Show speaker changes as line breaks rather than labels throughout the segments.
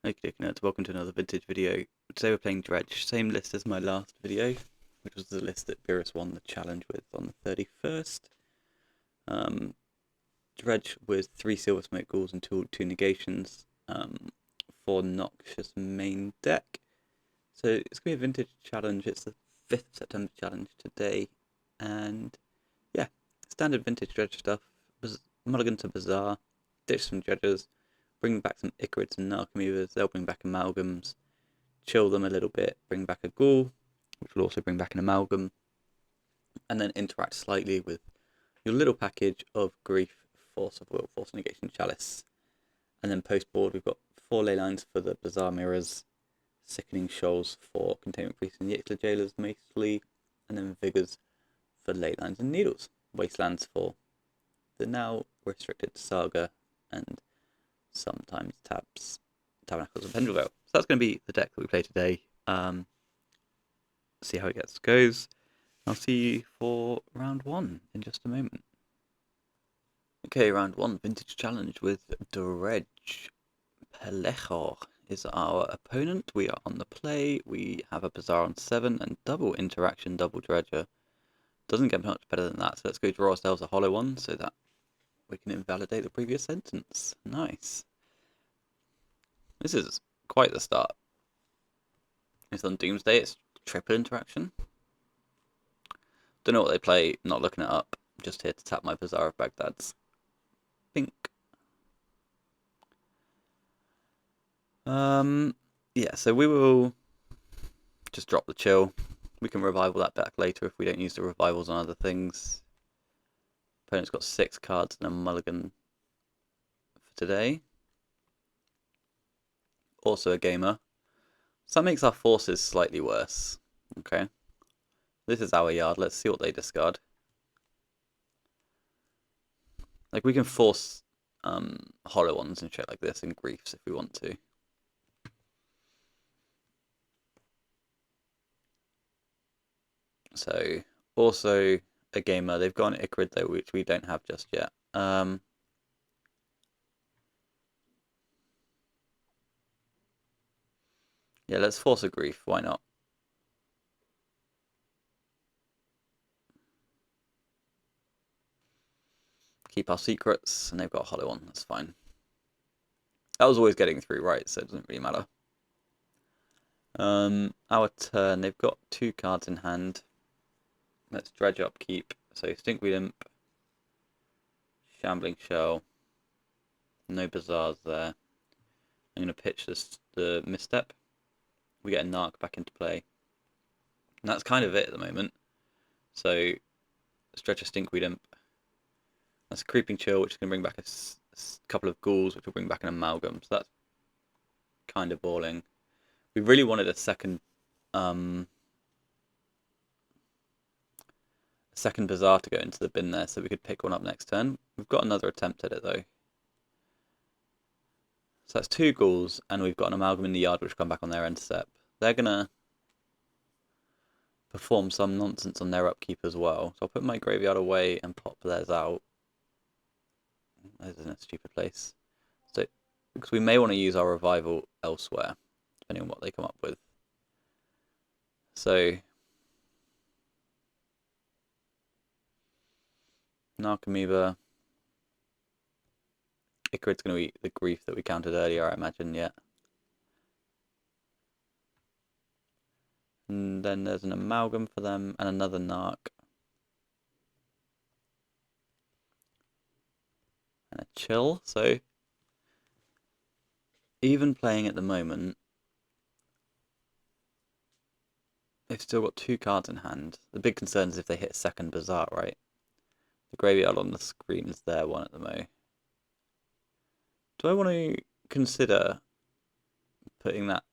Okay, nerds, welcome to another vintage video. Today we're playing Dredge, same list as my last video, which was the list that Beerus won the challenge with on the 31st. Dredge with 3 Silver Smoke Ghouls and 2 negations for Noxious main deck. So it's going to be a vintage challenge, it's the 5th September challenge today, and yeah, standard vintage Dredge stuff, mulligan to Bazaar, ditch some Dredges, bring back some Ichorids and Narcomoebas, they'll bring back Amalgams, chill them a little bit, bring back a Ghoul, which will also bring back an Amalgam, and then interact slightly with your little package of Grief, Force of Will, Force Negation, Chalice. And then post board we've got 4 ley lines for the Bazaar Mirrors, Sickening Shoals for Containment Priests and Yixler Jailers mostly, and then Vigors for ley lines and Needles, Wastelands for the now restricted Saga, and sometimes Tabernacles and Pendrevale. So that's going to be the deck that we play today. See how it goes. I'll see you for round 1 in just a moment. Okay, round 1, Vintage Challenge with Dredge. Pelechor is our opponent. We are on the play. We have a Bazaar on 7 and double interaction, double Dredger. Doesn't get much better than that, so let's go draw ourselves a hollow one so that we can invalidate the previous sentence. Nice. This is quite the start. It's on Doomsday, it's triple interaction. Don't know what they play, not looking it up. Just here to tap my Bazaar of Baghdad's. Pink. Yeah, so we will just drop the chill. We can revival that back later if we don't use the revivals on other things. Opponent's got 6 cards and a mulligan for today. Also a gamer. So that makes our forces slightly worse. Okay. This is our yard. Let's see what they discard. Like, we can force hollow ones and shit like this and griefs if we want to. So, also a gamer. They've got an Ichorid though, which we don't have just yet. Yeah, let's force a grief. Why not? Keep our secrets, and they've got a hollow one. That's fine. That was always getting through, right? So it doesn't really matter. Our turn. They've got 2 cards in hand. Let's dredge upkeep. So Stinkweed Imp, Shambling Shell. No Bazaars there. I'm going to pitch the Misstep. We get a Narc back into play. And that's kind of it at the moment. So stretch a Stinkweed Imp. That's a Creeping Chill, which is going to bring back a couple of Ghouls, which will bring back an Amalgam. So that's kind of balling. We really wanted a second Bazaar to go into the bin there, so we could pick one up next turn. We've got another attempt at it though. So that's 2 Ghouls, and we've got an Amalgam in the yard which come back on their end step. They're gonna perform some nonsense on their upkeep as well. So I'll put my graveyard away and pop theirs out. Theirs is in a stupid place. So, because we may want to use our revival elsewhere, depending on what they come up with. So, Narcomoeba. Ichorid's going to eat the grief that we counted earlier, I imagine, yeah. And then there's an Amalgam for them, and another Narc. And a Chill, so even playing at the moment, they've still got 2 cards in hand. The big concern is if they hit a second Bazaar, right? The graveyard on the screen is their one at the mo. Do I want to consider putting that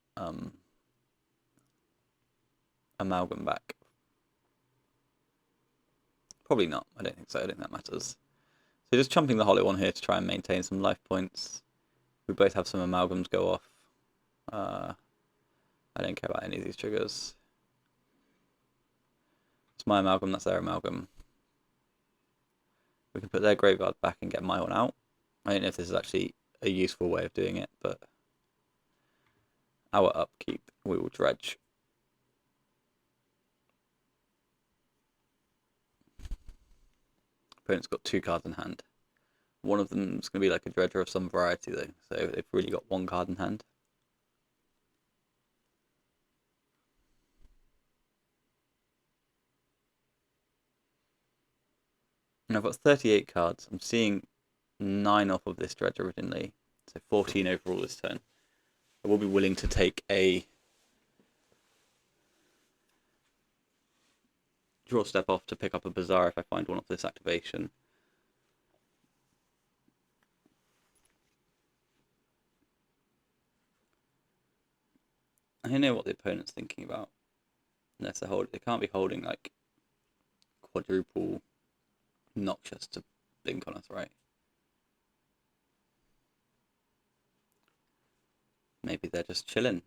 Amalgam back? Probably not. I don't think so. I don't think that matters. So just chumping the hollow one here to try and maintain some life points. We both have some Amalgams go off. I don't care about any of these triggers. It's my Amalgam, that's their Amalgam. We can put their graveyard back and get my one out. I don't know if this is actually a useful way of doing it, but our upkeep, we will dredge. Opponent's got 2 cards in hand. One of them is going to be like a dredger of some variety though, so they've really got 1 card in hand. And I've got 38 cards. I'm seeing 9 off of this dredge originally, so 14 overall this turn. I will be willing to take a draw step off to pick up a Bazaar if I find one off this activation. I don't know what the opponent's thinking about. Unless they can't be holding like quadruple Noxious to blink on us, right? Maybe they're just chilling.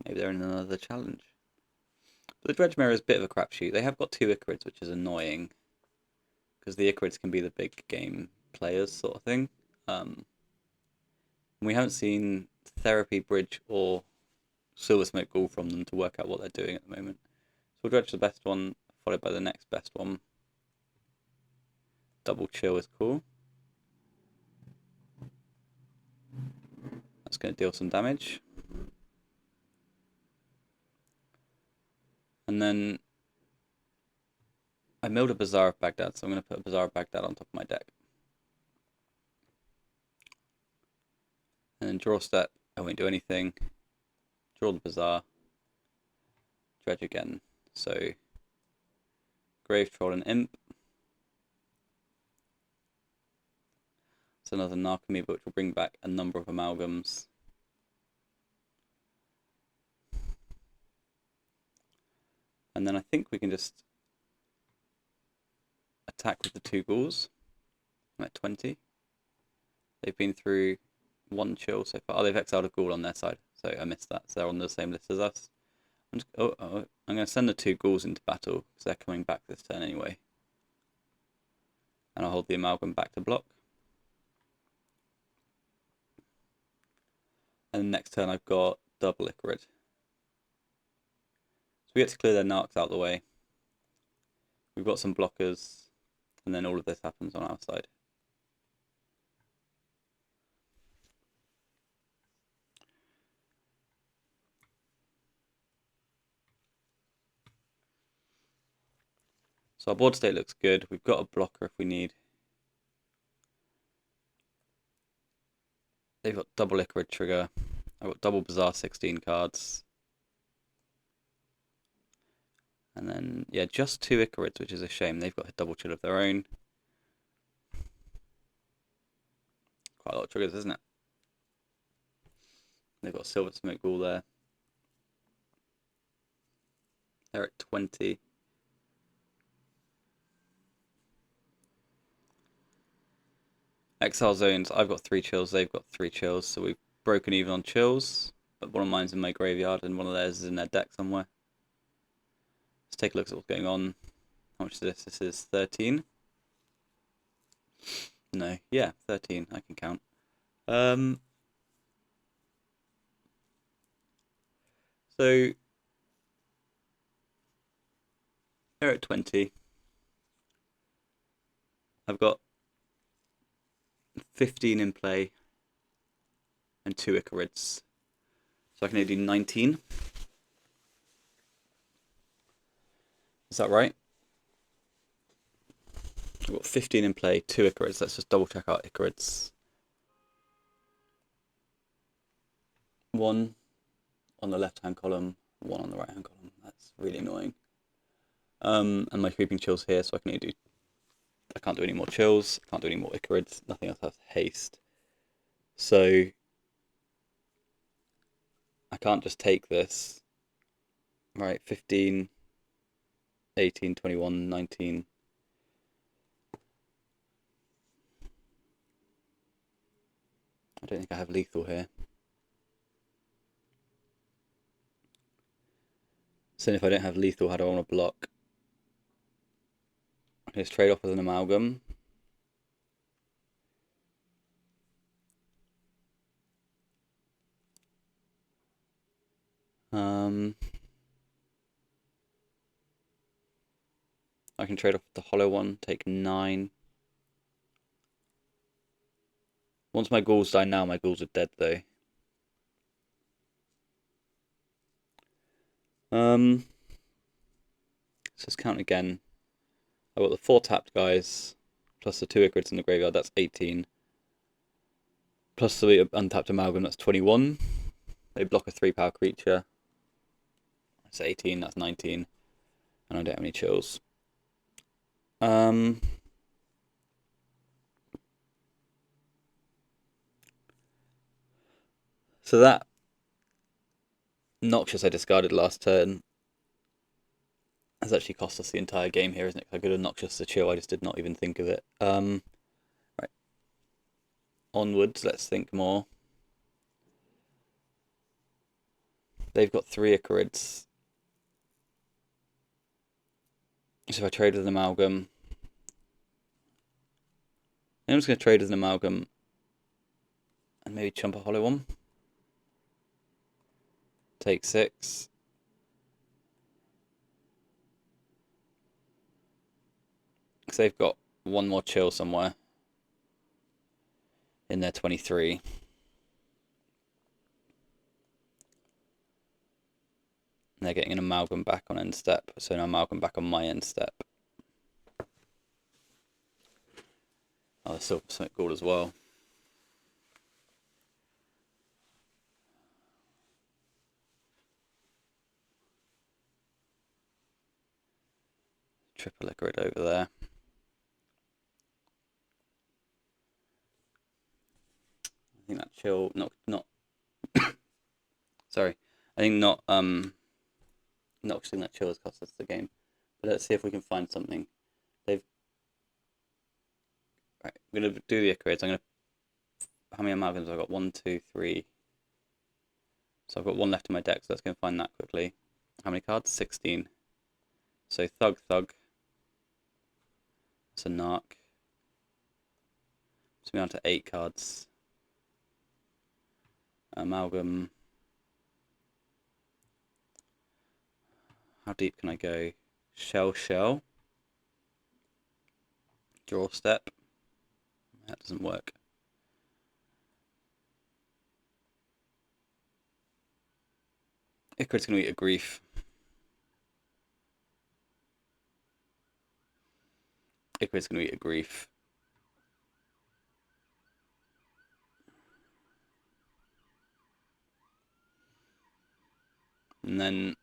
Maybe they're in another challenge. But the Dredge Mirror is a bit of a crapshoot. They have got 2 Icarids, which is annoying. Because the Icarids can be the big game players sort of thing. We haven't seen Therapy, Bridge, or Silver Smoke Ghoul from them to work out what they're doing at the moment. So we'll dredge the best one, followed by the next best one. Double Chill is cool. That's going to deal some damage. And then I milled a Bazaar of Baghdad, so I'm going to put a Bazaar of Baghdad on top of my deck. And then draw step, I won't do anything. Draw the Bazaar. Dredge again. So Grave Troll and Imp. It's another Narcomoeba, which will bring back a number of amalgams. And then I think we can just attack with the 2 ghouls. I'm at 20. They've been through 1 chill so far. Oh, they've exiled a ghoul on their side, so I missed that. So they're on the same list as us. I'm going to send the 2 ghouls into battle because they're coming back this turn anyway. And I'll hold the amalgam back to block. And next turn I've got double Icarid. So we get to clear their narcs out of the way. We've got some blockers, and then all of this happens on our side. So our board state looks good. We've got a blocker if we need. They've got double Icarid trigger. I've got double Bazaar 16 cards. And then, yeah, just 2 Icarids, which is a shame. They've got a double chill of their own. Quite a lot of triggers, isn't it? They've got a Silver Smoke Ghoul there. They're at 20. Exile zones, I've got 3 chills, they've got 3 chills, so we've broken even on chills. But one of mine's in my graveyard and one of theirs is in their deck somewhere. Let's take a look at what's going on. How much is this? This is 13. No, yeah, 13, I can count. So they're at 20. I've got 15 in play and 2 Icarids. So I can only do 19. Is that right? I've got 15 in play, 2 Icarids. Let's just double check out Icarids. 1 on the left-hand column, 1 on the right-hand column. That's really annoying. And my creeping chills here, so I can't do any more chills, I can't do any more Icarids, nothing else has haste. So I can't just take this. Right, 15, 18, 21, 19. I don't think I have lethal here. So if I don't have lethal, how do I want to block? I can just trade off with an amalgam. I can trade off the hollow one, take 9. Once my ghouls die now, my ghouls are dead though. So let's count again. I've got the 4 tapped guys, plus the 2 Ichorids in the graveyard, that's 18. Plus the untapped amalgam, that's 21. They block a 3-power creature. That's 18, that's 19. And I don't have any chills. So that Noxious I discarded last turn has actually cost us the entire game here, isn't it? I could have Noxious the chill, I just did not even think of it. Right. Onwards, let's think more. They've got 3 Ichorids. So if I trade with an amalgam, I'm just going to trade with an amalgam and maybe chump a hollow one. Take 6. Because they've got one more chill somewhere in their 23. And they're getting an amalgam back on end step, so an amalgam back on my end step. Oh, the Silver Smoke Ghoul as well. Triple Ichorid over there. I think that chill, not sorry. I think not Noxing that chill has cost us the game. But let's see if we can find something. Right, I'm gonna do the Ichorids. How many amalgams have I got? 1, 2, 3. So I've got 1 left in my deck, so let's go and find that quickly. How many cards? 16. So Thug. It's a Narc. So we're down to 8 cards. Amalgam. How deep can I go? Shell. Draw step. That doesn't work. Ichorid's going to eat a grief. Ichorid's going to eat a grief. And then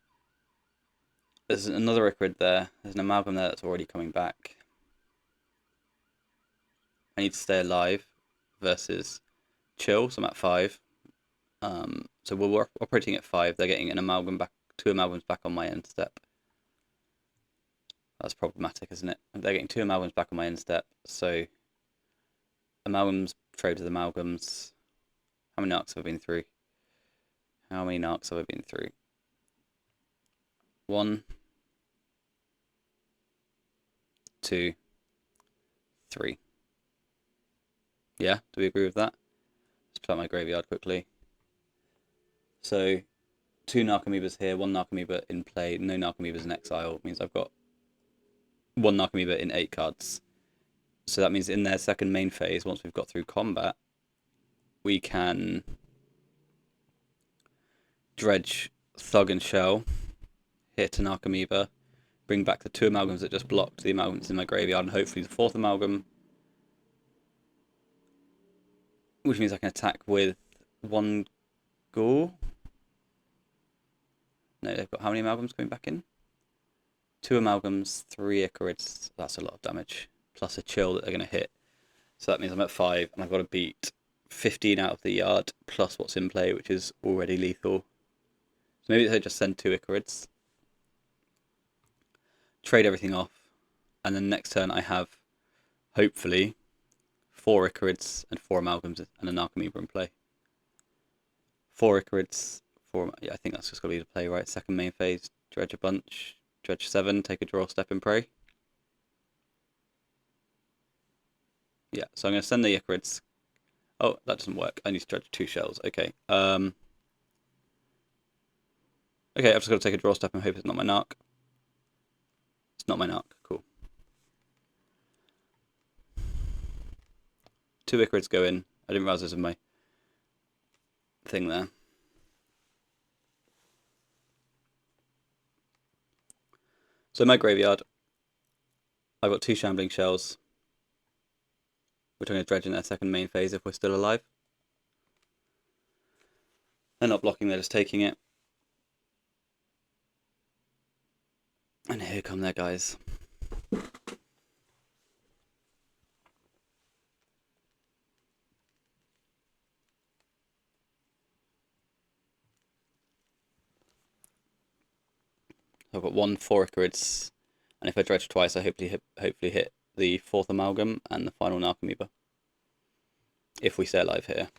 there's another Ichorid there. There's an amalgam there that's already coming back. I need to stay alive versus chill, so I'm at 5. So we're operating at 5. They're getting an amalgam back, 2 amalgams back on my end step. That's problematic, isn't it? They're getting 2 amalgams back on my end step. So amalgams trade with amalgams. How many narcs have I been through? 1, 2, 3. Yeah, do we agree with that? Let's put out my graveyard quickly. So 2 Narcomoebas here, 1 Narcomoeba in play, no Narcomoebas in exile. It means I've got 1 Narcomoeba in 8 cards. So that means in their second main phase, once we've got through combat, we can Dredge, Thug and Shell, hit an Narcomoeba, bring back the 2 amalgams that just blocked the amalgams in my graveyard, and hopefully the 4th amalgam, which means I can attack with 1 ghoul. No, they've got how many amalgams coming back in? 2 amalgams, 3 Ichorids. That's a lot of damage. Plus a chill that they're going to hit. So that means I'm at 5, and I've got to beat 15 out of the yard, plus what's in play, which is already lethal. So maybe they just send 2 Ichorids. Trade everything off. And then next turn I have, hopefully, 4 Ichorids and 4 amalgams and a Narcomoeba in play. 4 Ichorids, 4... Yeah, I think that's just got to be the play, right? Second main phase, Dredge a bunch. Dredge 7, take a draw, step and pray. Yeah, so I'm going to send the Ichorids. Oh, that doesn't work. I need to dredge 2 shells. Okay. Okay, I've just got to take a draw step and hope it's not my narc. It's not my narc. Cool. 2 Icarids go in. I didn't realise this was my thing there. So in my graveyard, I've got 2 Shambling Shells, which I'm going to dredge in their second main phase if we're still alive. They're not blocking, they're just taking it. And here come their guys. I've got 1 4 Icarids, and if I dredge twice, I hopefully hit the 4th Amalgam and the final Narcomoeba. If we stay alive here.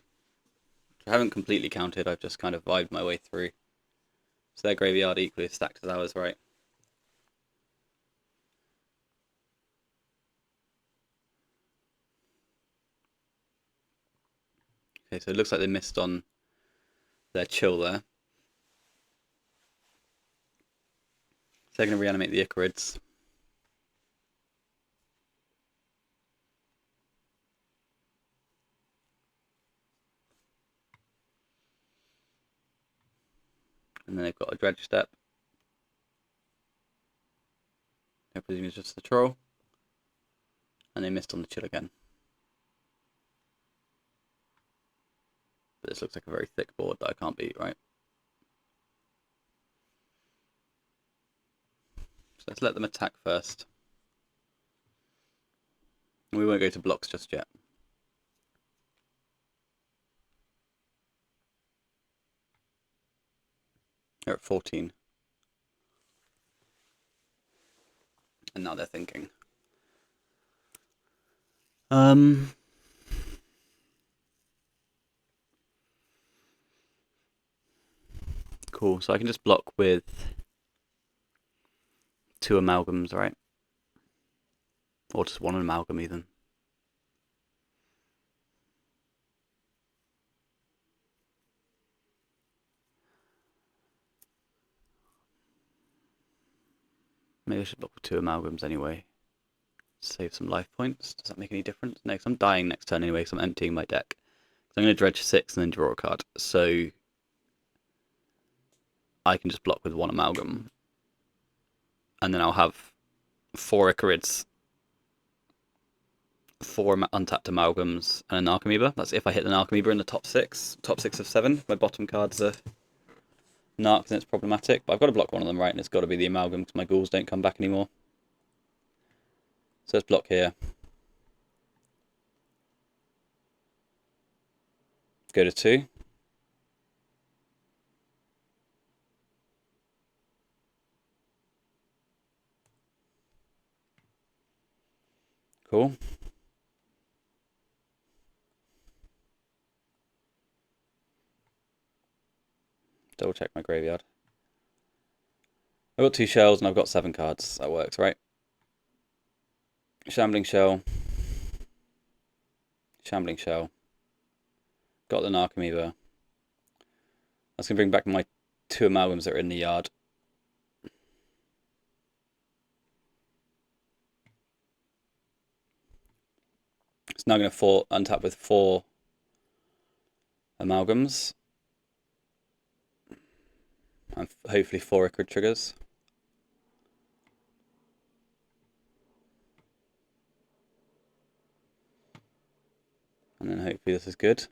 I haven't completely counted, I've just kind of vibed my way through. So their graveyard equally as stacked as ours, right? Okay, so it looks like they missed on their chill there. So they're going to reanimate the Icarids. And then they've got a Dredge step. I presume it's just the troll. And they missed on the chill again. But this looks like a very thick board that I can't beat, right? So let's let them attack first. And we won't go to blocks just yet. They're at 14. And now they're thinking. Cool, so I can just block with 2 amalgams, right? Or just 1 amalgam even. Maybe I should block with 2 amalgams anyway. Save some life points. Does that make any difference? No, because I'm dying next turn anyway, so I'm emptying my deck. So I'm going to dredge 6 and then draw a card. So I can just block with 1 amalgam. And then I'll have 4 Icarids, 4 untapped amalgams, and a Narcomoeba. That's if I hit the Narcomoeba in the top 6. Top 6 of 7. My bottom cards are Narcs and it's problematic. But I've got to block one of them, right? And it's got to be the amalgam because my ghouls don't come back anymore. So let's block here. Go to 2. Cool. Double check my graveyard. I've got 2 shells and I've got 7 cards. That works, right? Shambling Shell. Shambling Shell. Got the Narcomoeba. That's going to bring back my 2 amalgams that are in the yard. It's now going to untap with 4 amalgams. And hopefully 4 Icarid triggers. And then hopefully this is good.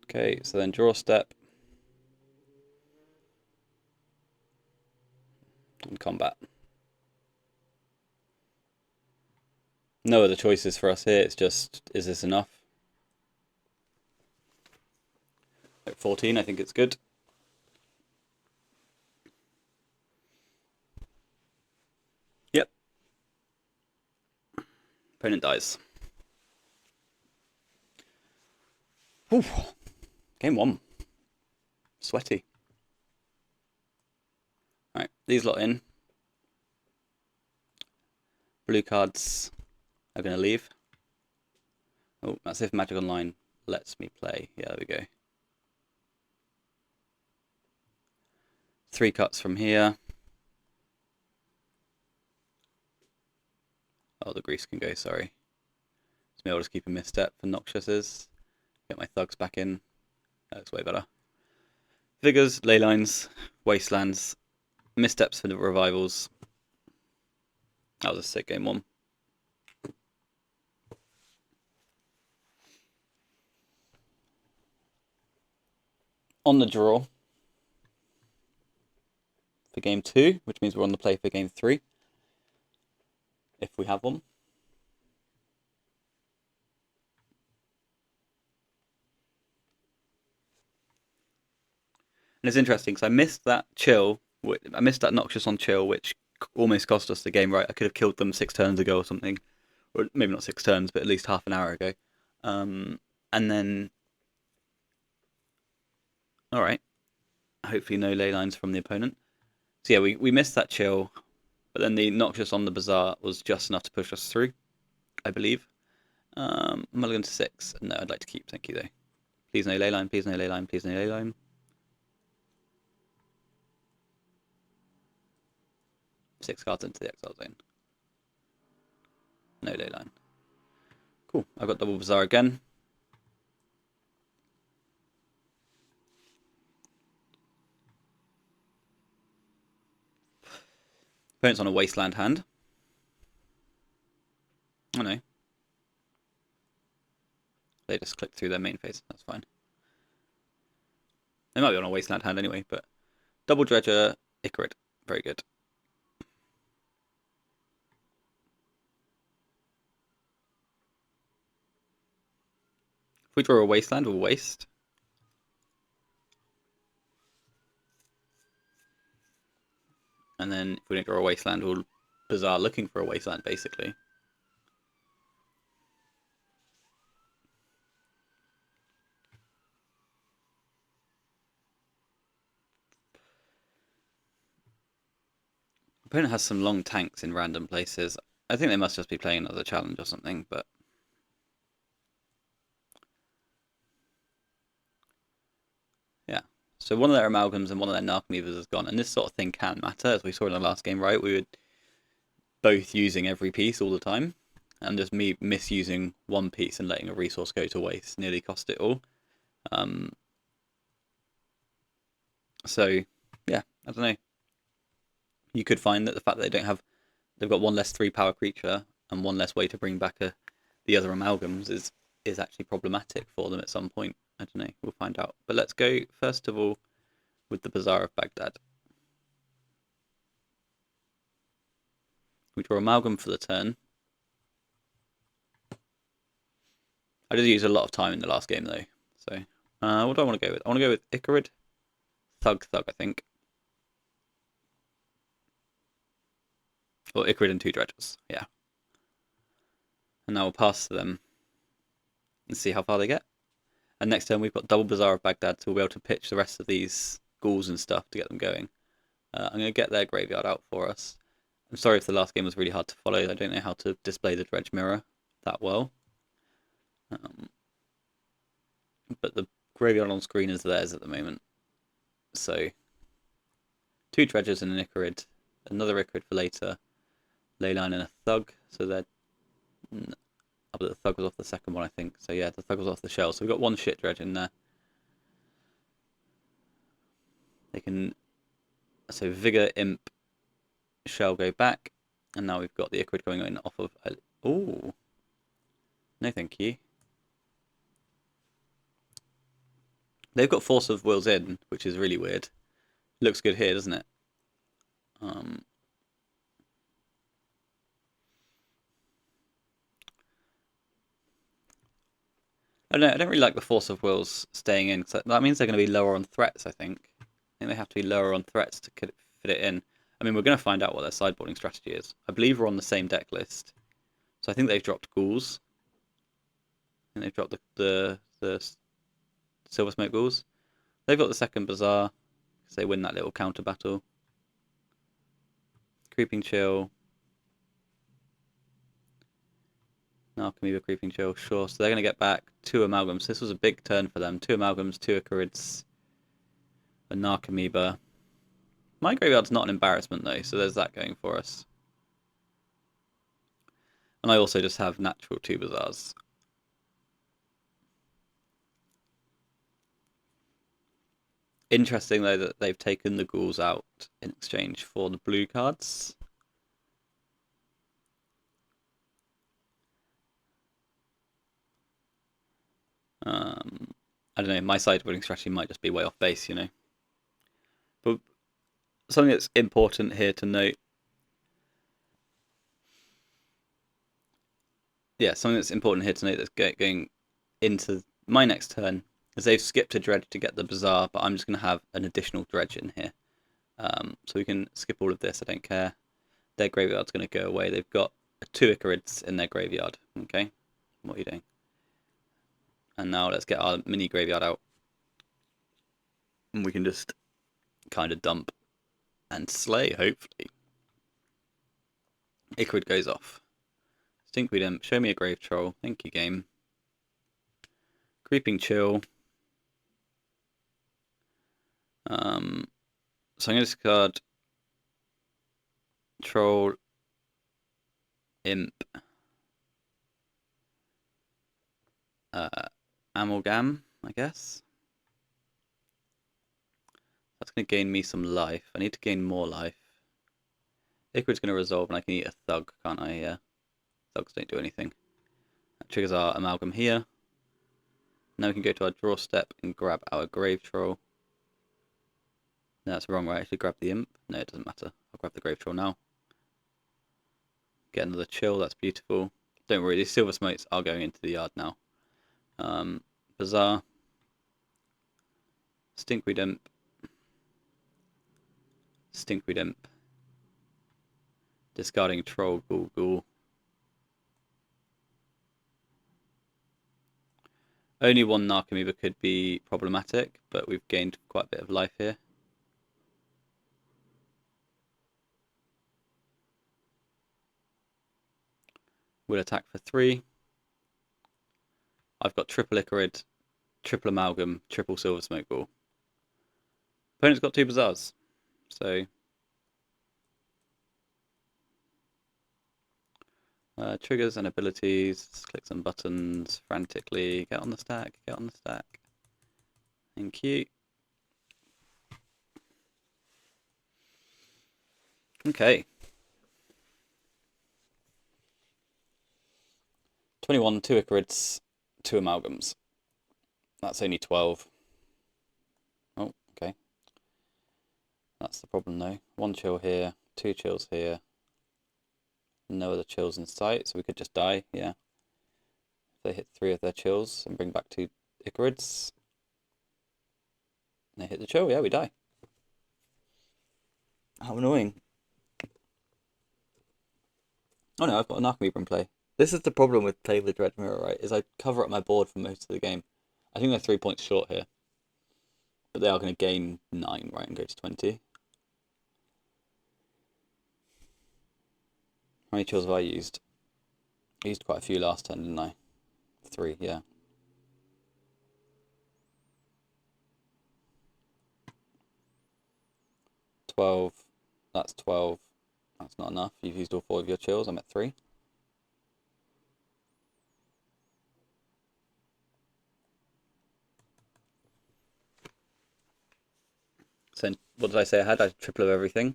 Okay, so then draw step. And combat. No other choices for us here, it's just, is this enough? At 14, I think it's good. Yep. Opponent dies. Whew. Game 1. Sweaty. Alright, these lot in. Blue cards are going to leave. Oh, that's if Magic Online lets me play. Yeah, there we go. 3 cuts from here. Oh, the grease can go, sorry. So maybe I'll just keep a misstep for Noxiouses. Get my thugs back in. That looks way better. Figures, ley lines, wastelands, missteps for the revivals. That was a sick game 1. On the draw for game 2, which means we're on the play for game 3, if we have one. And it's interesting because I missed that chill. I missed that Noxious on chill, which almost cost us the game. Right, I could have killed them 6 turns ago or something, or maybe not 6 turns, but at least half an hour ago. And then, all right, hopefully no ley lines from the opponent. So yeah, we missed that chill, but then the Noxious on the Bazaar was just enough to push us through, I believe. Mulligan to 6. No, I'd like to keep. Thank you though. Please no ley line. Please no ley line. Please no ley line. 6 cards into the exile zone. No ley line. Cool. I've got double Bazaar again. Opponent's on a wasteland hand. Oh no. They just click through their main phase. That's fine. They might be on a wasteland hand anyway, but double Dredger, Icarid. Very good. If we draw a wasteland, we'll waste. And then if we don't draw a wasteland, we'll Bazaar looking for a wasteland, basically. Opponent has some long tanks in random places. I think they must just be playing another challenge or something, but yeah. So one of their amalgams and one of their Narcomoevers is gone, and this sort of thing can matter, as we saw in the last game, right? We were both using every piece all the time, and just me misusing one piece and letting a resource go to waste nearly cost it all. So yeah, I don't know. You could find that the fact that they've got one less 3-power creature and one less way to bring back the other amalgams is actually problematic for them at some point. I don't know. We'll find out. But let's go first of all with the Bazaar of Baghdad. We draw amalgam for the turn. I did use a lot of time in the last game though. So what do I want to go with? I want to go with Icarid, Thug, I think. Or Icarid and 2 Dredges, yeah. And now we'll pass to them and see how far they get. And next turn we've got double Bazaar of Baghdad, so we'll be able to pitch the rest of these ghouls and stuff to get them going. I'm going to get their graveyard out for us. I'm sorry if the last game was really hard to follow. I don't know how to display the Dredge mirror that well. But the graveyard on screen is theirs at the moment. So 2 Dredges and an Icarid, another Icarid for later, Leyline and a Thug, so they're... Oh, but the Thug was off the second one, I think. So yeah, the Thug was off the shell. So we've got one shit Dredge in there. They can... So Vigor, Imp, Shell go back. And now we've got the Icarid going in off of... Ooh. No thank you. They've got Force of Wills in, which is really weird. Looks good here, doesn't it? I don't know, I don't really like the Force of Wills staying in, because that means they're going to be lower on threats, I think. I think they have to be lower on threats to fit it in. I mean, we're going to find out what their sideboarding strategy is. I believe we're on the same deck list. So I think they've dropped ghouls. And they've dropped the Silver Smoke ghouls. They've got the second Bazaar, because they win that little counter battle. Creeping Chill. Narcomoeba, Creeping Chill, sure. So they're going to get back 2 Amalgams. This was a big turn for them. 2 Amalgams, 2 Icarids, a Narcomoeba. My graveyard's not an embarrassment though, so there's that going for us. And I also just have natural 2 Bazaars. Interesting though that they've taken the ghouls out in exchange for the blue cards. I don't know, my sideboarding strategy might just be way off base, you know. But something that's important here to note. Yeah, something that's important here to note that's going into my next turn is they've skipped a Dredge to get the Bazaar, but I'm just going to have an additional Dredge in here. So we can skip all of this, I don't care. Their graveyard's going to go away. They've got 2 Icarids in their graveyard, okay? What are you doing? And now let's get our mini graveyard out. And we can just kind of dump and slay, hopefully. Icarid goes off. Stinkweed Imp, show me a Grave Troll. Thank you, game. Creeping Chill. So I'm going to discard Troll, Imp, Amalgam, I guess. That's going to gain me some life. I need to gain more life. Icarid's going to resolve and I can eat a Thug, can't I? Yeah. Thugs don't do anything. That triggers our Amalgam here. Now we can go to our draw step and grab our Grave Troll. No, that's wrong, right? I actually grab the Imp. No, it doesn't matter. I'll grab the Grave Troll now. Get another Chill, that's beautiful. Don't worry, these Silver Smokes are going into the yard now. Bazaar. Stinkweed Imp. Stinkweed Imp. Discarding Troll, Ghoul. Only one Narcomoeba could be problematic, but we've gained quite a bit of life here. We'll attack for 3. I've got triple Icarid, triple Amalgam, triple Silver Smoke Ghoul. Opponent's got 2 Bazaars, so triggers and abilities, click some buttons frantically, get on the stack, get on the stack. Thank you. Okay. 21, 2 Icarids, 2 Amalgams. That's only 12. Oh, okay. That's the problem though. 1 chill here, 2 chills here. No other chills in sight, so we could just die, yeah. If they hit 3 of their chills and bring back 2 Icarids. And they hit the chill, yeah, we die. How annoying. Oh no, I've got a Narcomoeba in play. This is the problem with playing the Dredge Mirror, right? Is I cover up my board for most of the game. I think they're 3 points short here. But they are going to gain 9, right, and go to 20. How many chills have I used? I used quite a few last turn, didn't I? 3, yeah. That's 12. That's not enough. You've used all 4 of your chills. I'm at 3. So what did I say I had? I had triple of everything.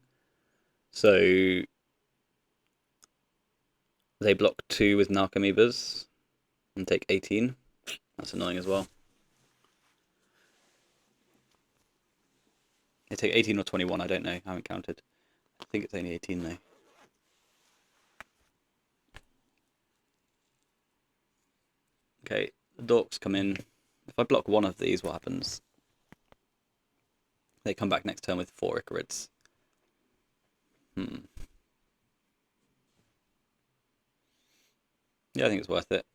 So they block 2 with Narcomoebas and take 18. That's annoying as well. They take 18 or 21, I don't know. I haven't counted. I think it's only 18 though. Okay, the dorks come in. If I block 1 of these, what happens? They come back next turn with 4 Icarids. Yeah, I think it's worth it.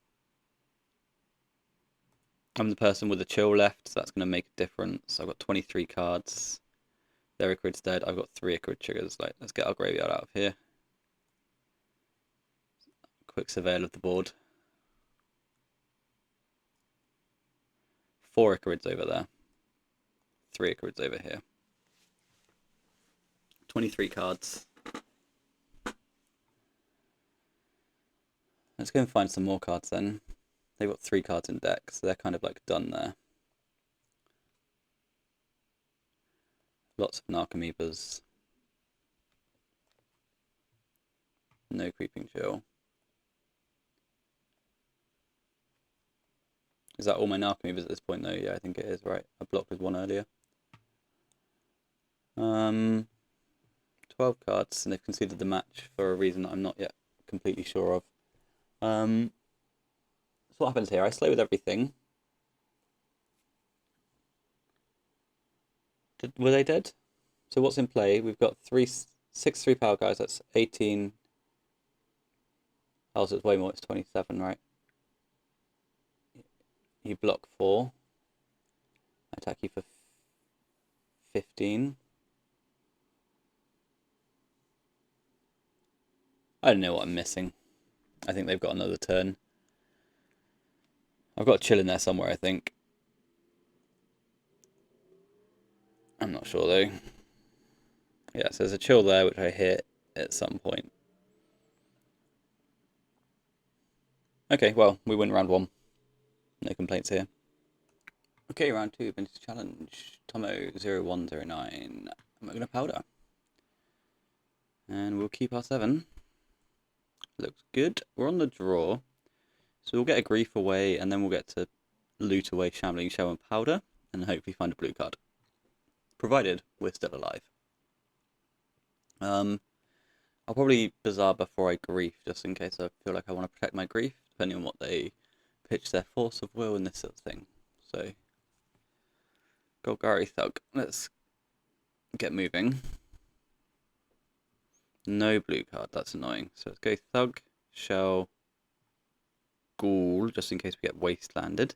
I'm the person with the chill left, so that's going to make a difference. I've got 23 cards. Their Icarid's dead. I've got 3 Icarid triggers. Like, let's get our graveyard out of here. Quick surveil of the board. 4 Icarids over there. 3 Icarids over here. 23 cards. Let's go and find some more cards then. They've got 3 cards in deck, so they're kind of like done there. Lots of Narcomoebas. No Creeping Chill. Is that all my Narcomoebas at this point though? Yeah, I think it is, right. I blocked with 1 earlier. 12 cards, and they've conceded the match for a reason that I'm not yet completely sure of. So what happens here? I slay with everything. Were they dead? So what's in play? We've got 6 3-power guys. That's 18. Oh, so it's way more. It's 27, right? You block 4. I attack you for 15. I don't know what I'm missing. I think they've got another turn. I've got a chill in there somewhere, I think. I'm not sure though. Yeah, so there's a chill there which I hit at some point. Okay, well, we win round 1. No complaints here. Okay, round 2, Vintage Challenge. Tomo0109. I'm going to powder. And we'll keep our 7. Looks good. We're on the draw. So we'll get a grief away, and then we'll get to loot away Shambling Shell and Powder, and hopefully find a blue card. Provided we're still alive. I'll probably Bazaar before I grief, just in case I feel like I want to protect my grief, depending on what they pitch their force of will and this sort of thing. So, Golgari Thug. Let's get moving. No blue card, that's annoying. So let's go Thug, Shell, Ghoul, just in case we get Wastelanded.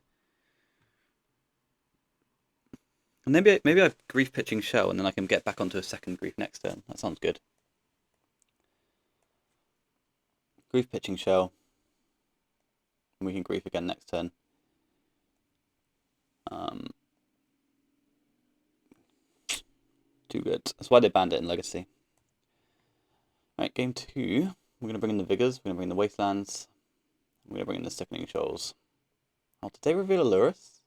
And maybe I've grief pitching Shell, and then I can get back onto a second grief next turn. That sounds good. Grief pitching Shell. And we can grief again next turn. Too good. That's why they banned it in Legacy. Right, game 2. We're going to bring in the Vigors. We're going to bring in the Wastelands. We're going to bring in the Sickening Shoals. Oh, did they reveal a Lurrus?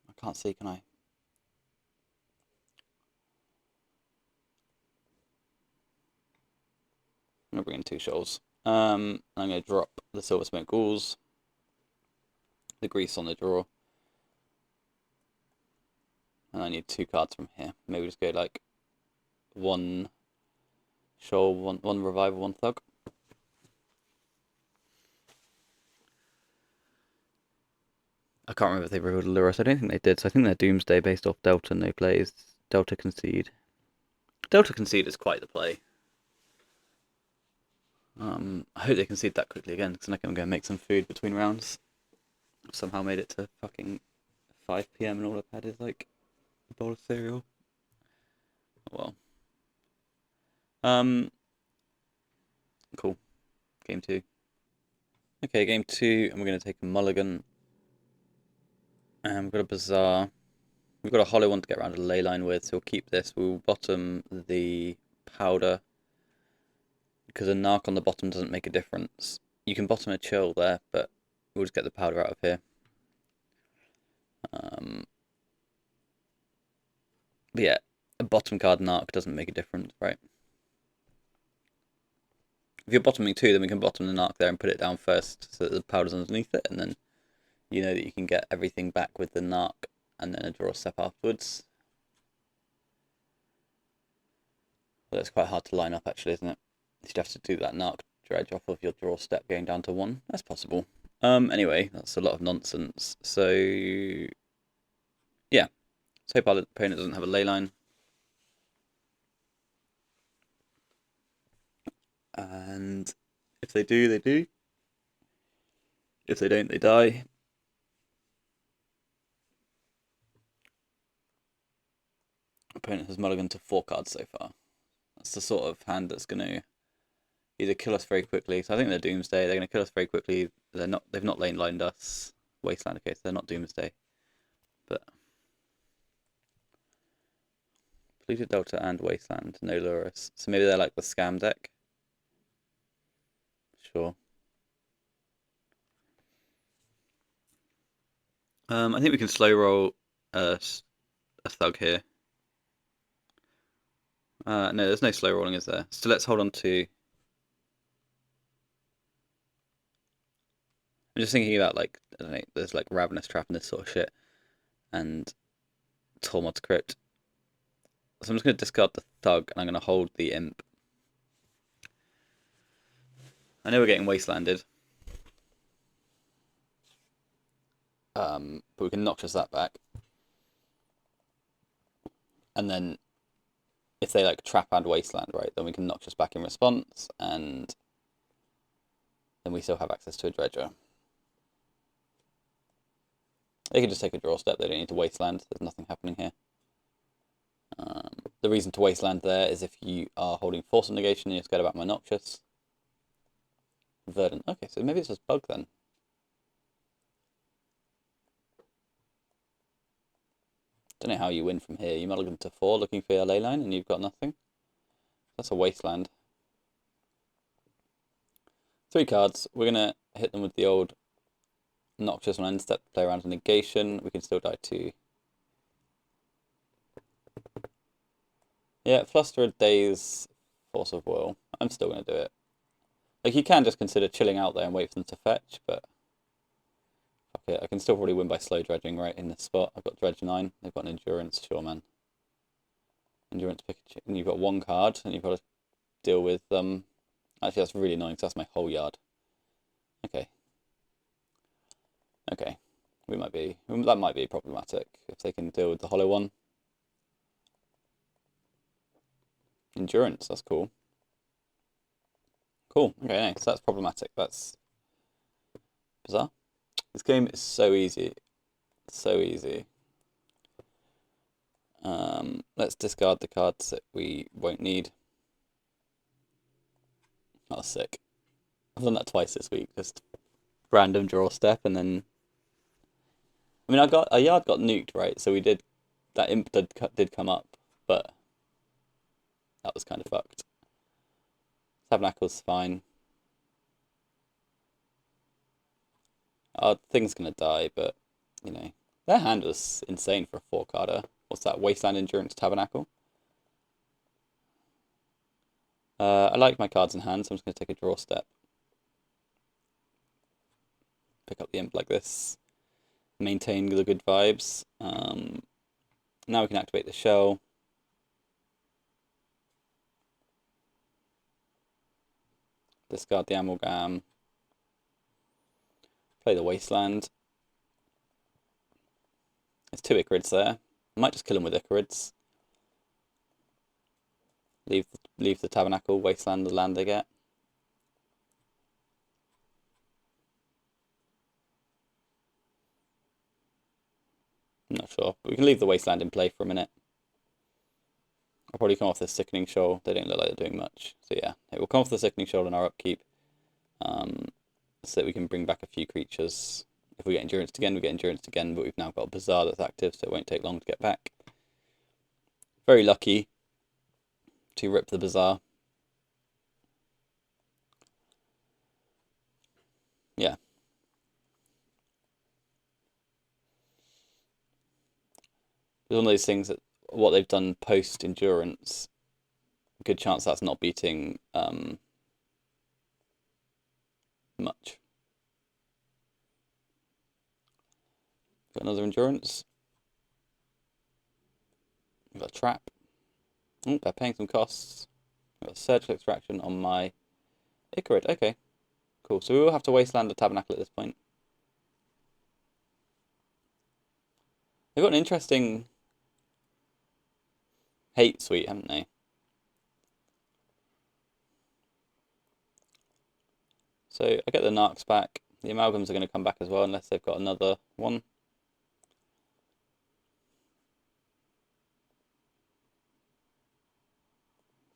I can't see, can I? I'm going to bring in 2 Shoals. I'm going to drop the Silver Smoke Ghouls. The Grease on the draw. And I need 2 cards from here. Maybe just go like 1 Shoal, 1 Revival, 1 Thug. I can't remember if they revealed a Lurrus. I don't think they did. So I think they're Doomsday based off Delta no plays. Delta Concede. Delta Concede is quite the play. I hope they concede that quickly again, because I'm going to make some food between rounds. I've somehow made it to fucking 5 PM and all I've had is like a bowl of cereal. Oh well. Cool. Game 2. Okay, game 2, and we're going to take a mulligan. And we've got a Bazaar. We've got a hollow one to get around a leyline with, so we'll keep this. We'll bottom the Powder, because a Narc on the bottom doesn't make a difference. You can bottom a Chill there, but we'll just get the Powder out of here. But yeah, a bottom card Narc doesn't make a difference, right? If you're bottoming 2, then we can bottom the Narc there and put it down first, so that the Powder's underneath it, and then you know that you can get everything back with the Narc, and then a draw step afterwards. Well, that's quite hard to line up, actually, isn't it? You'd have to do that Narc Dredge off of your draw step going down to 1. That's possible. Anyway, that's a lot of nonsense. So, yeah. Let's hope our opponent doesn't have a leyline. And if they do, they do. If they don't, they die. Opponent has mulliganed to 4 cards so far. That's the sort of hand that's going to either kill us very quickly. So I think they're Doomsday. They're going to kill us very quickly. They've not lane lined us. Wasteland, okay, so they're not Doomsday. But Polluted Delta and Wasteland, no Lurus. So maybe they're like the scam deck. Sure. I think we can slow roll a thug here. No, there's no slow rolling, is there? So let's hold on to... I'm just thinking about, like, I don't know, there's like Ravenous Trap and this sort of shit. And Tormod's Crypt. So I'm just going to discard the thug and I'm going to hold the imp. I know we're getting wastelanded. But we can Noxious that back. And then if they like trap and wasteland, right, then we can Noxious back in response, and then we still have access to a Dredger. They can just take a draw step, they don't need to wasteland, there's nothing happening here. The reason to wasteland there is if you are holding Force of Negation and you're scared about my Noxious. Verdant, okay, so maybe it's just Bug then. Don't know how you win from here. You mulligan to 4 looking for your ley line and you've got nothing. That's a wasteland. 3 cards. We're going to hit them with the old Noxious on end step, play around with negation. We can still die 2. Yeah, Flustered, Daze, Force of Will. I'm still going to do it. Like, you can just consider chilling out there and wait for them to fetch, but... Okay, I can still probably win by slow dredging right in this spot. I've got Dredge 9. They've got an Endurance. Sure, man. Endurance Pikachu. And you've got 1 card, and you've got to deal with... Actually, that's really annoying, because that's my whole yard. Okay. Okay. That might be problematic, if they can deal with the hollow one. Endurance, that's cool. Cool, okay, nice. That's problematic. That's bizarre. This game is so easy. So easy. Let's discard the cards that we won't need. Oh, sick. I've done that twice this week. Just random draw step and then... I mean, our yard got nuked, right? So we did... That imp did come up, but... That was kind of fucked. Tabernacle's fine. Our thing's gonna die, but, you know... Their hand was insane for a 4-carder. What's that? Wasteland Endurance Tabernacle? I like my cards in hand, so I'm just going to take a draw step. Pick up the imp like this. Maintain the good vibes. Now we can activate the shell. Discard the amalgam. Play the wasteland. There's 2 Icarids there. I might just kill him with Icarids. Leave the tabernacle, wasteland the land they get. I'm not sure, but we can leave the wasteland in play for a minute. I'll probably come off the Sickening Shoal. They don't look like they're doing much. So yeah, it will come off the Sickening Shoal in our upkeep. So that we can bring back a few creatures. If we get Endurance again, we get Endurance again, but we've now got a Bazaar that's active, so it won't take long to get back. Very lucky to rip the Bazaar. Yeah. It's one of those things that what they've done post Endurance, good chance that's not beating much. Got another Endurance. We've got a Trap. Oh, they're paying some costs. We've got a Surgical Extraction on my Icarid. Okay, cool. So we will have to wasteland the Tabernacle at this point. They've got an interesting hate suite, haven't they? So I get the Narcs back. The amalgams are going to come back as well unless they've got another one.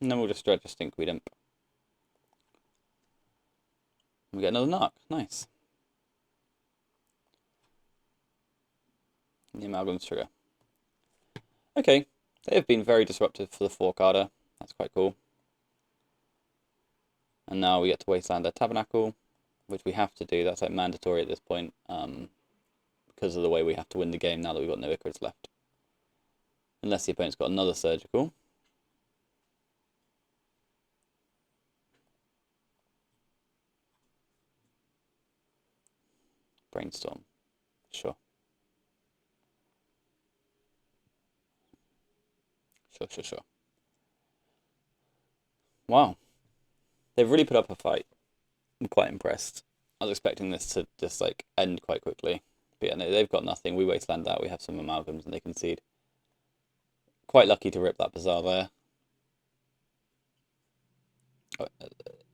And then we'll just dredge a stinkweed imp. We get another narc. Nice. The amalgams trigger. Okay, they have been very disruptive for the 4-carder. That's quite cool. And now we get to wasteland their tabernacle, which we have to do. That's like mandatory at this point, because of the way we have to win the game now that we've got no Icarus left. Unless the opponent's got another surgical. Brainstorm. Sure. Sure. Wow. They've really put up a fight. I'm quite impressed. I was expecting this to just like end quite quickly. But yeah, no, they've got nothing. We wasteland that. We have some amalgams and they concede. Quite lucky to rip that Bazaar there.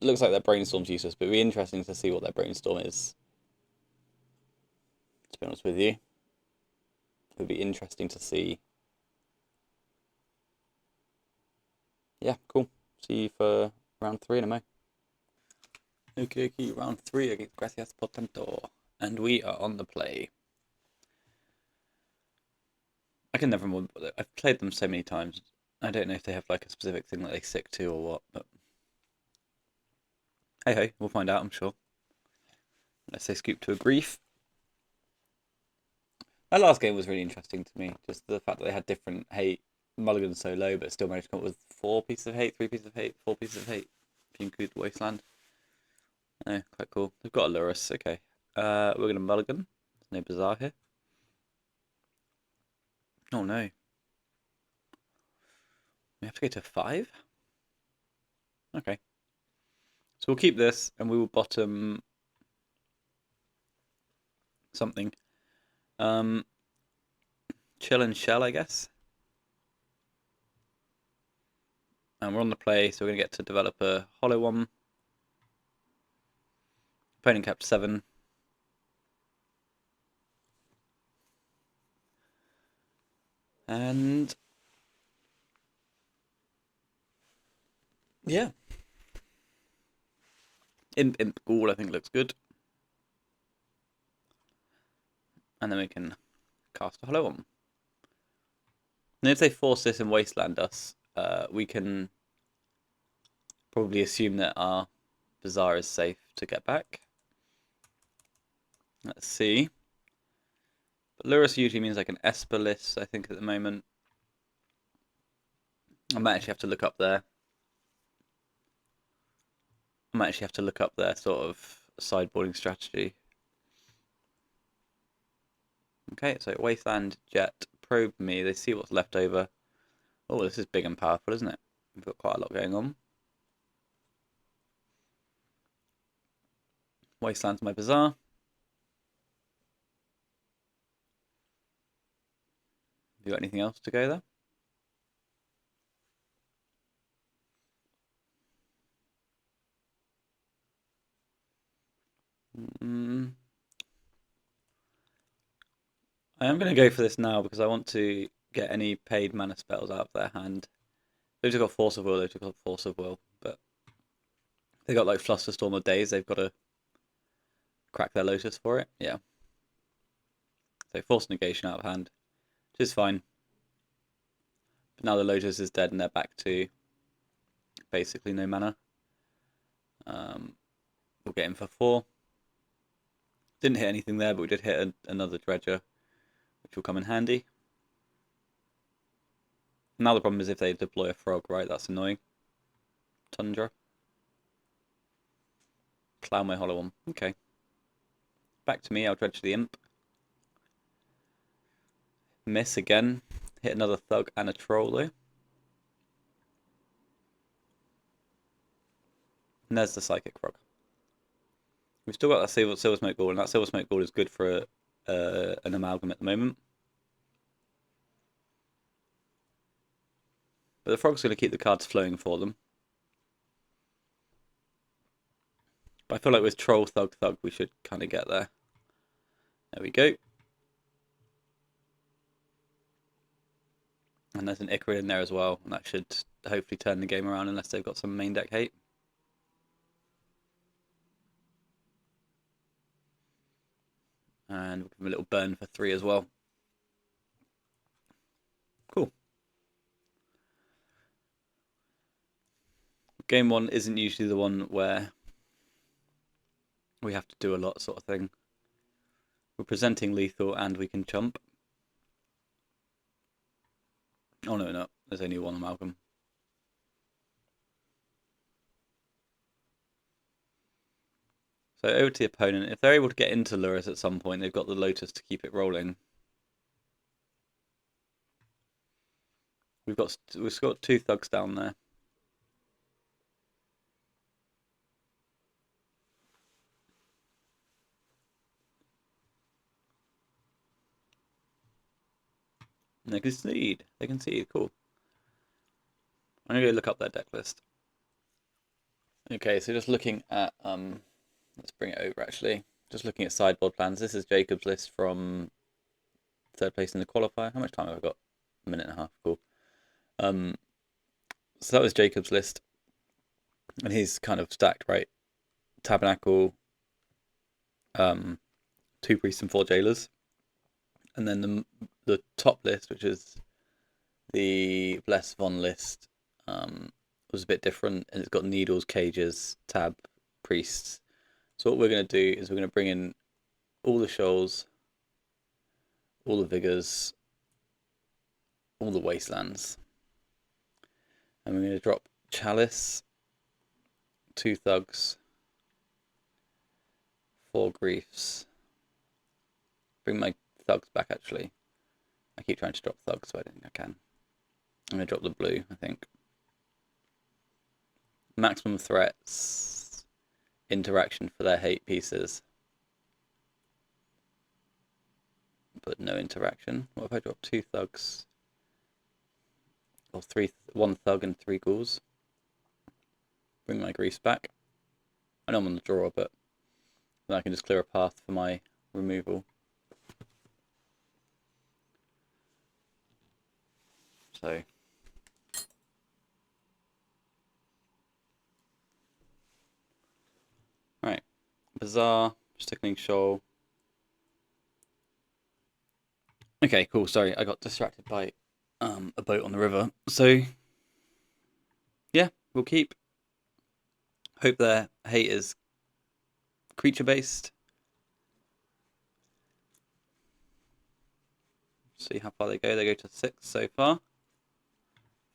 Looks like their brainstorm's useless, but it'd be interesting to see what their brainstorm is. To be honest with you. It would be interesting to see. Yeah, cool. See you for round 3 in a mo. Okay, round 3 against Gracias Portento. And we are on the play. I can never remember. I've played them so many times. I don't know if they have like a specific thing that they stick to or what, but hey, we'll find out, I'm sure. Let's say scoop to a grief. That last game was really interesting to me. Just the fact that they had different hate mulligans so low, but still managed to come up with 4 pieces of hate, 3 pieces of hate, 4 pieces of hate. If you include Wasteland. Oh, quite cool. They've got a Lurus. Okay. We're gonna mulligan. There's no Bazaar here. Oh no. We have to go to 5? Okay. So we'll keep this and we will bottom something. Chill and shell, I guess. And we're on the play, so we're going to get to develop a hollow one. Opponent kept 7. And yeah. Imp Ghoul, I think, looks good. And then we can cast a hollow one. And if they force this and wasteland us, we can probably assume that our Bazaar is safe to get back. Let's see. But Lurus usually means like an Esperlis, I think, at the moment. I might actually have to look up their sort of sideboarding strategy. Okay, so Wasteland, Jet, probe me. They see what's left over. Oh, this is big and powerful, isn't it? We've got quite a lot going on. Wasteland's my Bazaar. Have you got anything else to go there? I am going to go for this now because I want to get any paid mana spells out of their hand. They've just got Force of Will, but they got like Flusterstorm or Daze, they've got to crack their Lotus for it. Yeah. So Force Negation out of hand, which is fine. But now the Lotus is dead and they're back to basically no mana. We'll get him for 4. Didn't hit anything there, but we did hit another Dredger, which will come in handy. Now the problem is if they deploy a frog, right? That's annoying. Tundra. Cloud my hollow one. Okay. Back to me, I'll dredge the imp. Miss again. Hit another thug and a troll though. And there's the psychic frog. We've still got that silver smoke ghoul, and that silver smoke ghoul is good for an amalgam at the moment. But the frog's going to keep the cards flowing for them. But I feel like with Troll, Thug, Thug, we should kind of get there. There we go. And there's an Icarid in there as well, and that should hopefully turn the game around unless they've got some main deck hate. And we'll give them a little burn for 3 as well. Cool. Game 1 isn't usually the one where we have to do a lot sort of thing. We're presenting lethal and we can chump. Oh no, no, there's only one amalgam. So over to the opponent. If they're able to get into Lurrus at some point, they've got the Lotus to keep it rolling. We've got 2 thugs down there. And they concede. They concede. Cool. I'm gonna go look up their deck list. Okay, so just looking at let's bring it over actually. Just looking at sideboard plans. This is Jacob's list from 3rd place in the qualifier. How much time have I got? A minute and a half. Cool. So that was Jacob's list, and he's kind of stacked, right? Tabernacle, 2 priests and 4 jailers, and then the top list, which is the Bless Von list, was a bit different, and it's got needles, cages, tab, priests. So what we're going to do is we're going to bring in all the shoals, all the vigors, all the wastelands, and we're going to drop Chalice, 2 thugs, 4 griefs. Bring my thugs back actually. I keep trying to drop thugs, but I don't think I can. I'm going to drop the blue, I think. Maximum threats, interaction for their hate pieces, but no interaction. What if I drop 2 thugs? Or 1 thug and 3 ghouls. Bring my grease back. I know I'm on the draw, but then I can just clear a path for my removal. So right. Bazaar, Stickling Shoal. Okay, cool. Sorry, I got distracted by a boat on the river. So yeah, we'll keep. Hope their hate is creature based. See how far they go. They go to 6 so far.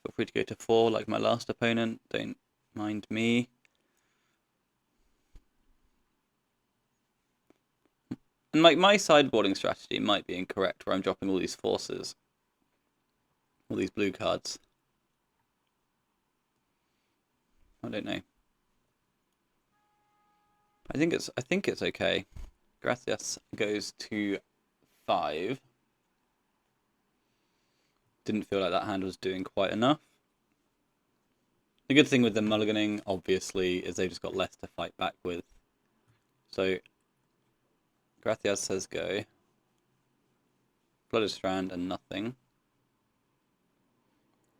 Feel free to go to 4 like my last opponent. Don't mind me. And like my sideboarding strategy might be incorrect, where I'm dropping all these forces, all these blue cards. I don't know. I think it's okay. Gracias goes to 5. Didn't feel like that hand was doing quite enough. The good thing with the mulliganing, obviously, is they've just got less to fight back with. So Gracias says go. Blooded Strand and nothing.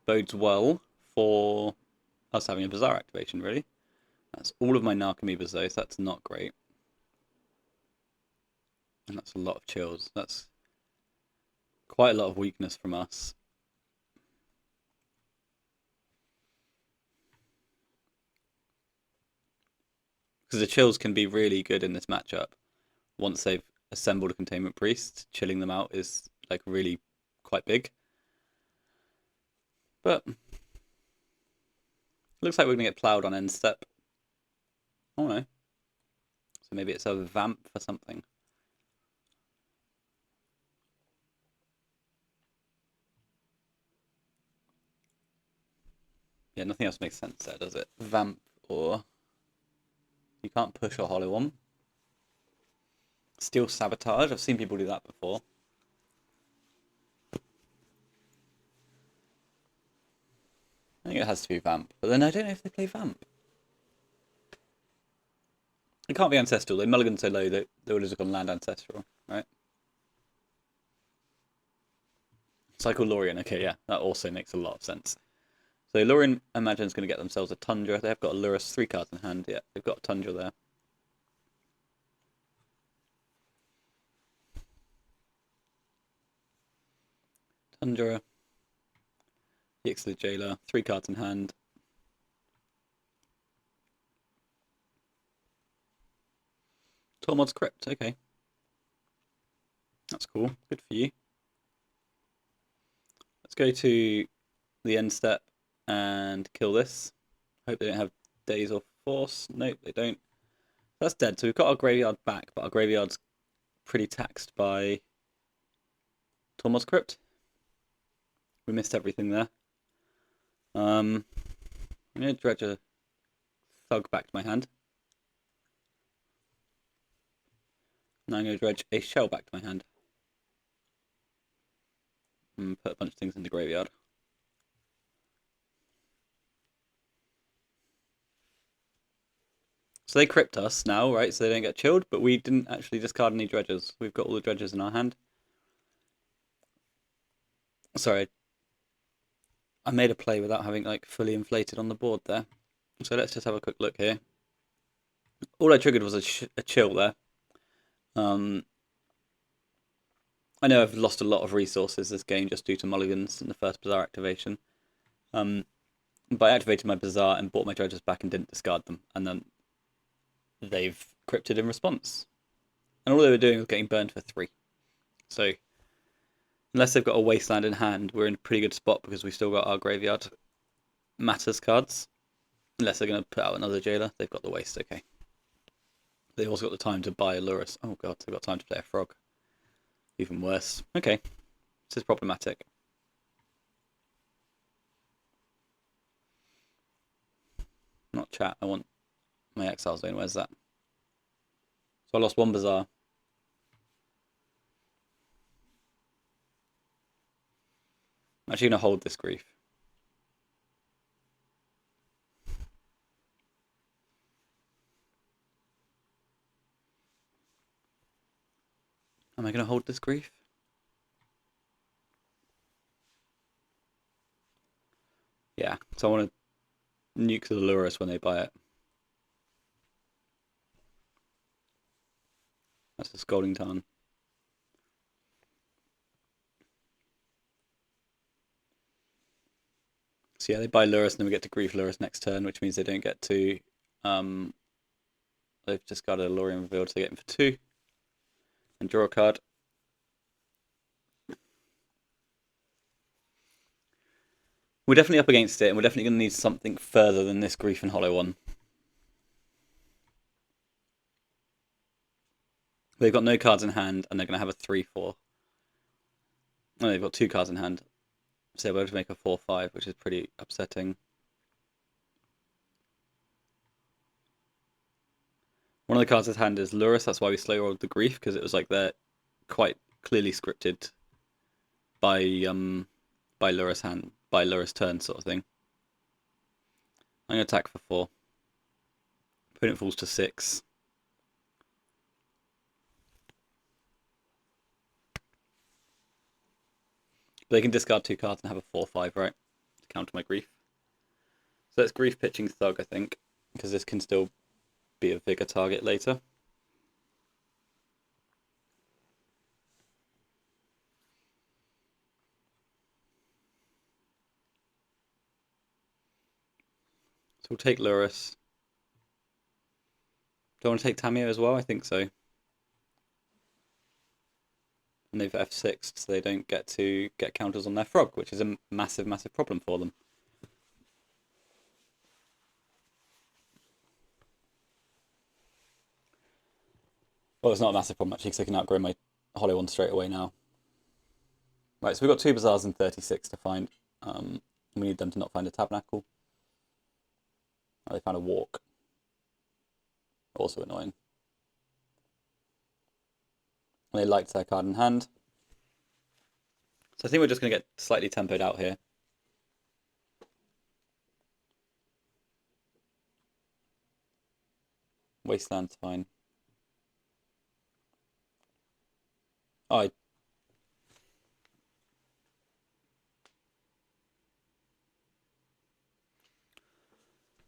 Bodes well for us having a Bazaar activation, really. That's all of my Narcomoebas though, so that's not great. And that's a lot of chills. That's quite a lot of weakness from us. Because the chills can be really good in this matchup. Once they've assembled a Containment Priest, chilling them out is like really quite big. But looks like we're going to get ploughed on end step. Oh no. So maybe it's a vamp for something. Yeah, nothing else makes sense there, does it? Vamp or... You can't push or hollow one. Steel Sabotage. I've seen people do that before. I think it has to be Vamp. But then I don't know if they play Vamp. It can't be ancestral. They mulliganed so low that they would have just gone land ancestral, right? Cycle Lorien. Okay, yeah, that also makes a lot of sense. So Lorien, I imagine, is going to get themselves a Tundra. They have got a Lurrus, 3 cards in hand. Yeah, they've got a Tundra there. Tundra. Yixlid Jailer, 3 cards in hand. Tormod's Crypt, okay. That's cool. Good for you. Let's go to the end step and kill this. Hope they don't have Daze or Force. Nope, they don't. That's dead. So we've got our graveyard back, but our graveyard's pretty taxed by Tormod's Crypt. We missed everything there. I'm going to dredge a Thug back to my hand. Now I'm going to dredge a Shell back to my hand. And put a bunch of things in the graveyard. So they crypt us now, right? So they don't get chilled, but we didn't actually discard any dredges. We've got all the dredges in our hand. Sorry. I made a play without having like fully inflated on the board there. So let's just have a quick look here. All I triggered was a chill there. I know I've lost a lot of resources this game just due to mulligans in the first Bazaar activation. But I activated my Bazaar and bought my dredges back and didn't discard them. And then they've crypted in response. And all they were doing was getting burned for 3. So unless they've got a Wasteland in hand, we're in a pretty good spot because we've still got our Graveyard Matters cards. Unless they're going to put out another Jailer, they've got the Waste, okay. They've also got the time to buy a Lurrus. Oh god, they've got time to play a Frog. Even worse. Okay, this is problematic. Not chat, I want my Exile Zone, where's that? So I lost 1 Bazaar. I'm actually going to hold this grief. Am I going to hold this grief? Yeah, so I want to nuke the Lurrus when they buy it. That's a Scalding Tarn. So yeah, they buy Lurrus and then we get to grief Lurrus next turn, which means they don't get to... they've just got a Lorien revealed, so they get him for 2. And draw a card. We're definitely up against it, and we're definitely going to need something further than this Grief and Hollow one. They've got no cards in hand, and they're going to have a 3-4. Oh, they've got 2 cards in hand. So they're able to make a 4-5, which is pretty upsetting. One of the cards in hand is Lurrus, that's why we slow rolled the Grief, because it was like they're quite clearly scripted by Lurrus hand, by Lurrus turn sort of thing. I'm going to attack for 4. Opponent falls to 6. They can discard 2 cards and have a 4-5, right? To counter my Grief. So that's Grief pitching Thug, I think, because this can still be a bigger target later. So we'll take Lurrus. Do I want to take Tamio as well? I think so. And they've F6, so they don't get to get counters on their Frog, which is a massive, massive problem for them. Well, it's not a massive problem actually, because I can outgrow my Hollow one straight away now. Right, so we've got 2 Bazaars and 36 to find. We need them to not find a Tabernacle. Oh, they found a Walk. Also annoying. And they liked their card in hand. So I think we're just going to get slightly tempoed out here. Wasteland's fine. Oh,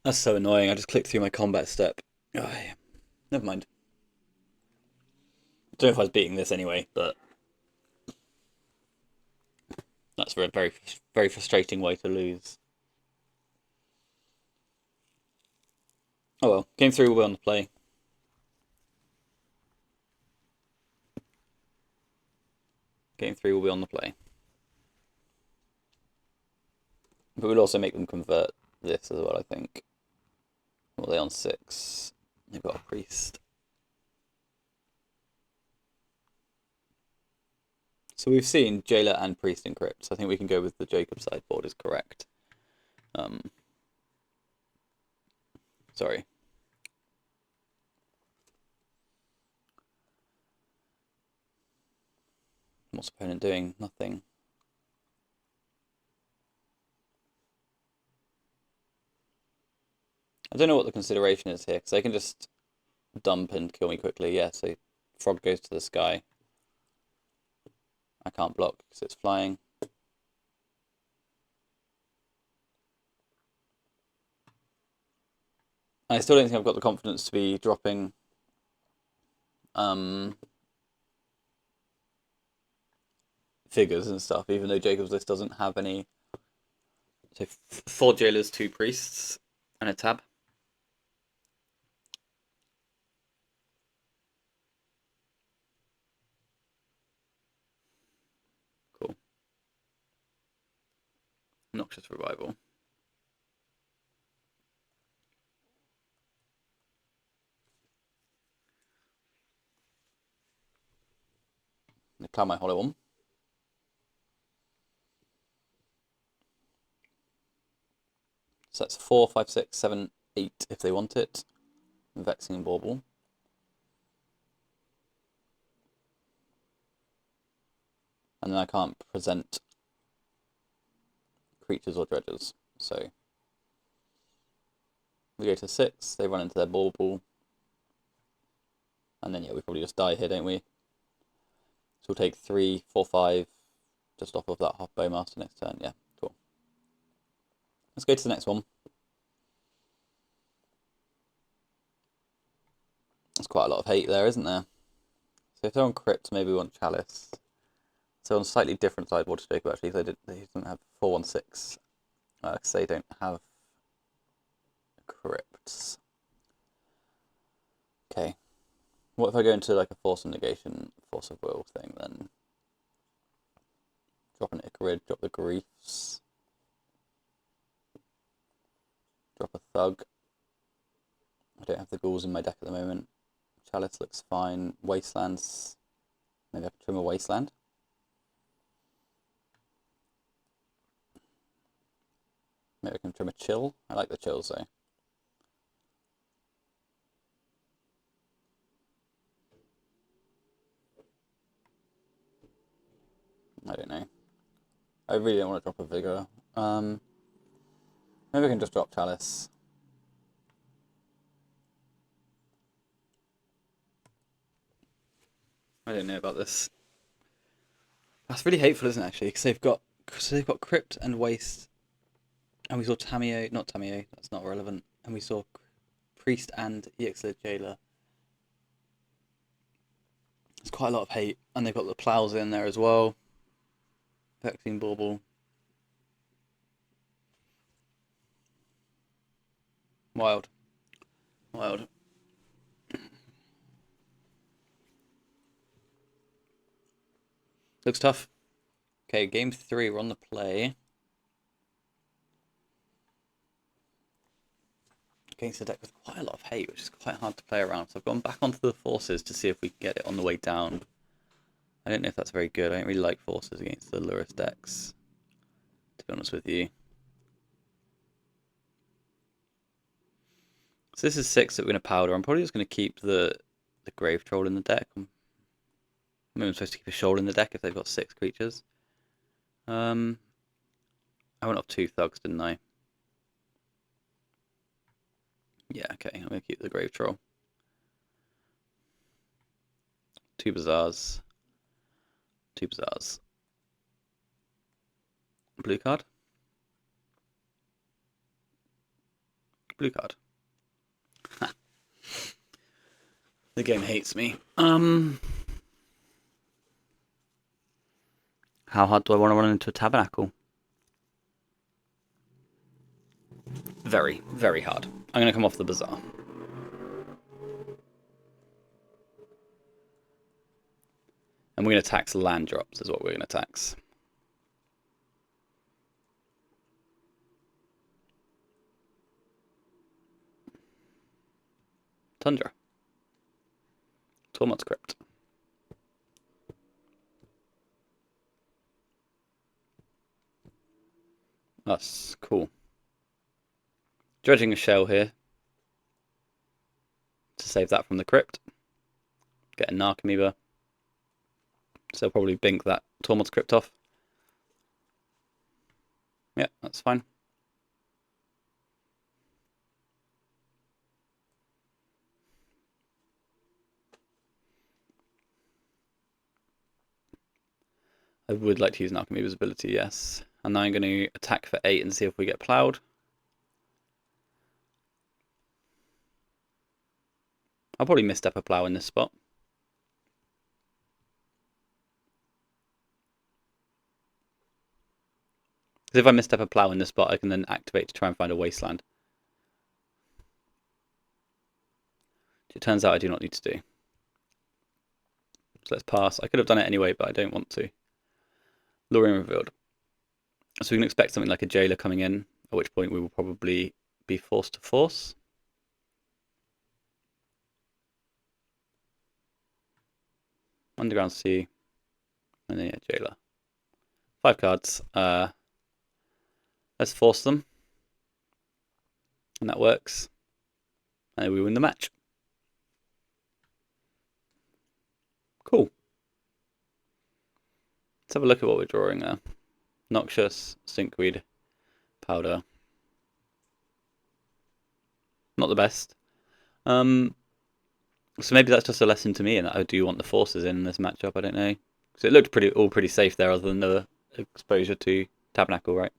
that's so annoying. I just clicked through my combat step. Oh, yeah. Never mind. I don't know if I was beating this anyway, but that's a very, very frustrating way to lose. Oh well, game 3 will be on the play. Game 3 will be on the play. But we'll also make them convert this as well, I think. What are they on 6? They've got a priest. So we've seen Jailer and Priest encrypt, so I think we can go with the Jacob sideboard is correct. Sorry. What's opponent doing? Nothing. I don't know what the consideration is here, because they can just dump and kill me quickly. Yeah, so Frog goes to the sky. I can't block because it's flying. I still don't think I've got the confidence to be dropping figures and stuff, even though Jacob's list doesn't have any. So 4 jailers, 2 priests, and a tab. Cool. Noxious Revival. Declare my Hollow One. So that's 4, 5, 6, 7, 8 if they want it. Vexing and Bauble. And then I can't present creatures or dredges. So we go to 6, they run into their Bauble. And then yeah, we probably just die here, don't we? So we'll take 3, 4, 5 just off of that half Bowmaster next turn. Yeah, cool. Let's go to the next one. There's quite a lot of hate there, isn't there? So if they're on Crypt, maybe we want Chalice. So on a slightly different sideboard to Jacob, actually, they didn't have 4/1/6. Because they don't have Crypts. Okay. What if I go into like a Force of Negation, Force of Will thing, then? Drop an Icarid, drop the Griefs. Drop a Thug. I don't have the ghouls in my deck at the moment. Chalice looks fine. Wastelands. Maybe I can trim a Wasteland. Maybe I can trim a Chill. I like the Chills though. I don't know. I really don't want to drop a Vigor. Maybe I can just drop Chalice. I don't know about this. That's really hateful, isn't it, actually? Because they've got Crypt and Waste. And we saw Tameo, not Tameo, that's not relevant. And we saw Priest and Yixlid Jailer. There's quite a lot of hate. And they've got the Plows in there as well. Vexing Bauble. Wild. Wild. Looks tough. Okay, game 3, we're on the play. Against a deck with quite a lot of hate, which is quite hard to play around. So I've gone back onto the Forces to see if we can get it on the way down. I don't know if that's very good. I don't really like Forces against the Lurrus decks, to be honest with you. So this is 6 that we're going to powder. I'm probably just going to keep the Grave Troll in the deck. Maybe I'm supposed to keep a Shoal in the deck if they've got 6 creatures. I went off 2 Thugs, didn't I? Yeah, okay. I'm going to keep the Grave Troll. 2 bazaars. 2 bazaars. Blue card. Blue card. The game hates me. How hard do I want to run into a tabernacle? Very, very hard. I'm going to come off the bazaar. And we're going to tax land drops is what we're going to tax. Tundra. Tormod's Crypt. That's cool. Dredging a shell here to save that from the crypt. Get a Narcomoeba. So I'll probably bink that Tormod's Crypt off. Yeah, that's fine. I would like to use Narcomoeba's ability, yes. And now I'm going to attack for 8 and see if we get plowed. I'll probably misstep a plow in this spot. Because if I misstep a plow in this spot, I can then activate to try and find a wasteland. Which it turns out I do not need to do. So let's pass. I could have done it anyway, but I don't want to. Luring revealed. So we can expect something like a jailer coming in, at which point we will probably be forced to force. Underground Sea, and then yeah, jailer. 5 cards. Let's force them. And that works. And we win the match. Cool. Let's have a look at what we're drawing there. Noxious, Stinkweed, Powder. Not the best. So maybe that's just a lesson to me, and I do want the forces in this matchup. I don't know, because it looked all pretty safe there, other than the exposure to Tabernacle, right?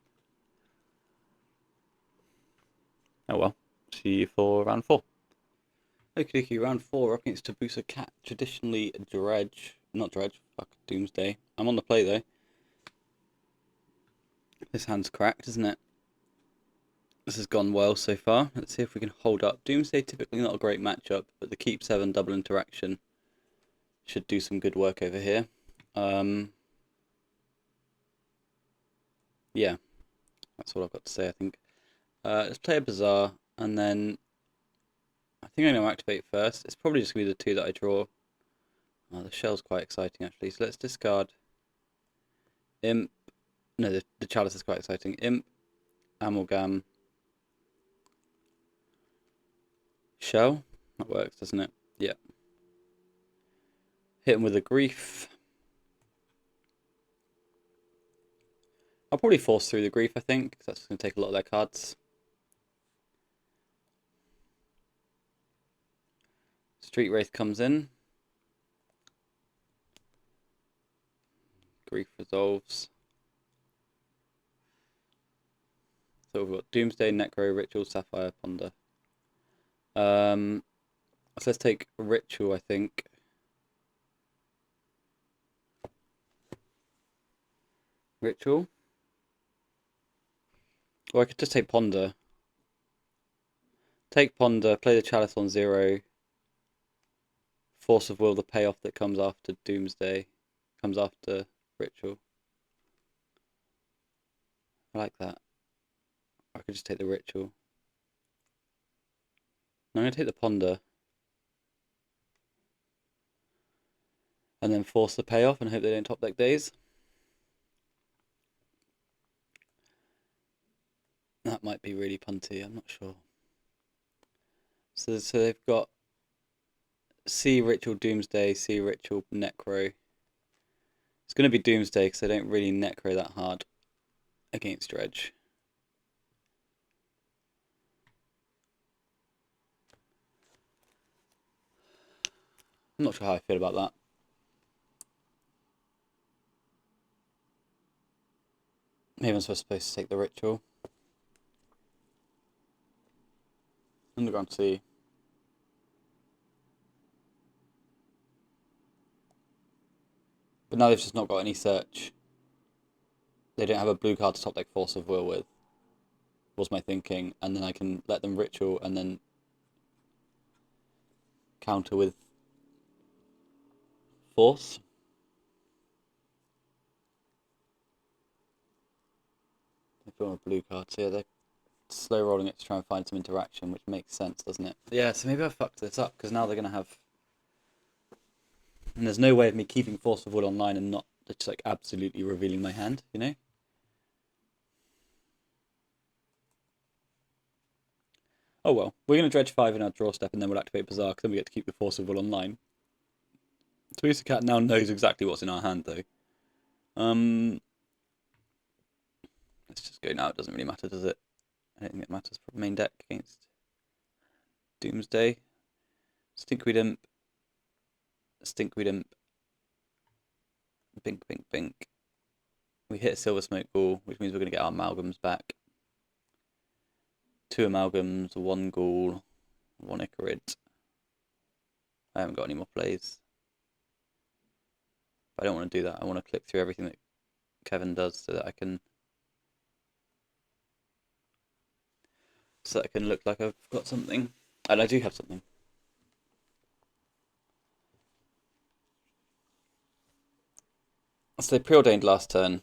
Oh well. See you for round 4. Okay, round 4 up against Tabusa Cat. Traditionally not Dredge. Fuck Doomsday. I'm on the play though. This hand's cracked, isn't it? This has gone well so far. Let's see if we can hold up. Doomsday typically not a great matchup, but the Keep 7 double interaction should do some good work over here. Yeah, that's all I've got to say, I think. Let's play a Bazaar, and then I think I'm going to activate first. It's probably just going to be the 2 that I draw. Oh, the shell's quite exciting, actually. So let's discard Imp. No, the Chalice is quite exciting. Imp, Amalgam, Shell. That works, doesn't it? Yeah. Hit him with a Grief. I'll probably force through the Grief, I think, because that's going to take a lot of their cards. Street Wraith comes in. Grief resolves. So we've got Doomsday, Necro, Ritual, Sapphire, Ponder. So let's take Ritual, I think. Ritual. Or I could just take Ponder. Take Ponder, play the Chalice on 0. Force of Will, the payoff that comes after Doomsday. Comes after Ritual. I like that. I could just take the Ritual. No, I'm going to take the Ponder. And then force the payoff and hope they don't top deck Daze. That might be really punty, I'm not sure. So they've got C Ritual Doomsday, C Ritual Necro. It's going to be Doomsday because they don't really Necro that hard against Dredge. I'm not sure how I feel about that. Maybe I'm supposed to take the ritual. Underground Sea. But now they've just not got any search. They don't have a blue card to top deck Force of Will with, was my thinking. And then I can let them ritual and then counter with Force. They draw a blue card, so yeah, they're slow rolling it to try and find some interaction, which makes sense, doesn't it? Yeah, so maybe I fucked this up, because now they're going to have... And there's no way of me keeping Force of Will online and not just like absolutely revealing my hand, you know? Oh well, we're going to dredge 5 in our draw step and then we'll activate Bazaar, because then we get to keep the Force of Will online. Theresa Cat now knows exactly what's in our hand, though. Let's just go now, it doesn't really matter, does it? I don't think it matters for main deck against Doomsday. Stinkweed Imp. Stinkweed Imp. Bink, bink, bink. We hit a Silver Smoke Ghoul, which means we're going to get our amalgams back. 2 amalgams, 1 ghoul, 1 Icarid. I haven't got any more plays. But I don't want to do that. I want to click through everything that Kevin does so that I can look like I've got something. And I do have something. So they preordained last turn.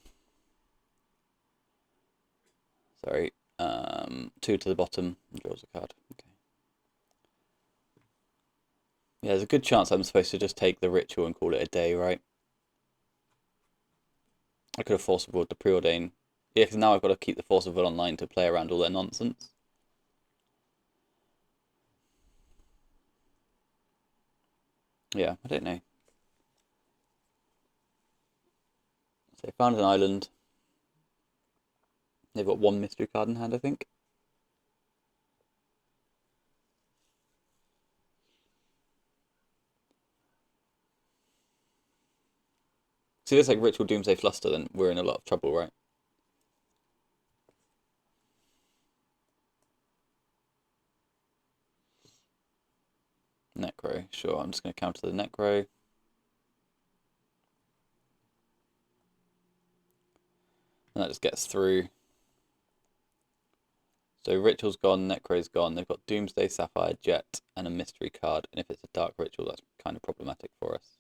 Sorry. 2 to the bottom and draws a card. Okay. Yeah, there's a good chance I'm supposed to just take the ritual and call it a day, right? I could have Force of Will to preordain. Yeah, because now I've got to keep the Force of Will online to play around all their nonsense. Yeah, I don't know. So found an island. They've got 1 mystery card in hand, I think. See, this like Ritual Doomsday Fluster, then we're in a lot of trouble, right? Necro, sure, I'm just going to counter the Necro. And that just gets through. So Ritual's gone, Necro's gone. They've got Doomsday, Sapphire, Jet, and a mystery card. And if it's a Dark Ritual, that's kind of problematic for us.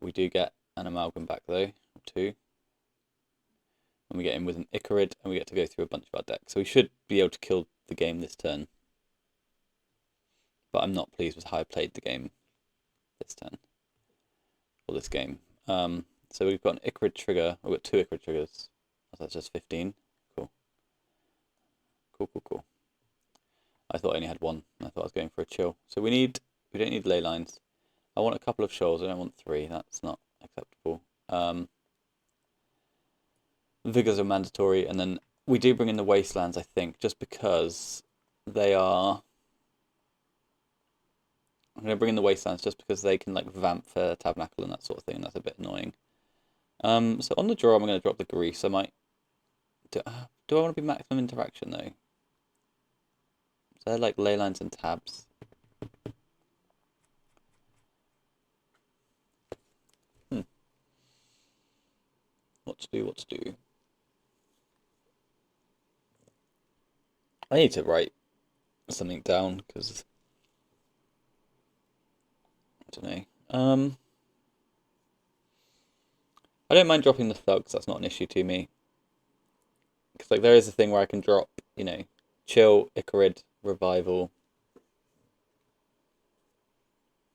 We do get an Amalgam back, though, 2. And we get in with an Icarid, and we get to go through a bunch of our decks. So we should be able to kill the game this turn. But I'm not pleased with how I played the game this turn. Or this game. So we've got an Icarid trigger. We've got 2 Icarid triggers. That's just 15. Cool. Cool. I thought I only had 1. I thought I was going for a chill. So we don't need ley lines. I want a couple of shoals. I don't want 3. That's not acceptable. Vigors are mandatory, and then we do bring in the wastelands, I think, just because they are... I'm going to bring in the wastelands just because they can like vamp for Tabernacle and that sort of thing, and that's a bit annoying. So on the draw, I'm going to drop the Grease. I might... Do I want to be maximum interaction, though? So they're like ley lines and tabs. What to do? I need to write something down, because... I don't know. I don't mind dropping the thugs, that's not an issue to me. Because like there is a thing where I can drop, you know, Chill, Icarid, Revival,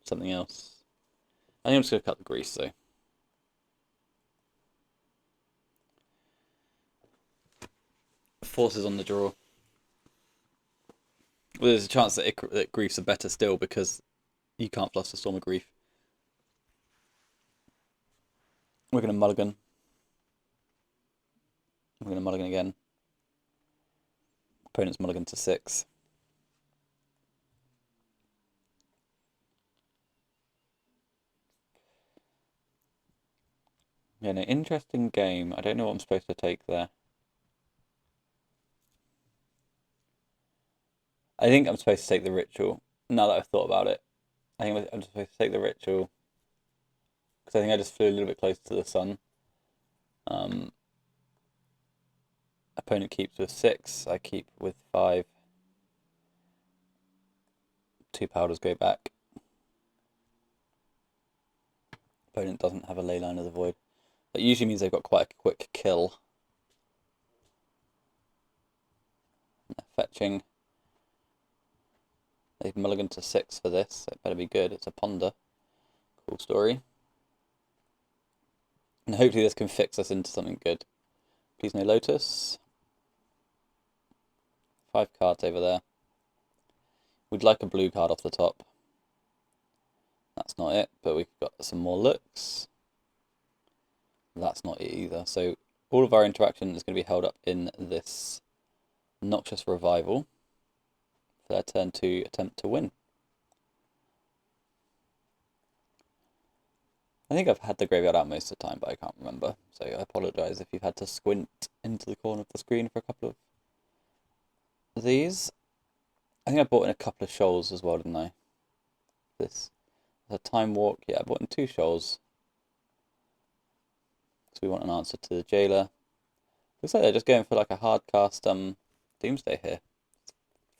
something else. I think I'm just going to cut the Grease, though. Forces on the draw. Well, there's a chance that Griefs are better still, because you can't plus the Storm of Grief. We're going to mulligan. We're going to mulligan again. Opponent's mulligan to 6. Yeah, an interesting game. I don't know what I'm supposed to take there. I think I'm supposed to take the ritual. Now that I've thought about it, I think I'm supposed to take the ritual because I think I just flew a little bit closer to the sun. Um, Opponent keeps with 6. I keep with 5. 2 powders go back. Opponent doesn't have a Leyline of the Void. That usually means they've got quite a quick kill. Fetching. They've mulliganed to 6 for this, so it better be good. It's a ponder. Cool story. And hopefully this can fix us into something good. Please no Lotus. 5 cards over there. We'd like a blue card off the top. That's not it, but we've got some more looks. That's not it either. So all of our interaction is going to be held up in this Noxious Revival for their turn to attempt to win. I think I've had the graveyard out most of the time, but I can't remember. So I apologise if you've had to squint into the corner of the screen for a couple of these. I think I bought in a couple of shoals as well, didn't I? This a time walk. Yeah, I bought in 2 shoals. So we want an answer to the jailer. Looks like they're just going for like a hard cast Doomsday here.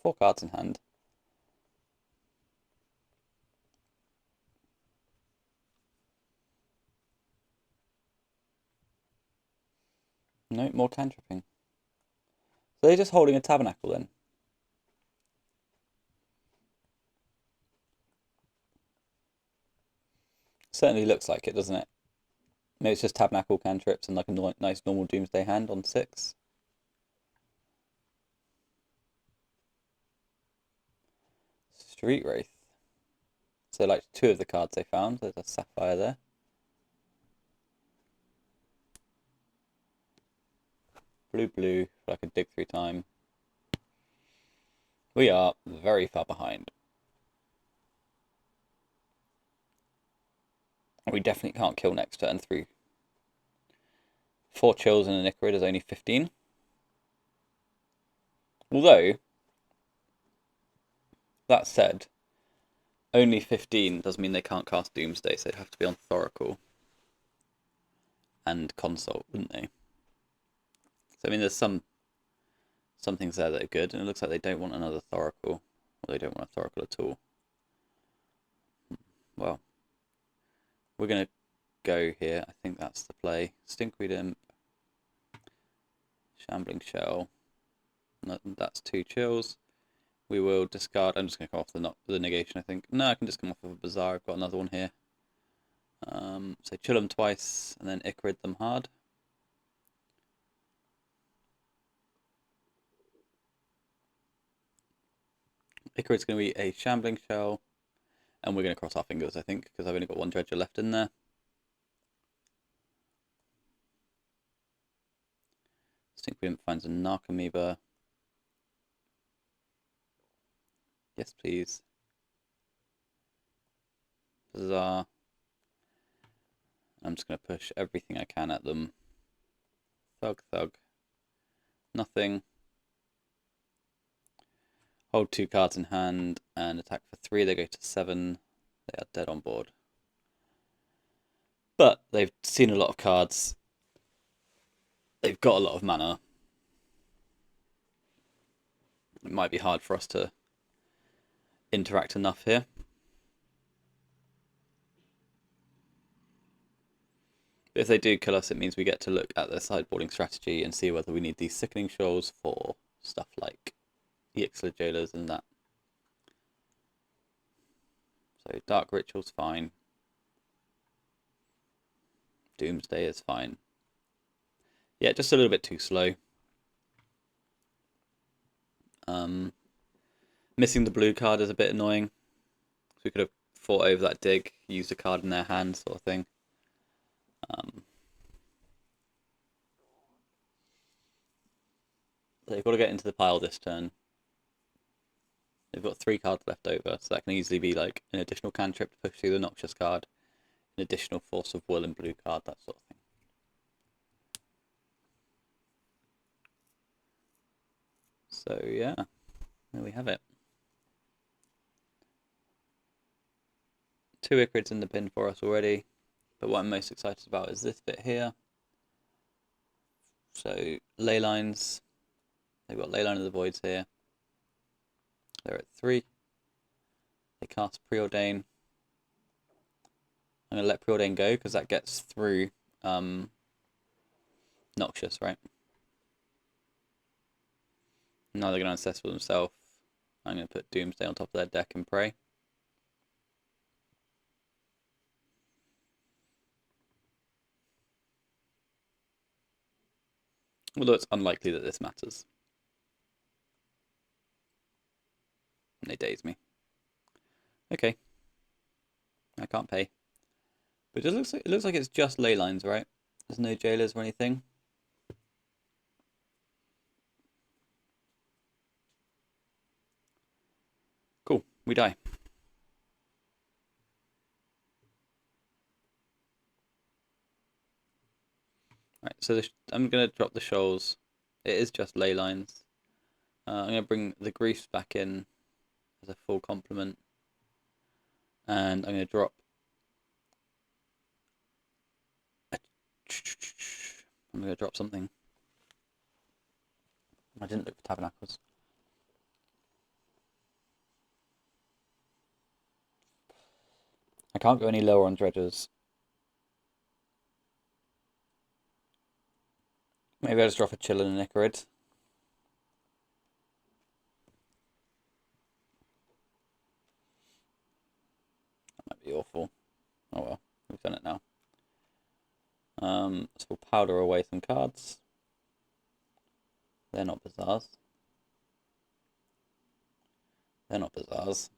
4 cards in hand. No, more cantripping. So they're just holding a tabernacle then. Certainly looks like it, doesn't it? Maybe it's just tabernacle cantrips and like a nice normal Doomsday hand on 6. Street Wraith. So like 2 of the cards they found. There's a Sapphire there. Blue, like a dig 3 time. We are very far behind. We definitely can't kill next turn through 4 chills and an Icarid is only 15. Although, that said, only 15 does mean they can't cast Doomsday, so they'd have to be on Thoracle and Consult, wouldn't they? So I mean, there's some things there that are good, and it looks like they don't want another Thoracle, or they don't want a Thoracle at all. Well, we're going to go here. I think that's the play. Stinkweed Imp, Shambling Shell. That's 2 chills. We will discard. I'm just going to come off the negation, I think. No, I can just come off of a Bazaar. I've got another one here. So chill them twice, and then Icarid them hard. Icarid's going to be a Shambling Shell, and we're going to cross our fingers, I think, because I've only got 1 Dredger left in there. Stinkweed Imp finds a Narcomoeba. Yes, please. Bazaar. I'm just going to push everything I can at them. Thug. Nothing. Hold 2 cards in hand and attack for 3. They go to 7. They are dead on board. But they've seen a lot of cards. They've got a lot of mana. It might be hard for us to interact enough here. If they do kill us, it means we get to look at their sideboarding strategy and see whether we need these Sickening Shoals for stuff like the Ixalar Jailers and that. So Dark Ritual's fine. Doomsday is fine. Yeah, just a little bit too slow. Missing the blue card is a bit annoying. So we could have fought over that dig, used a card in their hand, sort of thing. They've got to get into the pile this turn. They've got 3 cards left over, so that can easily be like an additional cantrip to push through the Noxious card, an additional Force of Will and blue card, that sort of thing. So yeah, there we have it. 2 Ichorids in the bin for us already, but what I'm most excited about is this bit here. So ley lines, they've got Leyline of the Voids here. They're at 3. They cast Preordain. I'm going to let Preordain go because that gets through Noxious, right? Now they're going to Ancestral themselves. I'm going to put Doomsday on top of their deck and pray. Although it's unlikely that this matters. And they daze me. Okay. I can't pay. But it looks like it's just ley lines, right? There's no jailers or anything. Cool. We die. Right, so I'm going to drop the shoals. It is just ley lines. I'm going to bring the griefs back in as a full complement. And I'm going to drop... I'm going to drop something. I didn't look for tabernacles. I can't go any lower on dredges. Maybe I'll just drop a chill and an Ichorid. That might be awful. Oh well, we've done it now. So we'll powder away some cards. They're not bazaars. They're not bazaars.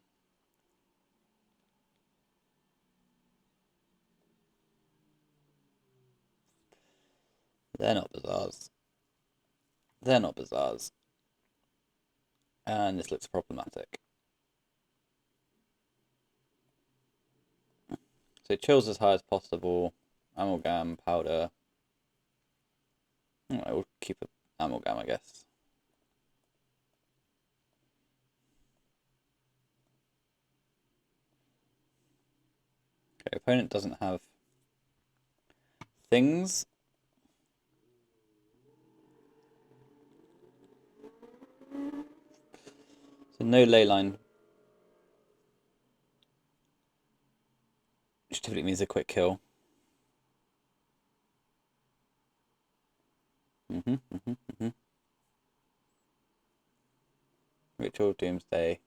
They're not bazaars. They're not bazaars. And this looks problematic. So chills as high as possible. Amalgam, powder. I will keep an amalgam, I guess. Okay, opponent doesn't have things. So no leyline. Which typically means a quick kill. Ritual, Doomsday.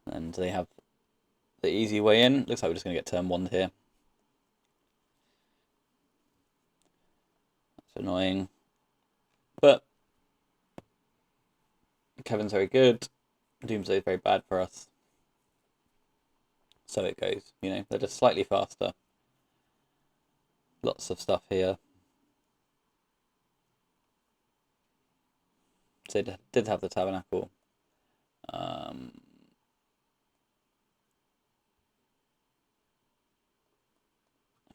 And they have the easy way in. Looks like we're just going to get turn 1 here. That's annoying. But Kevin's very good. Doomsday is very bad for us. So it goes. You know, they're just slightly faster. Lots of stuff here. So they did have the tabernacle.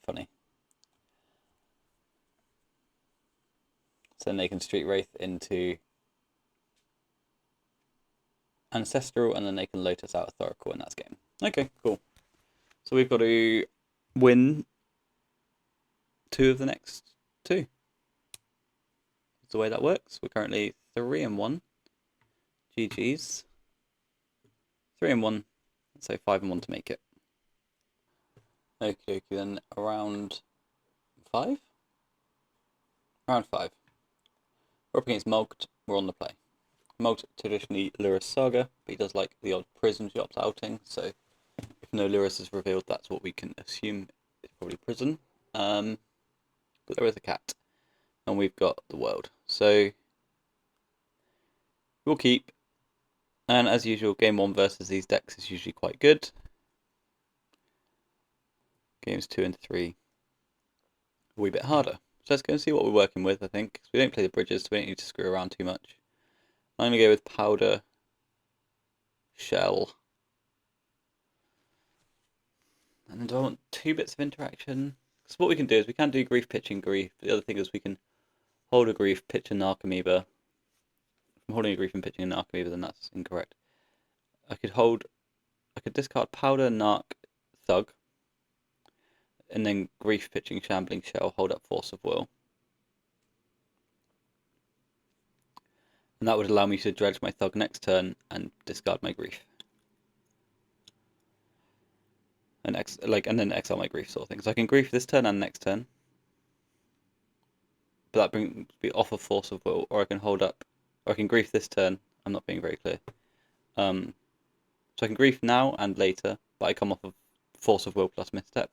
Funny. So then they can Street Wraith into Ancestral, and then they can Lotus out Thoracle, and that's game. Okay, cool. So we've got to win 2 of the next 2. That's the way that works. We're currently 3-1. GG's. 3-1. So 5-1 to make it. Okay, then around 5? Round 5. We're up against Mogged. We're on the play. Mogged traditionally Lurrus Saga, but he does like the odd Prison Shops outing, so if no Lurrus is revealed, that's what we can assume. It's probably Prison. But there is a cat. And we've got the world. So we'll keep. And as usual, game 1 versus these decks is usually quite good. Games 2 and 3 a wee bit harder. So let's go and see what we're working with, I think. Because we don't play the bridges, so we don't need to screw around too much. I'm going to go with powder, shell. And then do I want 2 bits of interaction? Because what we can do is we can do grief, pitching grief. But the other thing is we can hold a grief, pitch a Narcomoeba, I'm holding a grief and pitching an alchemy, but then that's incorrect. I could discard powder, narc, thug, and then grief, pitching, shambling, shell, hold up, force of will. And that would allow me to dredge my thug next turn and discard my grief. And then exile my grief, sort of thing. So I can grief this turn and next turn. But that brings me off of force of will, or I can hold up, or I can grief this turn. I'm not being very clear. So I can grief now and later, but I come off of force of will plus misstep.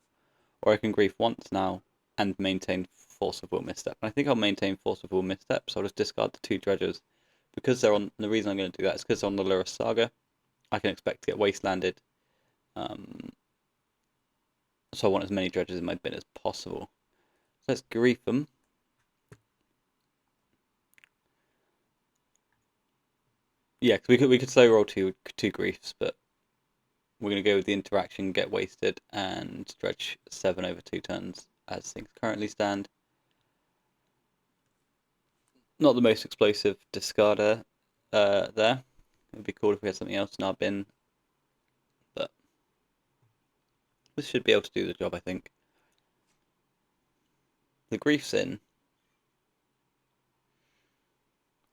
Or I can grief once now and maintain force of will misstep. And I think I'll maintain force of will misstep, so I'll just discard the 2 dredgers. Because they're on, the reason I'm going to do that is because they're on the Lurrus Saga, I can expect to get wastelanded. So I want as many dredgers in my bin as possible. So let's grief them. Yeah, because we could slow roll two griefs, but we're going to go with the interaction, get wasted, and dredge 7 over 2 turns as things currently stand. Not the most explosive discarder there. It would be cool if we had something else in our bin, but this should be able to do the job, I think. The grief's in,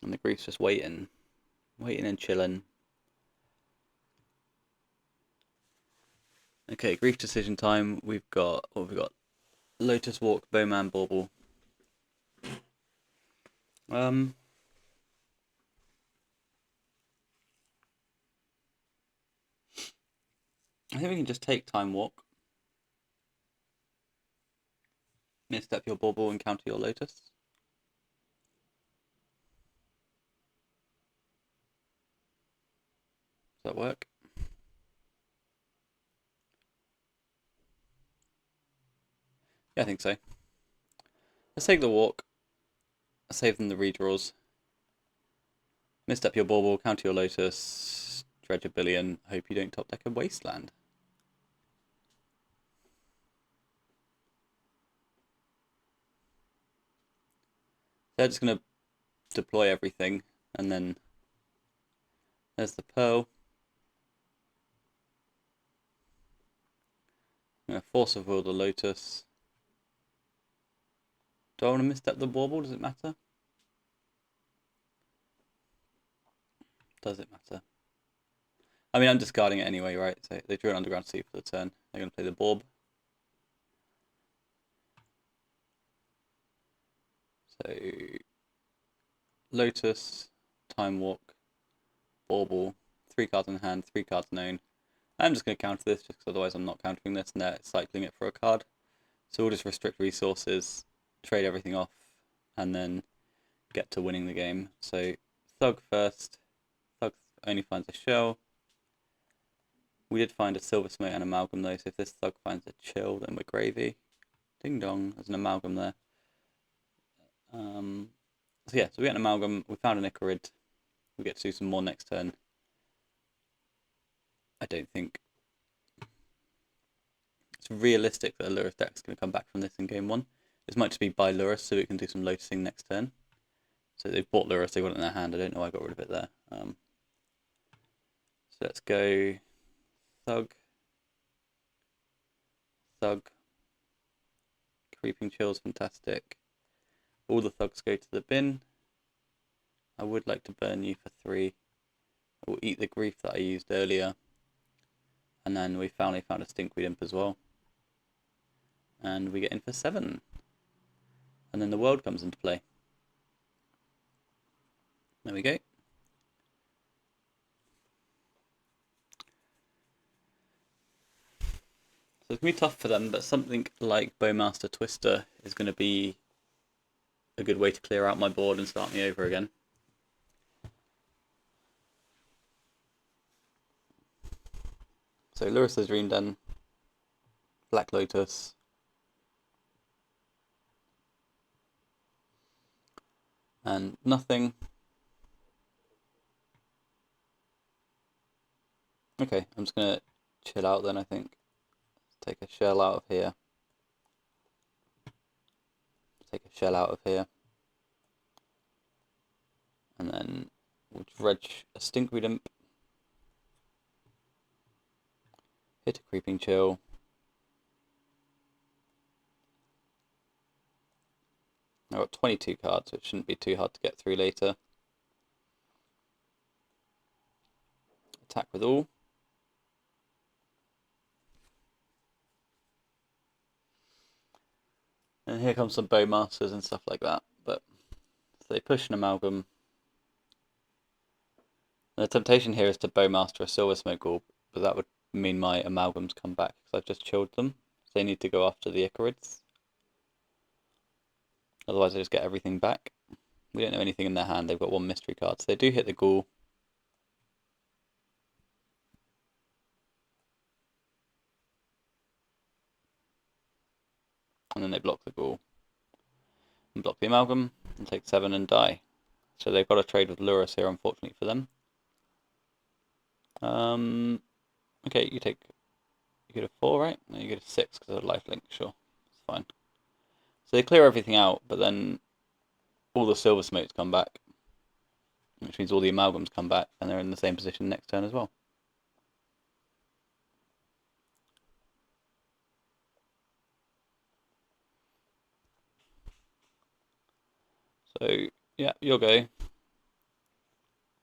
and the grief's just waiting and chilling. Okay, grief decision time. We've got Lotus Walk, Bowman, Bauble. I think we can just take Time Walk, misstep your Bauble, and counter your Lotus. Does that work? Yeah, I think so. Let's take the walk. Save them the redraws. Misstep your Bauble, counter your Lotus, dredge a billion. Hope you don't top deck a Wasteland. They're just going to deploy everything, and then there's the Pearl. I'm going to Force of Will the Lotus. Do I want to misstep the Bauble? Does it matter? Does it matter? I mean, I'm discarding it anyway, right? So they drew an Underground Sea for the turn. They're going to play the Borb. So Lotus, Time Walk, Bauble, 3 cards in hand, 3 cards known. I'm just going to counter this, just because otherwise I'm not countering this, and they're cycling it for a card. So we'll just restrict resources, trade everything off, and then get to winning the game. So Thug first. Thug only finds a shell. We did find a Silver Smoke and Amalgam though, so if this Thug finds a chill, then we're gravy. Ding dong, there's an Amalgam there. So yeah, so we get an Amalgam, we found an Icarid. We get to do some more next turn. I don't think it's realistic that a Lurrus deck is going to come back from this in game 1. This might just be by Lurrus, so we can do some Lotusing next turn. So they've bought Lurrus, they got it in their hand. I don't know why I got rid of it there. So let's go Thug. Thug. Creeping Chill's fantastic. All the Thugs go to the bin. I would like to burn you for 3. I will eat the grief that I used earlier. And then we finally found a Stinkweed Imp as well. And we get in for 7. And then the world comes into play. There we go. So it's going to be tough for them, but something like Bowmaster Twister is going to be a good way to clear out my board and start me over again. So Lurrus's Dream Den, Black Lotus, and nothing. Okay, I'm just going to chill out then, I think. Take a shell out of here. Take a shell out of here. And then We'll dredge a stinkweed imp. Hit a creeping chill. I've got 22 cards, which shouldn't be too hard to get through later. Attack with all. And here comes some bowmasters and stuff like that. But so they push an amalgam. And the temptation here is to bowmaster a silver smoke ghoul, but that would mean my amalgams come back because I've just chilled them. So they need to go after the Icarids. Otherwise I just get everything back. We don't know anything in their hand. They've got one mystery card. So they do hit the ghoul. And then they block the ghoul. And block the amalgam. And take 7 and die. So they've got to trade with Lurus here, unfortunately for them. Okay, you get a 4, right? No, you get a 6 because of a lifelink. Sure, it's fine. So they clear everything out, but then all the silver smokes come back, which means all the amalgams come back, and they're in the same position next turn as well. So yeah, you'll go.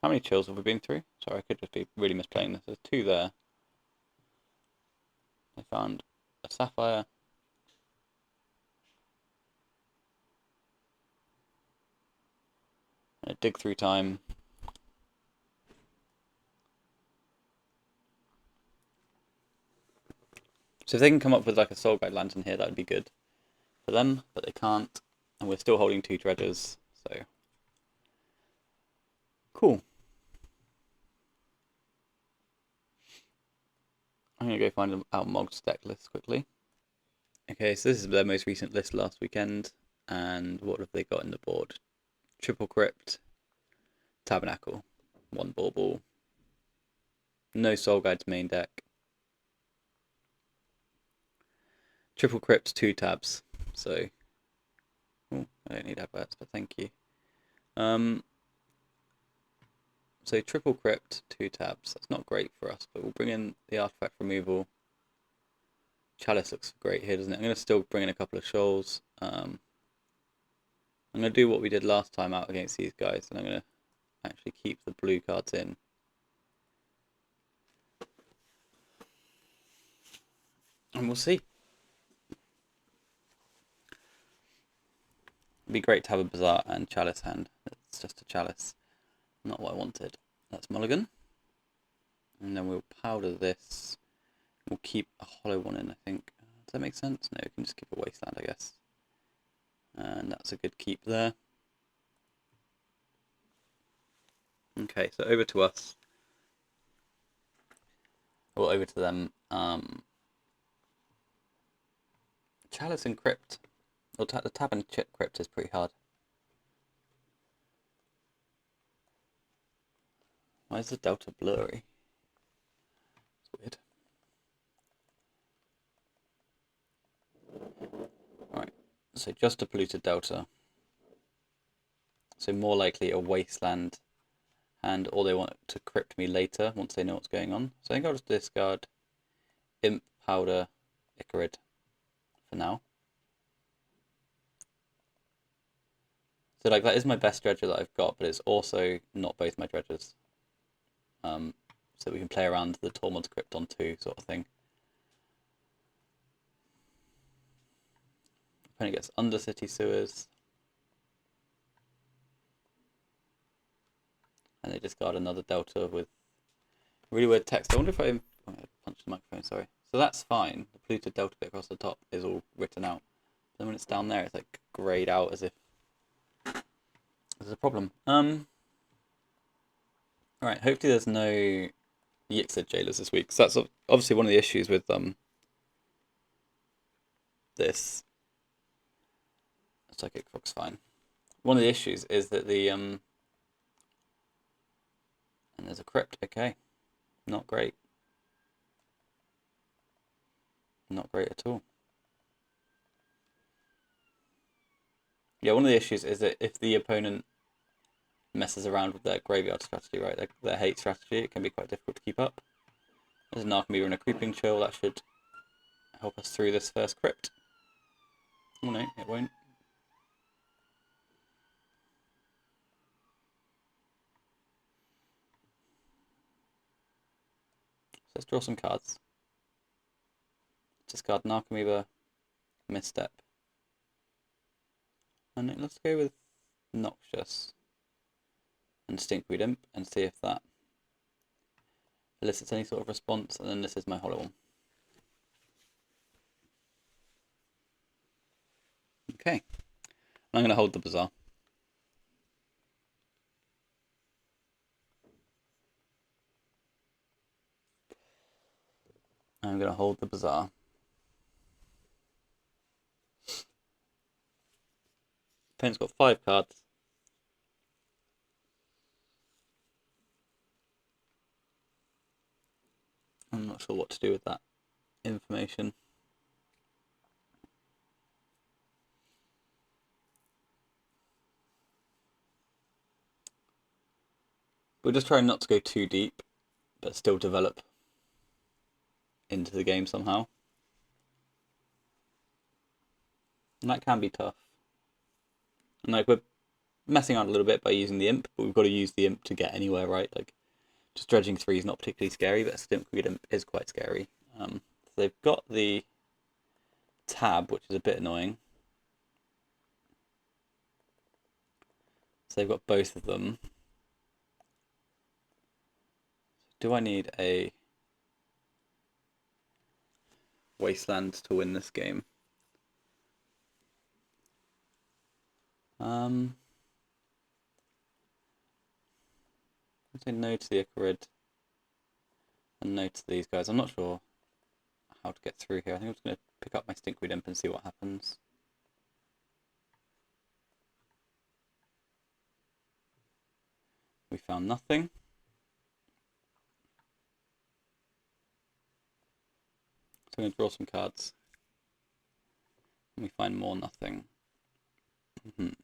How many chills have we been through? Sorry, I could just be really misplaying this. There's 2 there. I found a sapphire. And a dig through time. So if they can come up with like a Soul Guide Lantern here, that would be good for them, but they can't. And we're still holding 2 dredges, so cool. I'm going to go find out Mog's deck list quickly. Okay, so this is their most recent list last weekend, and what have they got in the board? Triple Crypt, Tabernacle, 1 Bauble, no Soul Guides main deck, Triple Crypt, 2 tabs, so, oh, I don't need adverts, but thank you. So Triple Crypt, 2 tabs, that's not great for us, but we'll bring in the artifact removal. Chalice looks great here, doesn't it? I'm going to still bring in a couple of shoals. I'm going to do what we did last time out against these guys, and I'm going to actually keep the blue cards in. And we'll see. It'd be great to have a Bazaar and Chalice hand. It's just a Chalice. Not what I wanted. That's Mulligan. And then we'll powder this. We'll keep a hollow one in, I think. Does that make sense? No, we can just keep a Wasteland, I guess. And that's a good keep there. Okay, so over to us. Well, over to them. Chalice and Crypt. Well, the tab and chip Crypt is pretty hard. Why is the delta blurry? It's weird. Alright, so just a polluted delta. So more likely a Wasteland hand, or they want to crypt me later once they know what's going on. So I think I'll just discard Imp, Powder, Icarid for now. So like that is my best dredger that I've got, but it's also not both my dredgers. So we can play around the Tormod's Crypt on 2 sort of thing. Opponent gets Undercity Sewers. And they discard another delta with really weird text. I wonder if I punched the microphone, sorry. So that's fine. The polluted delta bit across the top is all written out. Then when it's down there, it's like grayed out as if there's a problem. Alright, hopefully there's no Yixid jailers this week. So that's obviously one of the issues with this. Psychic Croc's fine. One of the issues is that the and there's a crypt, okay. Not great. Not great at all. Yeah, one of the issues is that if the opponent messes around with their graveyard strategy, right? Their hate strategy. It can be quite difficult to keep up. There's an Archimedes and a Creeping Chill. That should help us through this first crypt. Oh no, it won't. So let's draw some cards. Discard an Archimedes, Misstep. And let's go with Noxious and Stinkweed Imp and see if that elicits any sort of response, and then this is my hollow one. Okay, I'm going to hold the Bazaar. I'm going to hold the Bazaar. Opponent's got 5 cards. I'm not sure what to do with that information. We're just trying not to go too deep, but still develop into the game somehow. And that can be tough. And like, we're messing around a little bit by using the imp, but we've got to use the imp to get anywhere, right? Like, just dredging 3 is not particularly scary, but Stinkweed Imp is quite scary. So they've got the tab, which is a bit annoying. So they've got both of them. Do I need a Wasteland to win this game? I'd say no to the Icarid and no to these guys. I'm not sure how to get through here. I think I'm just going to pick up my Stinkweed Imp and see what happens. We found nothing. So I'm going to draw some cards. And we find more nothing. And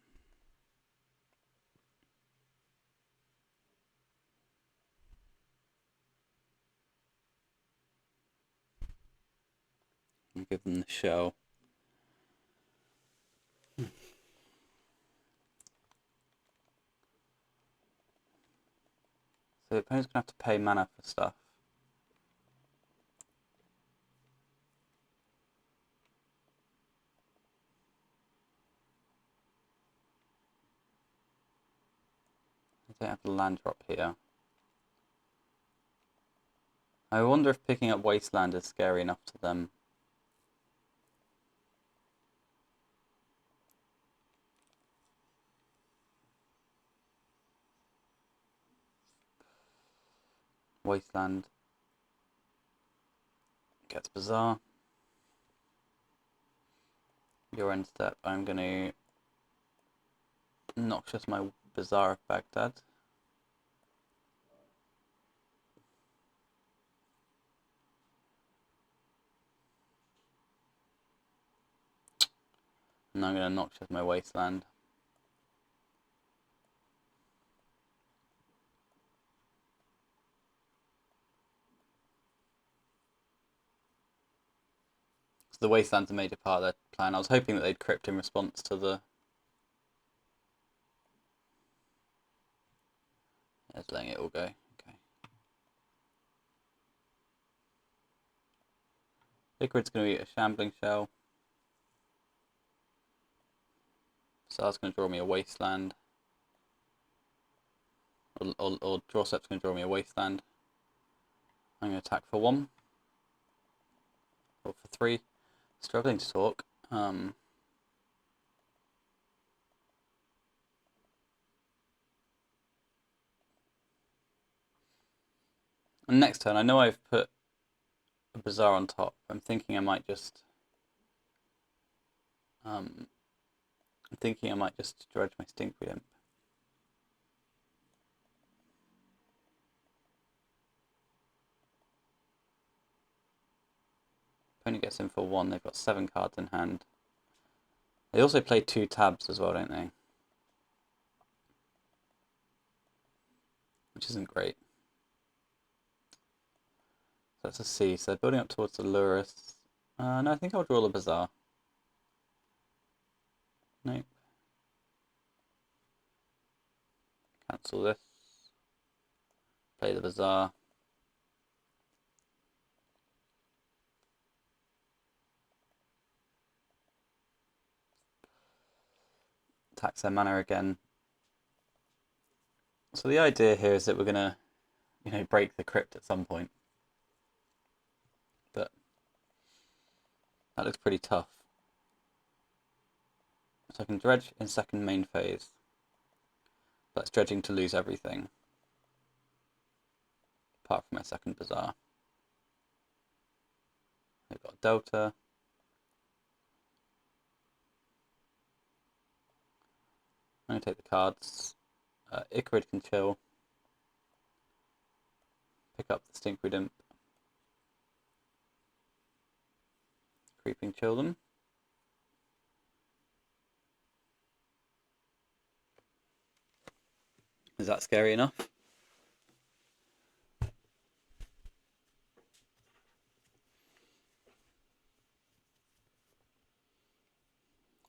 give them the shell. So the opponent's going to have to pay mana for stuff. I don't have the land drop here. I wonder if picking up Wasteland is scary enough to them. Wasteland gets Bazaar. Your end step, I'm going to Noxious my Bazaar of Baghdad. And I'm going to Noxious my Wasteland. So the Wasteland's a major part of their plan. I was hoping that they'd crypt in response to the... Just letting it all go. Okay. Icarid's going to eat a Shambling Shell. So that's going to draw me a Wasteland. Or Drawcep's going to draw me a Wasteland. I'm going to attack for 1. Or for 3. Struggling to talk. And next turn, I know I've put a Bazaar on top. I'm thinking I might just... dredge my Stinkweed Imp. Opponent gets in for 1. They've got 7 cards in hand. They also play 2 tabs as well, don't they? which isn't great. So that's a C. So they're building up towards the Lurus. No, I think I'll draw the Bazaar. Nope. Cancel this. Play the Bazaar. Tax their mana again. So the idea here is that we're gonna, break the crypt at some point. But that looks pretty tough. So I can dredge in second main phase. That's dredging to lose everything. Apart from my second Bazaar. They've got a Delta. I'm going to take the cards. Icarid can chill. Pick up the Stinkweed Imp. Creeping chill them. Is that scary enough?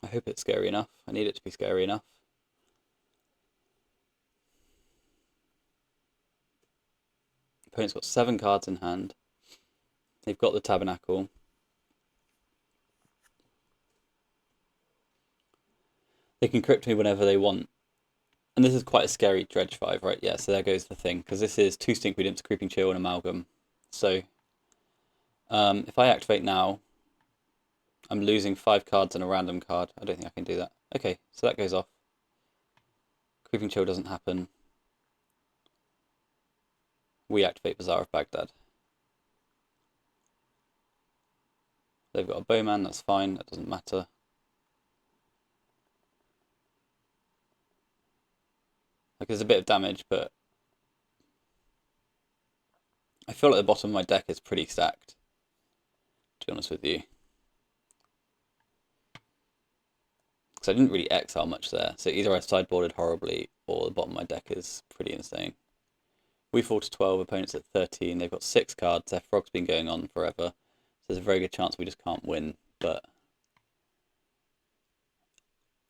I hope it's scary enough. I need it to be scary enough. Opponent's got 7 cards in hand. They've got the Tabernacle. They can crypt me whenever they want. And this is quite a scary Dredge 5, right? Yeah, so there goes the thing. Because this is 2 Stinkweed Imps, Creeping Chill, and Amalgam. So, if I activate now, I'm losing 5 cards and a random card. I don't think I can do that. Okay, so that goes off. Creeping Chill doesn't happen. We activate Bazaar of Baghdad. They've got a Bowman, that's fine, that doesn't matter. Like, there's a bit of damage, but I feel like the bottom of my deck is pretty stacked, to be honest with you. Because I didn't really exile much there, so either I sideboarded horribly, or the bottom of my deck is pretty insane. We fall to 12, opponents at 13, they've got 6 cards, their frog's been going on forever, so there's a very good chance we just can't win, but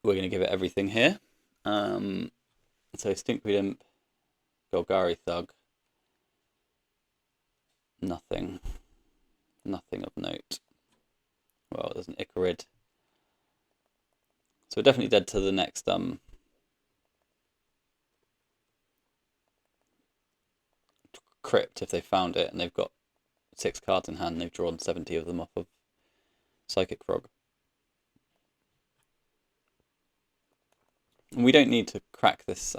we're going to give it everything here. So Stinkweed Imp, Golgari Thug, nothing of note. Well, there's an Icarid. So we're definitely dead to the next crypt if they found it, and they've got 6 cards in hand and they've drawn 70 of them off of Psychic Frog. And we don't need to crack this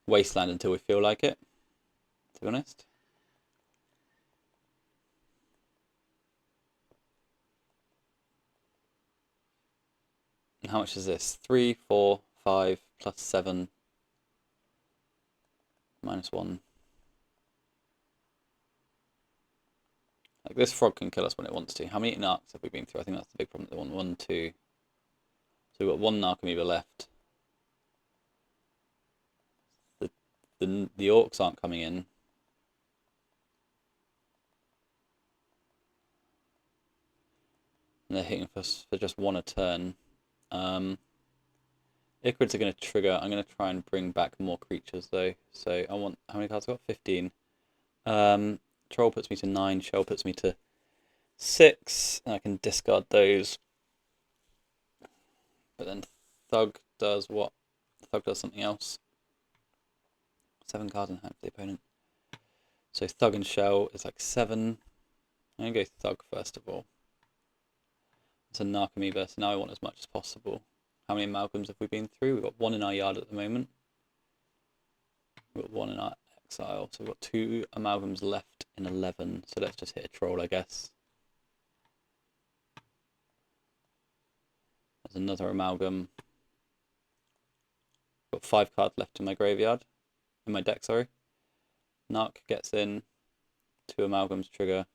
wasteland until we feel like it, to be honest. And how much is this? 3, 4, 5, plus 7, minus 1. Like, this frog can kill us when it wants to. How many narcs have we been through? I think that's the big problem. 1, 1, 2. So we've got 1 Narcomoeba left. The orcs aren't coming in. And they're hitting us for just 1 a turn. Icarids are going to trigger. I'm going to try and bring back more creatures though. So I want, how many cards have I got? 15. Troll puts me to 9. Shell puts me to 6. And I can discard those. But then Thug does what? Thug does something else. 7 cards in hand for the opponent. So Thug and Shell is like 7. I'm going to go Thug first of all. It's a Narcomoeba, so now I want as much as possible. How many amalgams have we been through? We've got 1 in our yard at the moment. We've got 1 in our exile. So we've got 2 amalgams left in 11. So let's just hit a troll, I guess. There's another amalgam. Got 5 cards left in my graveyard. In my deck, sorry. Narc gets in. 2 amalgams trigger.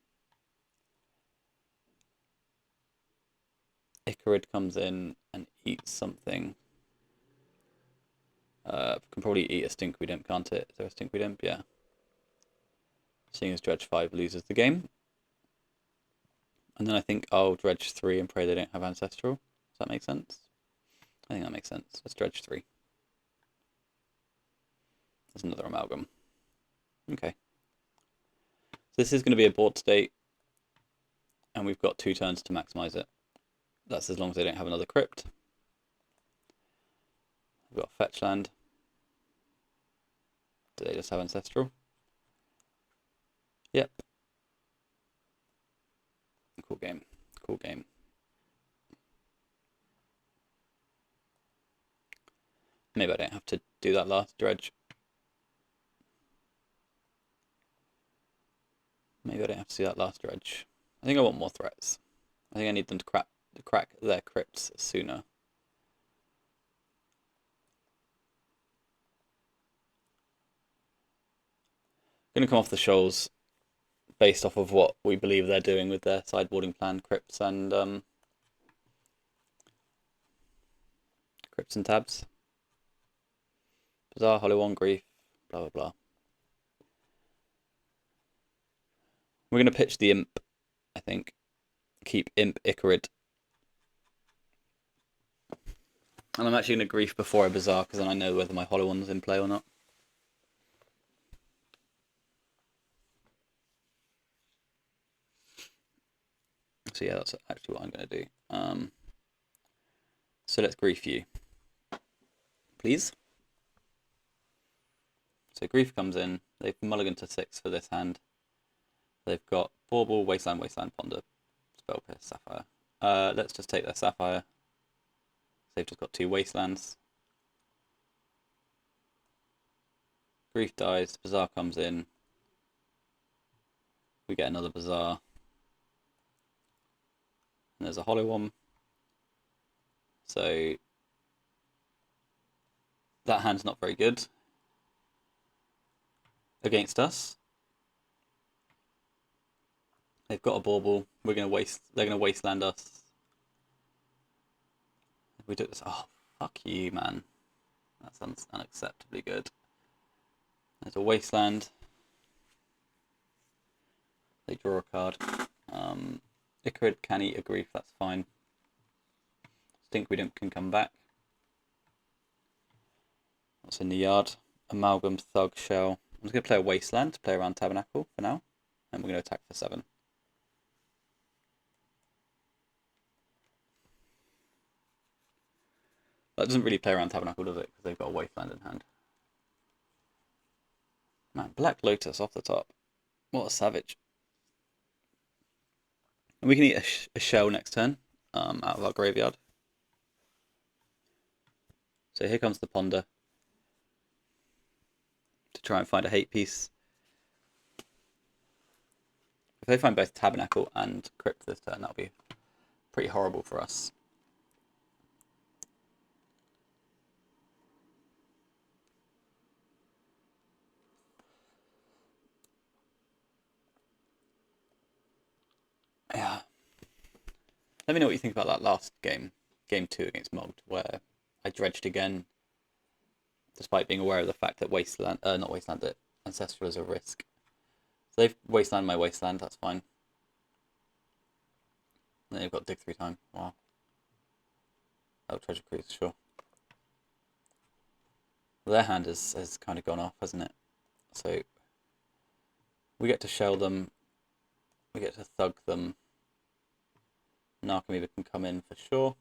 Icarid comes in and eats something. Can probably eat a Stinkweed Imp, can't it? Is there a Stinkweed Imp? Yeah. Seeing as Dredge 5 loses the game. And then I think I'll Dredge 3 and pray they don't have Ancestral. Does that make sense? I think that makes sense. Let's Dredge 3. There's another Amalgam. Okay. So this is going to be a board state. And we've got 2 turns to maximise it. That's as long as they don't have another Crypt. We've got Fetch Land. Do they just have Ancestral? Yep. Cool game. Cool game. Maybe I don't have to do that last Dredge. Maybe I don't have to do that last Dredge. I think I want more threats. I think I need them to crack their crypts sooner. Going to come off the shoals based off of what we believe they're doing with their sideboarding plan, crypts and tabs. Bizarre, Hollow One, Grief, blah blah blah. We're going to pitch the Imp, I think. Keep Imp Icarid. And I'm actually going to Grief before I Bizarre, because then I know whether my Hollow One's in play or not. So yeah, that's actually what I'm going to do. So let's Grief you. Please. So Grief comes in. They've mulliganed to 6 for this hand. They've got Bauble, Wasteland, Ponder, Spell Pierce, Sapphire. Let's just take their Sapphire. They've just got 2 Wastelands. Grief dies, Bizarre comes in. We get another Bizarre. And there's a Hollow One. So that hand's not very good against us. They've got a Bauble. They're gonna wasteland us. If we do this, oh fuck you, man. That's unacceptably good. There's a Wasteland. They draw a card. Icarid can eat a Grief, that's fine. Stinkweed Imp can come back. What's in the yard? Amalgam, Thug, Shell. I'm just going to play a Wasteland to play around Tabernacle for now. And we're going to attack for 7. That doesn't really play around Tabernacle, does it? Because they've got a Wasteland in hand. Man, Black Lotus off the top. What a savage. And we can eat a shell next turn out of our graveyard. So here comes the Ponder to try and find a hate piece. If they find both Tabernacle and Crypt this turn, that'll be pretty horrible for us. Yeah. Let me know what you think about that last game, game 2 against Mogged, where I dredged again, despite being aware of the fact that that Ancestral is a risk. So they've Wasteland my Wasteland, that's fine. And then they've got Dig 3 time, wow. Oh, Treasure Cruise, sure. Well, their hand has kind of gone off, hasn't it? So we get to shell them, we get to thug them. Narcomoeba can come in for sure.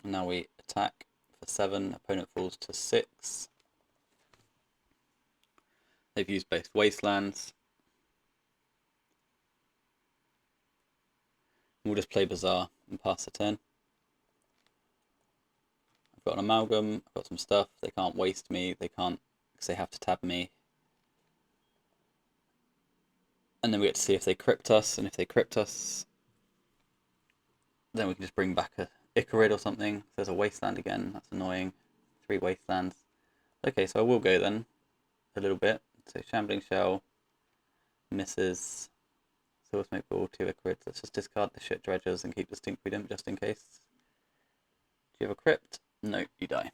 And now we attack for 7, opponent falls to 6. They've used both Wastelands. We'll just play Bizarre and pass the turn. I've got an Amalgam, I've got some stuff, they can't waste me, they can't, because they have to tab me. And then we get to see if they crypt us, and if they crypt us, then we can just bring back a Icarid or something. There's a Wasteland again, that's annoying. 3 Wastelands. Okay, so I will go then, a little bit. So Shambling Shell, misses, Silver Smoke Ball, 2 Icarids. Let's just discard the shit Dredgers and keep the Stinkweed Imp just in case. Do you have a crypt? No, you die.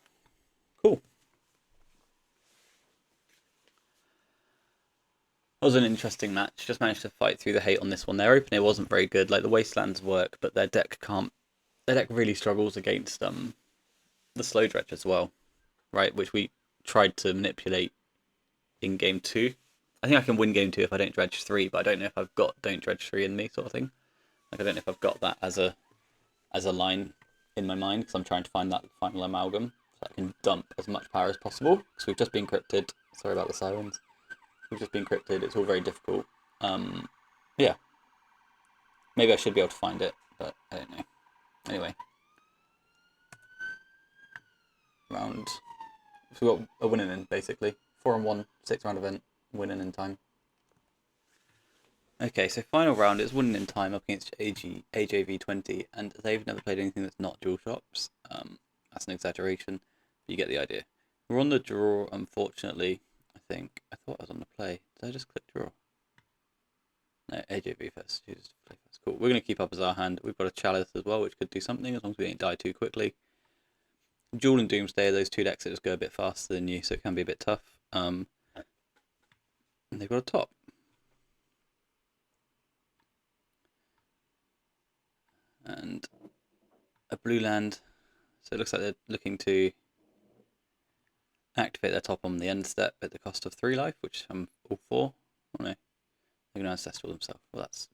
It was an interesting match. Just managed to fight through the hate on this one. Their opener wasn't very good. Like the Wastelands work, but their deck can't. Their deck really struggles against the slow dredge as well, right? Which we tried to manipulate in game two. I think I can win game two if I don't dredge three, but I don't know if I've got don't dredge three in me, sort of thing. Like I don't know if I've got that as a line in my mind because I'm trying to find that final amalgam so I can dump as much power as possible. So we've just been cryptid. Sorry about the sirens. We've just been cryptid. It's all very difficult. Yeah. Maybe I should be able to find it, but I don't know. Anyway. Round. So we've got a winning in, basically. 4-1, 6-round event, winning in time. Okay, so final round is winning in time up against AJV20, and they've never played anything that's not dual shops. That's an exaggeration, but you get the idea. We're on the draw, unfortunately, I think. I thought I was on the play. Did I just click draw? No, AJV first. Choose to play first. Cool. We're going to keep up as our hand. We've got a Chalice as well, which could do something as long as we don't die too quickly. Jewel and Doomsday are those two decks that just go a bit faster than you, so it can be a bit tough. And they've got a top. And a blue land. So it looks like they're looking to activate their top on the end step at the cost of 3 life, which I'm all for. Oh no, they're going to Ancestral themselves. Well, that's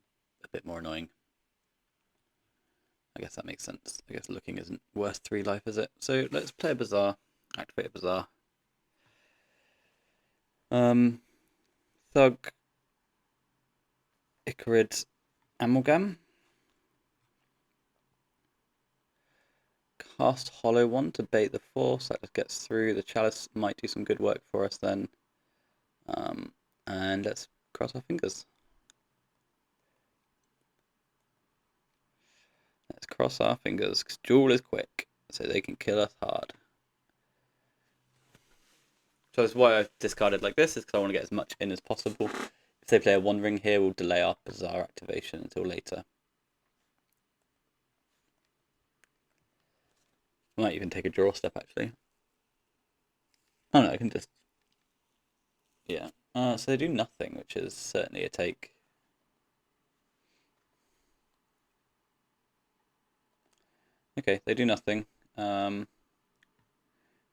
a bit more annoying. I guess that makes sense. I guess looking isn't worth 3 life, is it? So let's play a Bazaar. Activate a Bazaar. Thug. Icarid. Amalgam. Cast Hollow one to bait the Force. That just gets through. The Chalice might do some good work for us then. And let's cross our fingers. Let's cross our fingers, because Jewel is quick, so they can kill us hard. So that's why I've discarded like this, is because I want to get as much in as possible. If they play a Wandering here, we'll delay our Bazaar activation until later. I might even take a draw step, actually. Oh no, I can just... Yeah. So they do nothing, which is certainly a take. Okay, they do nothing.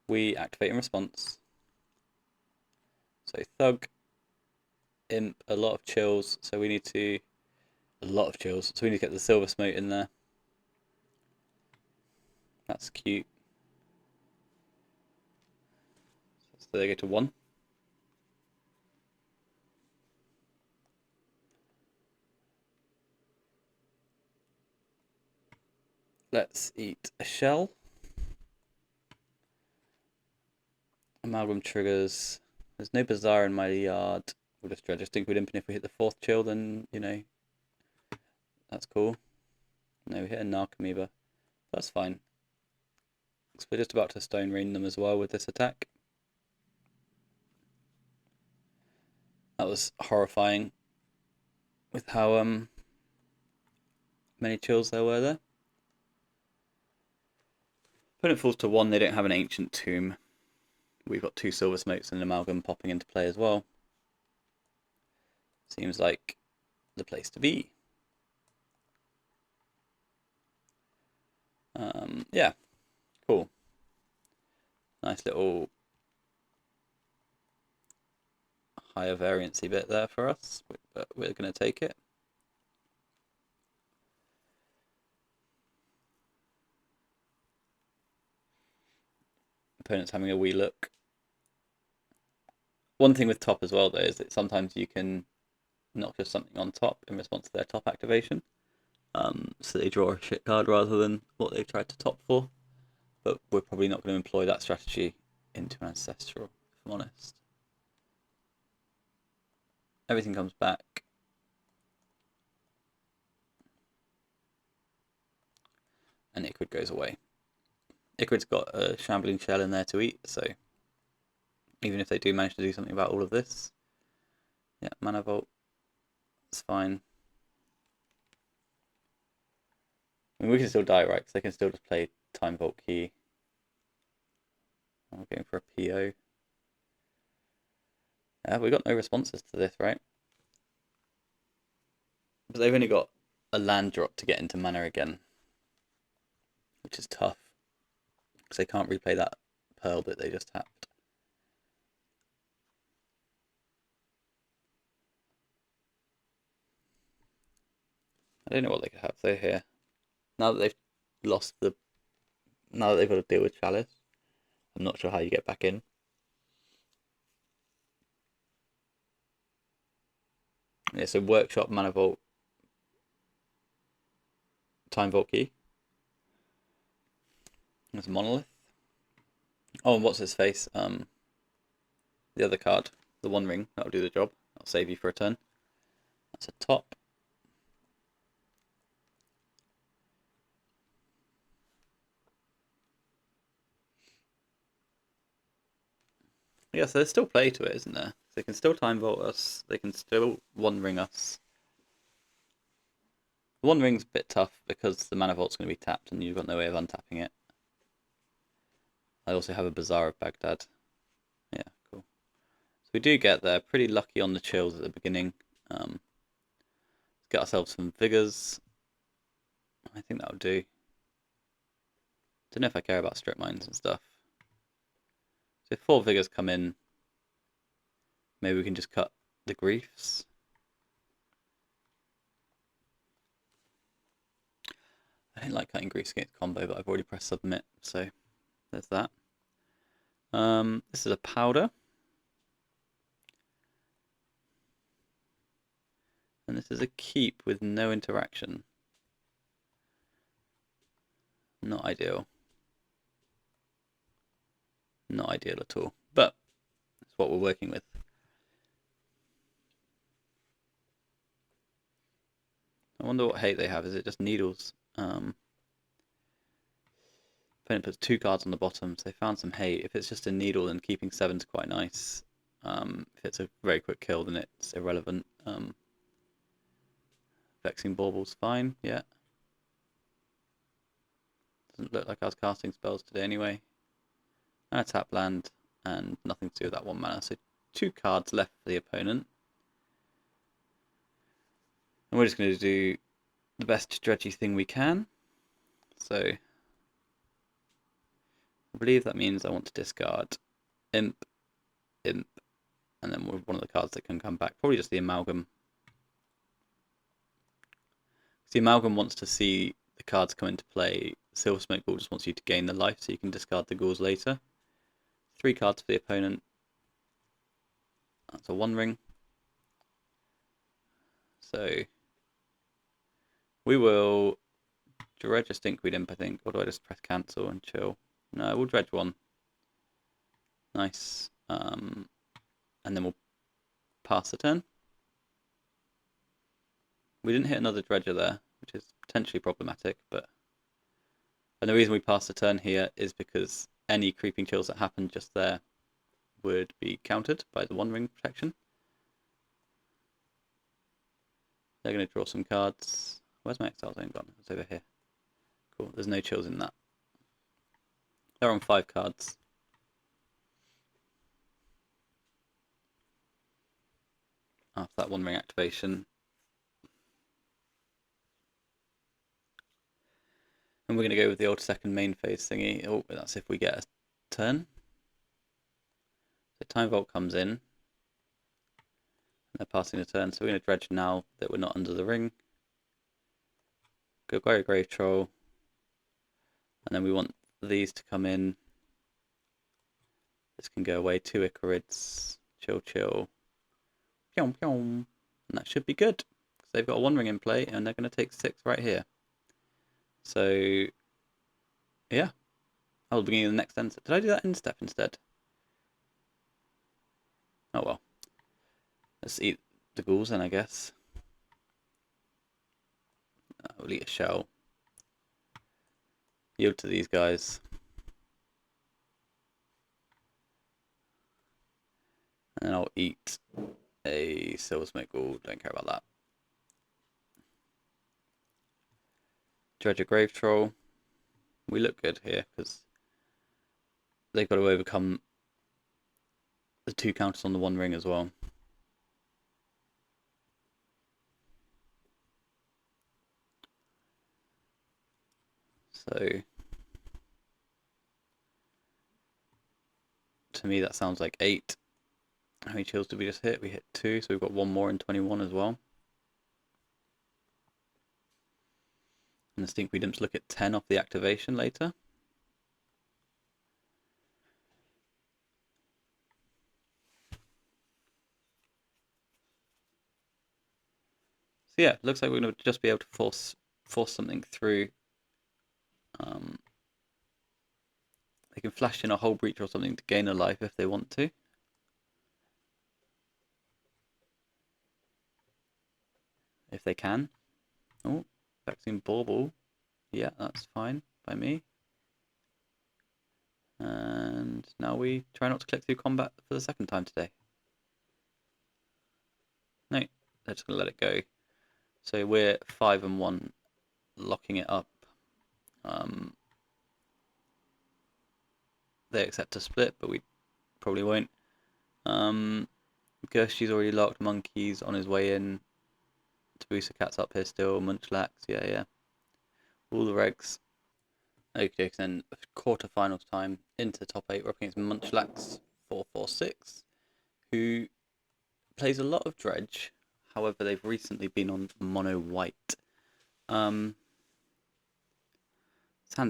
We activate in response. So Thug, Imp, a lot of chills, so we need to... A lot of chills, so we need to get the Silver Smote in there. That's cute. So they go to 1. Let's eat a shell. Amalgam triggers. There's no Bazaar in my yard. We'll just dredge. I think we'd impen if we hit the 4th chill, then, you know, that's cool. No, we hit a Narcomoeba. That's fine. So we're just about to Stone Rain them as well with this attack. That was horrifying with how many chills there were there. Opponent falls to 1, they don't have an Ancient Tomb. We've got 2 Silver Smokes and an Amalgam popping into play as well. Seems like the place to be. Yeah, cool. Nice little higher variancy bit there for us, but we're going to take it. Opponent's having a wee look. One thing with top as well, though, is that sometimes you can knock just something on top in response to their top activation. So they draw a shit card rather than what they tried to top for. But we're probably not going to employ that strategy into an Ancestral, if I'm honest. Everything comes back. And Icarid goes away. Icarid's got a Shambling Shell in there to eat, so even if they do manage to do something about all of this, yeah, Mana Vault, it's fine. I mean, we can still die, right? Because they can still just play Time Vault Key. I'm going for a PO. Yeah, we got no responses to this, right? But they've only got a land drop to get into mana again, which is tough. Because they can't replay that pearl that they just tapped. I don't know what they could have. They're here. Now that they've lost the... Now that they've got to deal with Chalice, I'm not sure how you get back in. Yeah, so Workshop, Mana Vault, Time Vault Key. There's a Monolith. Oh, and what's his face? The other card, the One Ring, that'll do the job. That'll save you for a turn. That's a top. Yeah, so there's still play to it, isn't there? They can still Time Vault us. They can still One Ring us. The One Ring's a bit tough because the Mana Vault's going to be tapped and you've got no way of untapping it. I also have a Bazaar of Baghdad. Yeah, cool. So we do get there. Pretty lucky on the chills at the beginning. Let's get ourselves some Vigors. I think that'll do. Don't know if I care about strip mines and stuff. So if 4 Vigors come in, maybe we can just cut the Griefs. I don't like cutting Griefs against combo, but I've already pressed submit, so there's that. This is a powder. And this is a keep with no interaction. Not ideal. Not ideal at all, but that's what we're working with. I wonder what hate they have. Is it just needles? Opponent puts 2 cards on the bottom, so they found some hate. If it's just a needle, then keeping 7's quite nice. If it's a very quick kill, then it's irrelevant. Vexing Bauble's fine, yeah. Doesn't look like I was casting spells today anyway. And a tap land, and nothing to do with that 1 mana. So 2 cards left for the opponent. And we're just going to do the best dredgy thing we can. So I believe that means I want to discard Imp, Imp, and then one of the cards that can come back. Probably just the Amalgam. The Amalgam wants to see the cards come into play. Silver Smoke Ball just wants you to gain the life so you can discard the ghouls later. 3 cards for the opponent. That's a 1 ring. So we will dredge a Stinkweed Imp, I think, or do I just press cancel and chill? No, we'll dredge 1. Nice. And then we'll pass the turn. We didn't hit another dredger there, which is potentially problematic, but... And the reason we pass the turn here is because any creeping chills that happen just there would be countered by the 1 ring protection. They're going to draw some cards. Where's my Exile Zone gone? It's over here. Cool, there's no chills in that. They're on 5 cards. After that 1 ring activation. And we're going to go with the old second main phase thingy. Oh, that's if we get a turn. So Time Vault comes in. And they're passing the turn, so we're going to dredge now that we're not under the ring. Go Grave Troll. And then we want these to come in. This can go away. 2 Icarids. Chill, chill. Pyong, pyong. And that should be good. Because they've got a 1 ring in play, and they're going to take 6 right here. So, yeah. I was beginning of the next end step. Did I do that end step instead? Oh well. Let's eat the ghouls then, I guess. We'll eat a shell. Yield to these guys. And then I'll eat a Silver Smoke Ghoul. Don't care about that. Dredge a Grave Troll. We look good here because they've got to overcome the 2 counters on the 1 ring as well. So to me that sounds like 8. How many chills did we just hit? We hit 2, so we've got one more in 21 as well. And the Stinkweed Imps look at 10 off the activation later. So yeah, looks like we're going to just be able to force something through. They can flash in a Hull Breach or something to gain a life if they want to. If they can. Oh, Vaccine Bauble. Yeah, that's fine by me. And now we try not to click through combat for the second time today. No, they're just going to let it go. So we're 5 and 1, locking it up. They accept a split, but we probably won't. Gershy's already locked. Monkey's on his way in. Tabusa Cat's up here still. Munchlax, yeah. All the regs. Okay, then quarterfinals time into the top 8. We're up against Munchlax 446, who plays a lot of Dredge. However, they've recently been on mono white. Sounds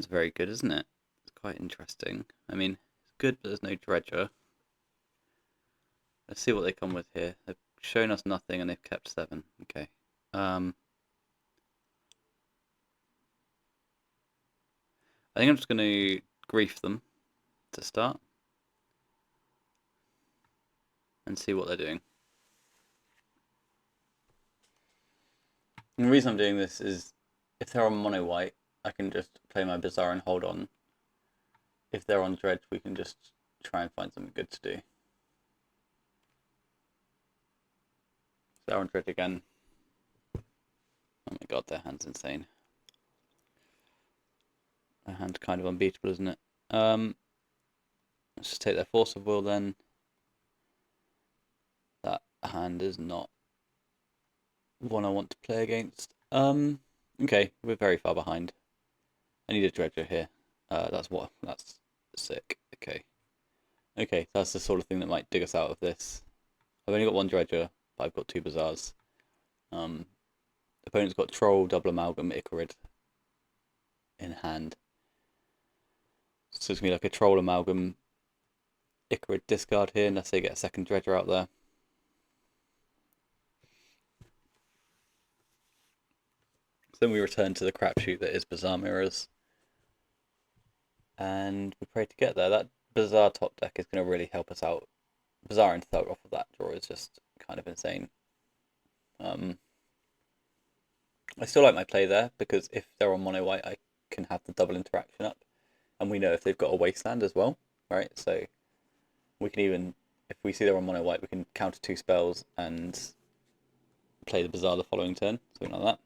very good, isn't it? It's quite interesting. I mean, it's good, but there's no Dredger. Let's see what they come with here. They've shown us nothing, and they've kept 7. Okay. I think I'm just going to grief them to start and see what they're doing. And the reason I'm doing this is if they're on mono white, I can just play my Bazaar and hold on. If they're on Dredge, we can just try and find something good to do. So they're on Dredge again. Oh my god, their hand's insane. Their hand's kind of unbeatable, isn't it? Let's just take their Force of Will then. That hand is not one I want to play against. Okay, we're very far behind. I need a Dredger here. That's sick. Okay, that's the sort of thing that might dig us out of this. I've only got 1 Dredger, but I've got 2 Bazaars. Opponent's got Troll, Double Amalgam, Icarid in hand. So it's going to be like a Troll Amalgam, Icarid discard here, unless they get a second Dredger out there. So then we return to the crapshoot that is Bazaar Mirrors. And we pray to get there. That Bazaar top deck is going to really help us out. Bazaar and third off of that draw is just kind of insane. I still like my play there, because if they're on mono white, I can have the double interaction up. And we know if they've got a wasteland as well, right? So we can even, if we see they're on mono white, we can counter 2 spells and play the Bazaar the following turn, something like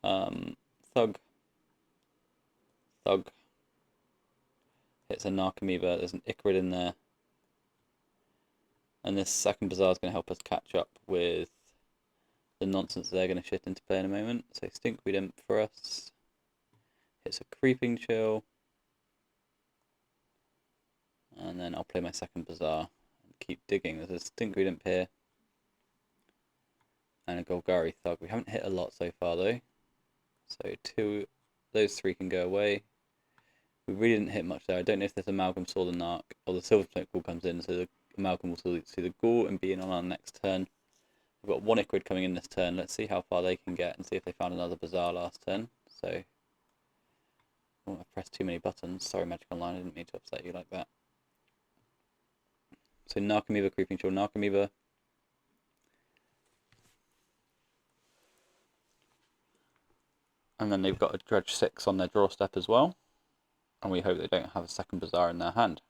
that. Thug. Hits a Narcomoeba, there's an Icarid in there. And this second Bazaar is going to help us catch up with the nonsense they're going to shit into play in a moment. So Stinkweed Imp for us. Hits a Creeping Chill. And then I'll play my second Bazaar and keep digging. There's a Stinkweed Imp here. And a Golgari Thug. We haven't hit a lot so far though. So those 3 can go away. We really didn't hit much there. I don't know if this Amalgam saw the Narc or the Silver Smoke Ghoul comes in, so the Amalgam will see the Ghoul and be in on our next turn. We've got 1 Icarid coming in this turn. Let's see how far they can get and see if they found another Bazaar last turn. So, oh, I've pressed too many buttons. Sorry, Magic Online, I didn't mean to upset you like that. So Narcomoeba, Creeping Chill, Narcomoeba. And then they've got a Dredge 6 on their draw step as well. And we hope they don't have a second Bazaar in their hand.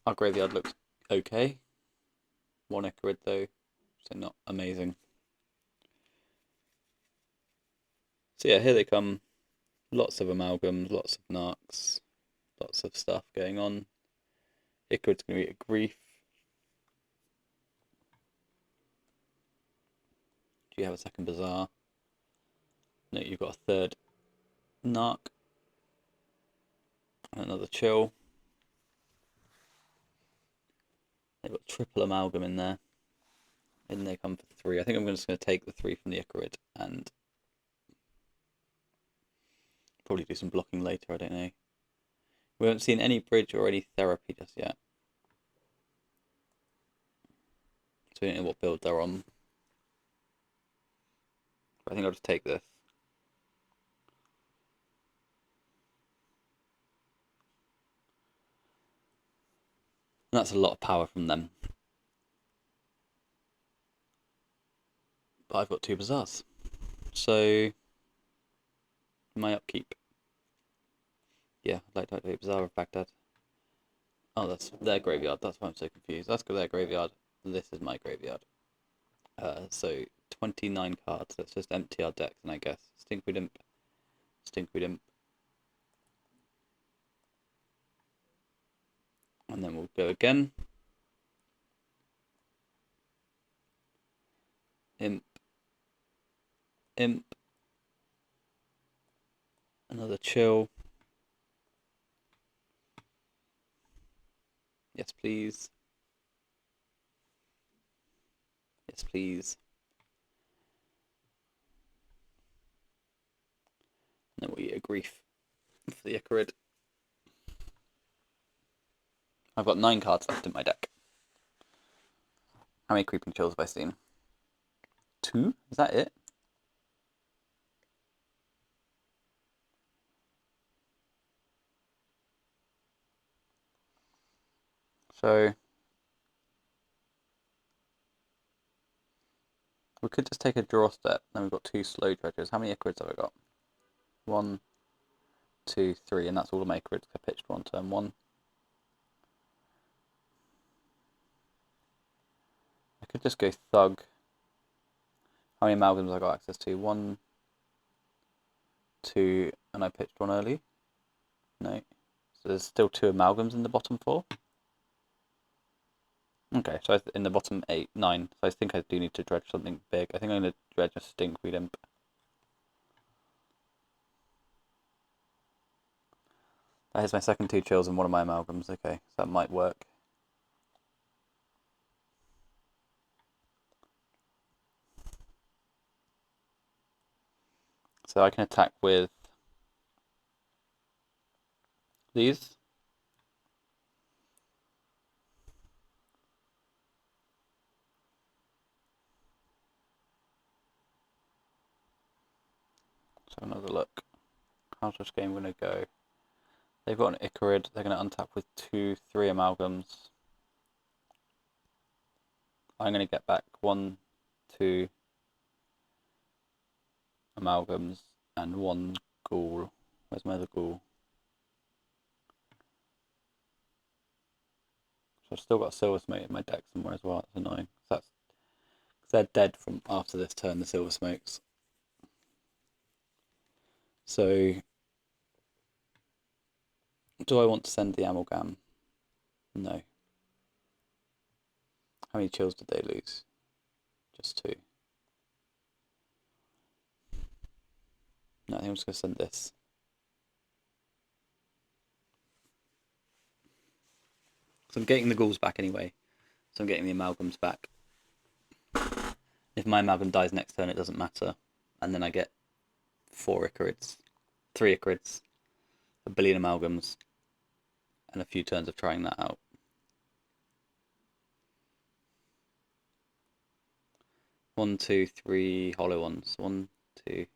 Our graveyard looks okay. 1 Icarid though, so not amazing. So yeah, here they come. Lots of Amalgams, lots of Narcs, lots of stuff going on. Icarid's going to be a grief. Do you have a second Bazaar? No, you've got a third Narc. And another Chill. They've got triple Amalgam in there. In they come for 3. I think I'm just going to take the 3 from the Icarid and probably do some blocking later, I don't know. We haven't seen any bridge or any therapy just yet. So we don't know what build they're on. But I think I'll just take this. And that's a lot of power from them. But I've got 2 Bazaars. So my upkeep. Yeah, I'd like to activate Bazaar of Baghdad. Oh, that's their graveyard. That's why I'm so confused. That's their graveyard. This is my graveyard. So 29 cards. Let's just empty our decks, and I guess Stinkweed Imp, Stinkweed Imp, and then we'll go again. Imp, Imp, another Chill. Yes, please. Yes, please. And then we'll eat a Grief for the Icarid. I've got 9 cards left in my deck. How many Creeping Chills have I seen? 2? Is that it? So we could just take a draw step. Then we've got 2 slow dredges. How many Icarids have I got? 1, 2, 3, and that's all of my Icarids. I pitched 1 turn 1. I could just go Thug. How many amalgams have I got access to? 1, 2, and I pitched 1 early. No. So there's still 2 amalgams in the bottom 4. Okay, so in the bottom 8, 9. So I think I do need to dredge something big. I think I'm going to dredge a Stinkweed Imp. That has my second 2 chills and one of my amalgams. Okay, so that might work. So I can attack with these. So another look. How's this game going to go? They've got an Icarid. They're going to untap with 2, 3 amalgams. I'm going to get back 1, 2 amalgams and 1 ghoul. Where's my other ghoul? So I've still got a Silver Smoke in my deck somewhere as well. That's annoying. That's they're dead from after this turn, the Silver Smokes. So do I want to send the amalgam? No. How many chills did they lose? Just 2. No, I think I'm just going to send this. So I'm getting the ghouls back anyway. So I'm getting the amalgams back. If my amalgam dies next turn, it doesn't matter. And then I get 4 Icarids. 3 Icarids. A billion amalgams. And a few turns of trying that out. One, 2, 3 hollow ones. 1, 2.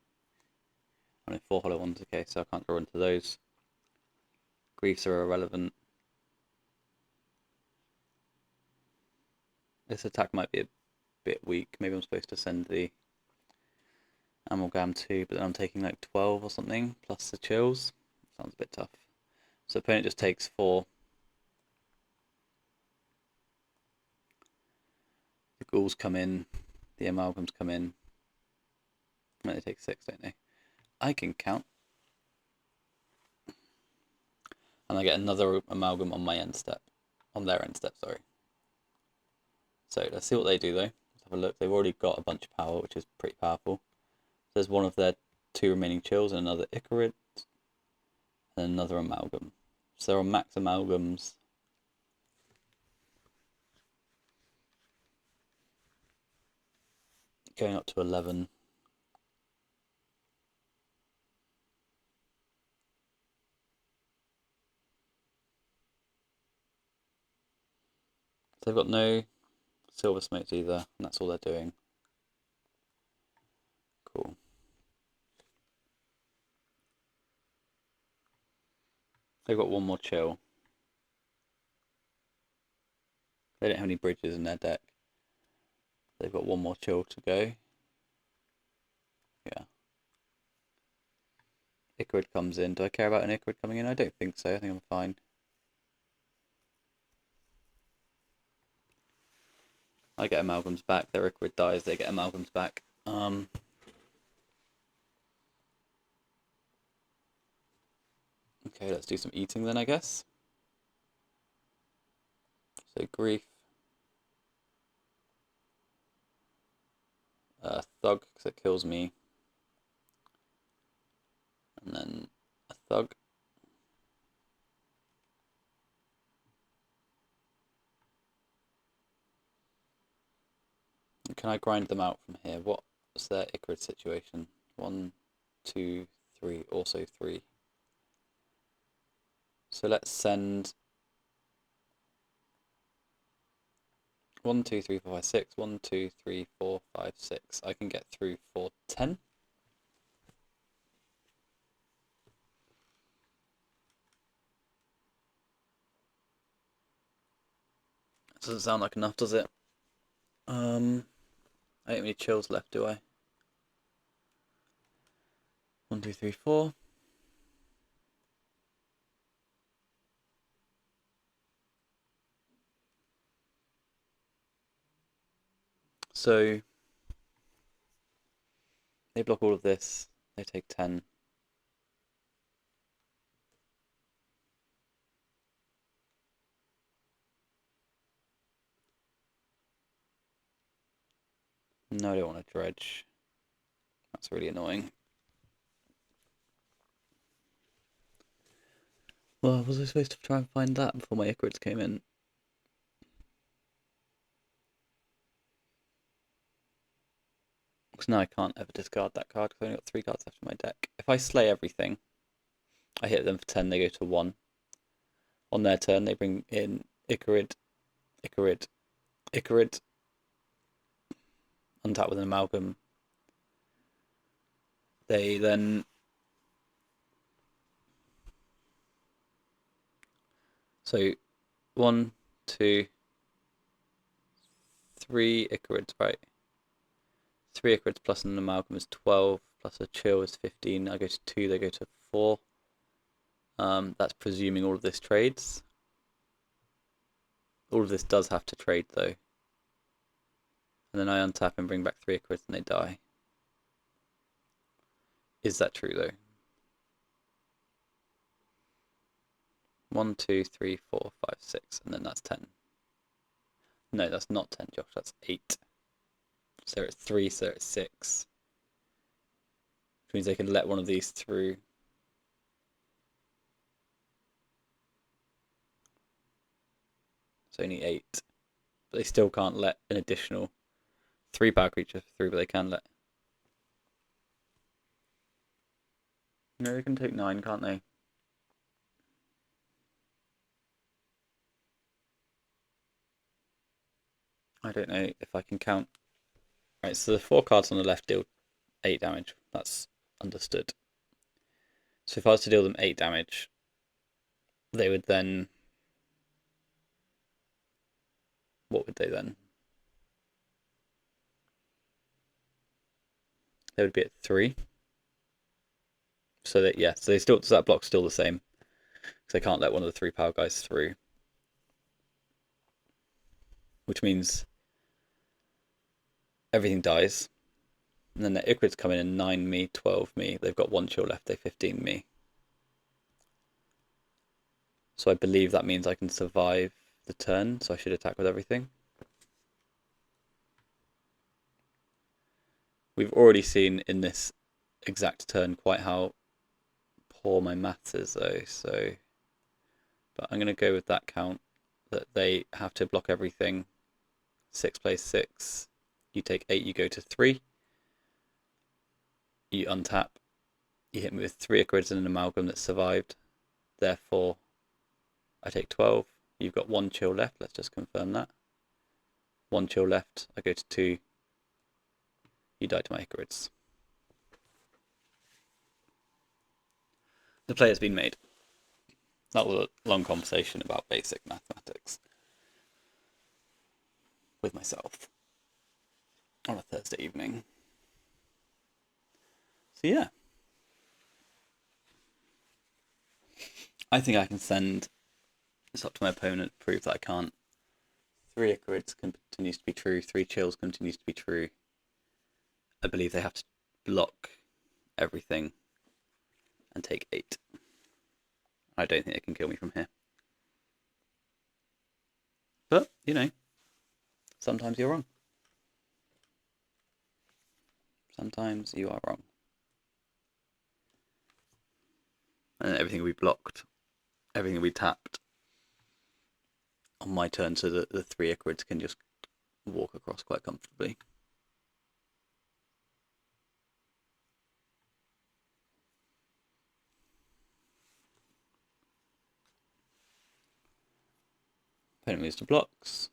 I mean 4 hollow ones. Okay, so I can't draw into those. Griefs are irrelevant. This attack might be a bit weak. Maybe I'm supposed to send the amalgam 2, but then I'm taking like 12 or something, plus the chills. Sounds a bit tough. So opponent just takes 4. The ghouls come in, the amalgams come in. And they take 6, don't they? I can count. And I get another amalgam on my end step. On their end step, sorry. So let's see what they do though. Let's have a look. They've already got a bunch of power, which is pretty powerful. There's one of their 2 remaining chills and another Icarid and another amalgam. So they're on max amalgams. Going up to 11. So they've got no silver smokes either, and that's all they're doing. Cool. They've got one more chill. They don't have any bridges in their deck. They've got one more chill to go. Yeah. Icarid comes in. Do I care about an Icarid coming in? I don't think so. I think I'm fine. I get amalgams back. Their Icarid dies. They get amalgams back. Okay, let's do some eating then, I guess. So grief. Thug, because it kills me. And then a thug. Can I grind them out from here? What's their Icarid situation? 1, 2, 3, also 3. So let's send 1, 2, 3, 4, 5, 6. 1, 2, 3, 4, 5, 6. I can get through for 10. Doesn't sound like enough, does it? I don't have any chills left, do I? 1, 2, 3, 4. So they block all of this. They take 10. No, I don't want to dredge. That's really annoying. Well, was I supposed to try and find that before my Icarids came in? Because now I can't ever discard that card because I only got 3 cards left in my deck. If I slay everything, I hit them for 10, they go to 1. On their turn, they bring in Icarid, Icarid, Icarid, untap with an amalgam. They then so 1, 2, 3 Icarids, right? 3 Icarids plus an amalgam is 12, plus a chill is 15. I go to 2, they go to 4. That's presuming all of this trades. All of this does have to trade though. And then I untap and bring back 3 Icarids and they die. Is that true though? 1, 2, 3, 4, 5, 6, and then that's 10. No, that's not 10, Josh, that's 8. So it's 3, so it's 6. Which means they can let one of these through. It's only 8. But they still can't let an additional 3 power creature through, but they can let. No, they can take 9, can't they? I don't know if I can count. Right, so the 4 cards on the left deal 8 damage. That's understood. So if I was to deal them 8 damage, they would then. What would they then? They would be at 3. So that, yeah, so that block's still the same. Because they can't let one of the 3 power guys through. Which means everything dies. And then the Icarids come in and 9 me, 12 me. They've got 1 chill left, they 15 me. So I believe that means I can survive the turn, so I should attack with everything. We've already seen in this exact turn quite how poor my maths is though, so... But I'm going to go with that count, that they have to block everything. 6 plays 6. You take 8, you go to 3. You untap. You hit me with 3 Acryds and an Amalgam that survived. Therefore, I take 12. You've got 1 chill left. Let's just confirm that. 1 chill left. I go to 2. You die to my Acryds. The play has been made. That was a long conversation about basic mathematics with myself on a Thursday evening. So yeah. I think I can send this up to my opponent, prove that I can't. 3 Acryds continues to be true, 3 chills continues to be true. I believe they have to block everything and take 8. I don't think they can kill me from here. But, you know, sometimes you're wrong. Sometimes you are wrong. And everything will be blocked. Everything will be tapped on my turn, so that the 3 Acryds can just walk across quite comfortably. Opponent moves to blocks.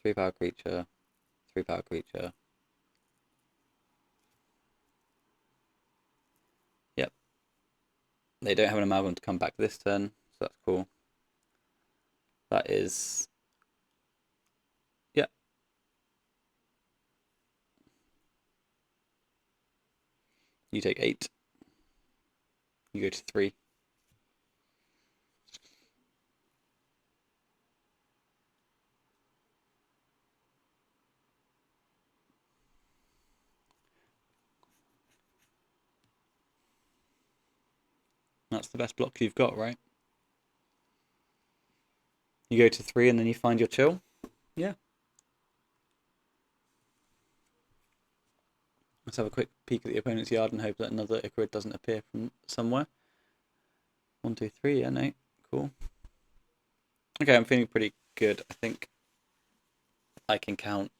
3 power creature. 3 power creature. Yep. They don't have an Amalgam to come back this turn, so that's cool. That is... yeah. You take 8. You go to 3. That's the best block you've got, right? You go to 3 and then you find your chill? Yeah. Let's have a quick peek at the opponent's yard and hope that another Icrid doesn't appear from somewhere. 1, 2, 3, yeah, no. Cool. Okay, I'm feeling pretty good. I think I can count.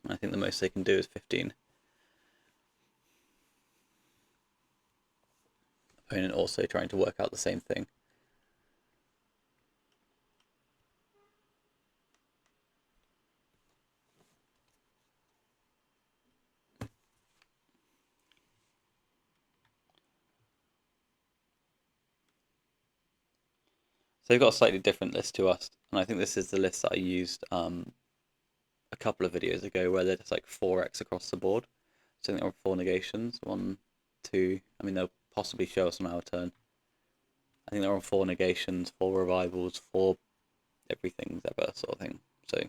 I think the most they can do is 15. Opponent also trying to work out the same thing. So they've got a slightly different list to us, and I think this is the list that I used a couple of videos ago, where they're just like 4x across the board. So I think there are 4 negations. 1, 2. I mean, they'll possibly show us on our turn. I think there are 4 negations, 4 revivals, 4 everything's ever sort of thing. So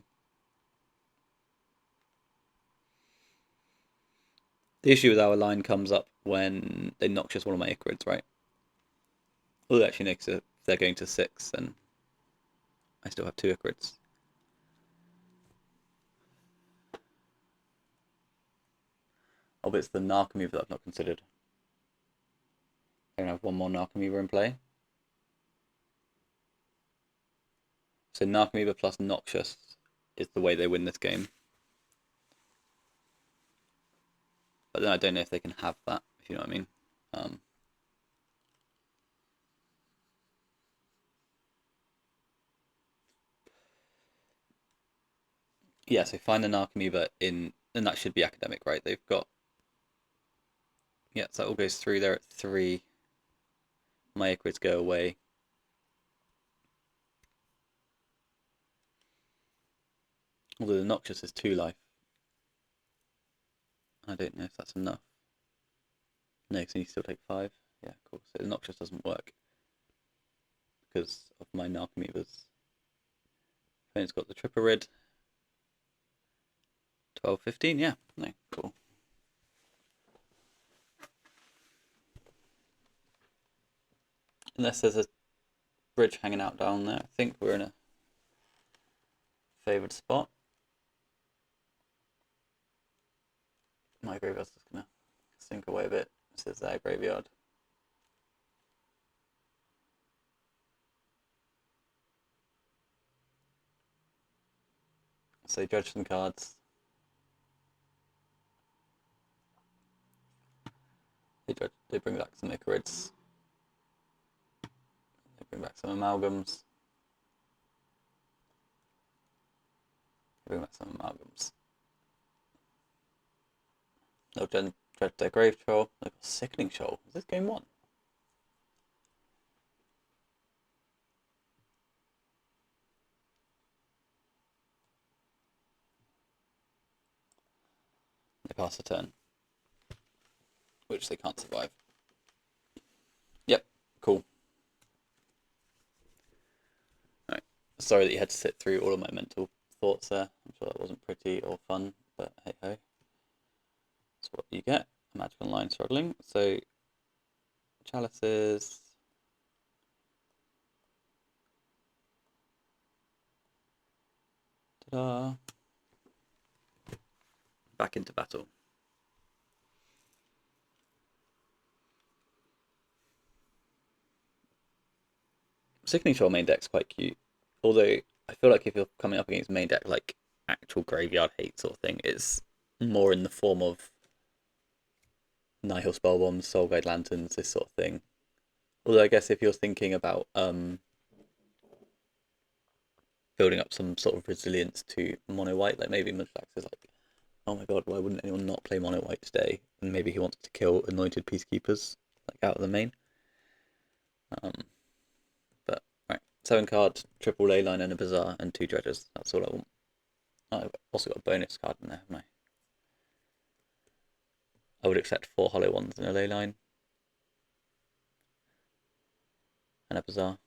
the issue with our line comes up when they noxious one of my Icarids, right? Well, actually, no, 'cause if they're going to 6, then I still have 2 Icarids. Oh, but it's the Narcomoeba that I've not considered. I don't have 1 more Narcomoeba in play. So Narcomoeba plus Noxious is the way they win this game. But then I don't know if they can have that, if you know what I mean. Yeah, so find the Narcomoeba in, and that should be academic, right? They've got... yeah, so that all goes through there at 3. My Icarids go away. Although the Noxious is 2 life. I don't know if that's enough. No, because you still take 5. Yeah, cool. So the Noxious doesn't work because of my Narcomoebas. Opponent's got the Triparid. 12, 15, yeah. No, cool. Unless there's a bridge hanging out down there. I think we're in a favoured spot. My graveyard's just gonna sink away a bit. This is their graveyard. So dredge some cards. They bring back some Icarids. They bring back some Amalgams. They bring back some Amalgams. They'll dredge their Grave Troll. They've got Sickening Shoal. Is this game 1? They pass a turn, which they can't survive. Yep, cool. Alright, sorry that you had to sit through all of my mental thoughts there. I'm sure that wasn't pretty or fun, but hey ho. That's what you get. A magical line struggling. So, chalices. Ta-da! Back into battle. Sickening Shoal main deck's quite cute. Although, I feel like if you're coming up against main deck, like, actual graveyard hate sort of thing, it's more in the form of Nihil Spellbombs, Soul Guide Lanterns, this sort of thing. Although I guess if you're thinking about building up some sort of resilience to mono white, like maybe Munchlax is like, oh my god, why wouldn't anyone not play mono white today? And maybe he wants to kill anointed peacekeepers, like out of the main. But right, 7 card, triple ley line and a bazaar and 2 dredges. That's all I want. I've also got a bonus card in there, haven't I would accept 4 hollow ones and a ley line. And a bazaar.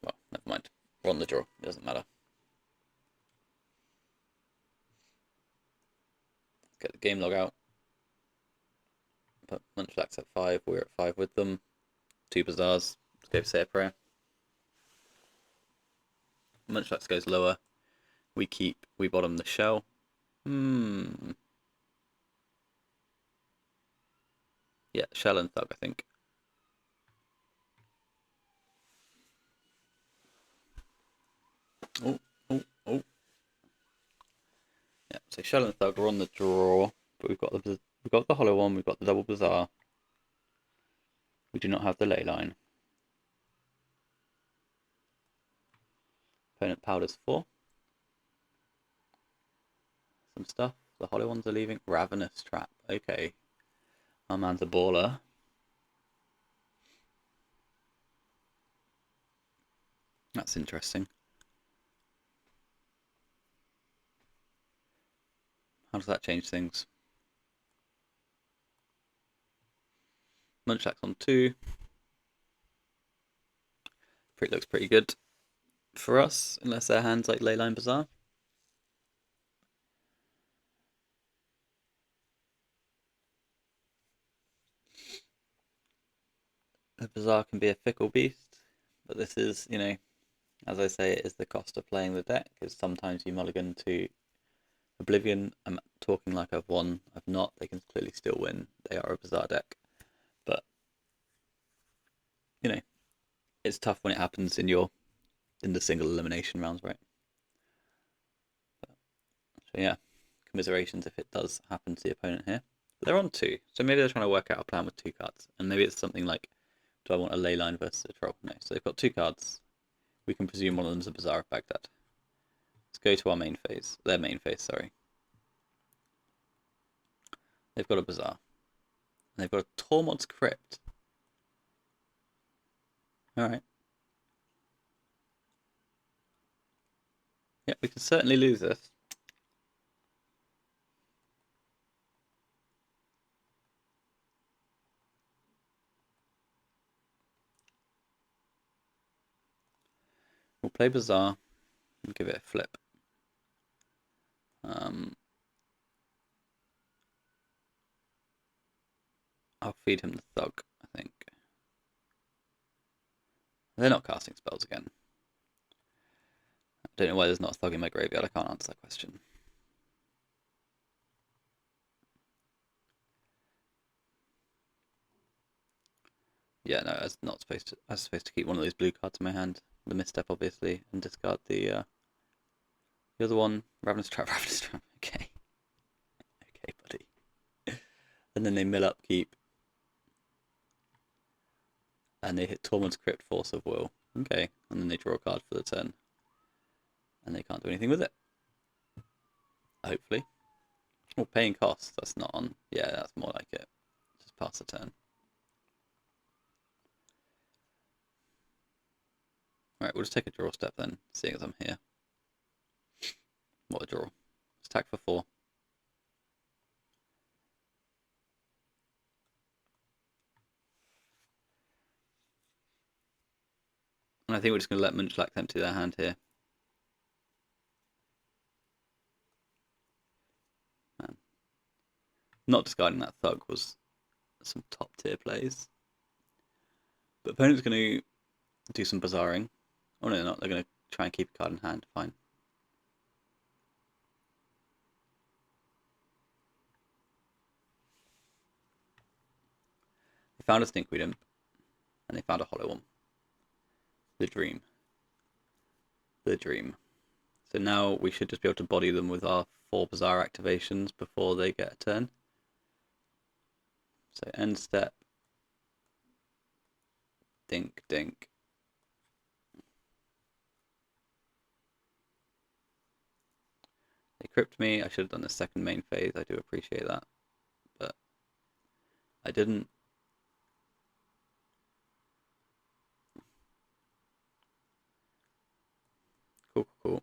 Well, never mind. We're on the draw. It doesn't matter. Let's get the game log out. Put Munchlax at 5. We're at 5 with them. 2 bazaars. Let's go say a prayer. Munchlax goes lower. We bottom the shell. Yeah, shell and thug, I think. Oh. Yeah, so shell and thug are on the draw, but we've got the hollow one. We've got the double bazaar. We do not have the ley line. Opponent powders 4. Some stuff. The hollow ones are leaving. Ravenous Trap. Okay. Our man's a baller. That's interesting. How does that change things? Munchlax on 2. It looks pretty good for us, unless their hands like Leyline Bazaar. The Bazaar can be a fickle beast, but this is, you know, as I say, it is the cost of playing the deck, because sometimes you mulligan to Oblivion. I'm talking like I've won. I've not. They can clearly still win. They are a Bazaar deck. But, you know, it's tough when it happens in the single elimination rounds, right? So yeah, commiserations if it does happen to the opponent here. But they're on 2, so maybe they're trying to work out a plan with 2 cards. And maybe it's something like, do I want a ley line versus a troll? No, so they've got 2 cards. We can presume one of them is a Bazaar of Baghdad. Let's go to our main phase. Their main phase, sorry. They've got a Bazaar. And they've got a Tormod's Crypt. Alright. Yeah, we can certainly lose this. We'll play Bazaar and give it a flip. I'll feed him the Thug, I think. They're not casting spells again. I don't know why there's not a Thug in my graveyard. I can't answer that question. Yeah, no, I was not supposed to. I was supposed to keep one of those blue cards in my hand. The misstep, obviously, and discard the other one. Ravenous Trap, Ravenous Trap. Okay, okay, buddy. And then they mill up, keep, and they hit Tormod's Crypt, Force of Will. Okay, and then they draw a card for the turn, and they can't do anything with it. Hopefully. Oh, paying costs. That's not on. Yeah, that's more like it. Just pass the turn. Right, we'll just take a draw step then, seeing as I'm here. What a draw. Let's attack for 4. And I think we're just going to let Munchlax empty their hand here. Man. Not discarding that Thug was some top tier plays. But opponent's going to do some bazaring. Oh no, they're not. They're going to try and keep a card in hand. Fine. They found a Stinkweed Imp, and they found a Hollow One. The dream. The dream. So now we should just be able to body them with our 4 Bazaar activations before they get a turn. So end step. Dink, dink. They crypt me. I should have done the second main phase. I do appreciate that. But I didn't. Cool, cool,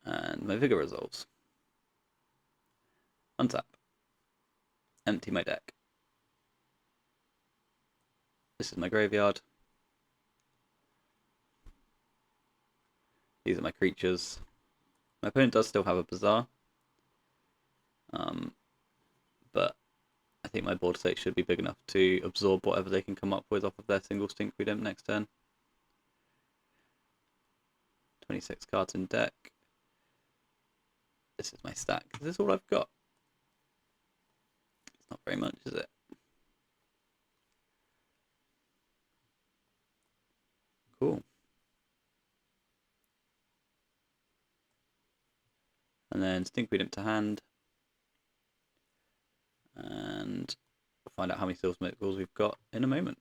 cool. And my Vigor resolves. Untap. Empty my deck. This is my graveyard. These are my creatures. My opponent does still have a Bazaar. But I think my board state should be big enough to absorb whatever they can come up with off of their single Stinkweed Imp next turn. 26 cards in deck. This is my stack. Is this all I've got? It's not very much, is it? Cool. And then Stinkweed Imp to hand. And we'll find out how many Silver Smoke Ghouls we've got in a moment.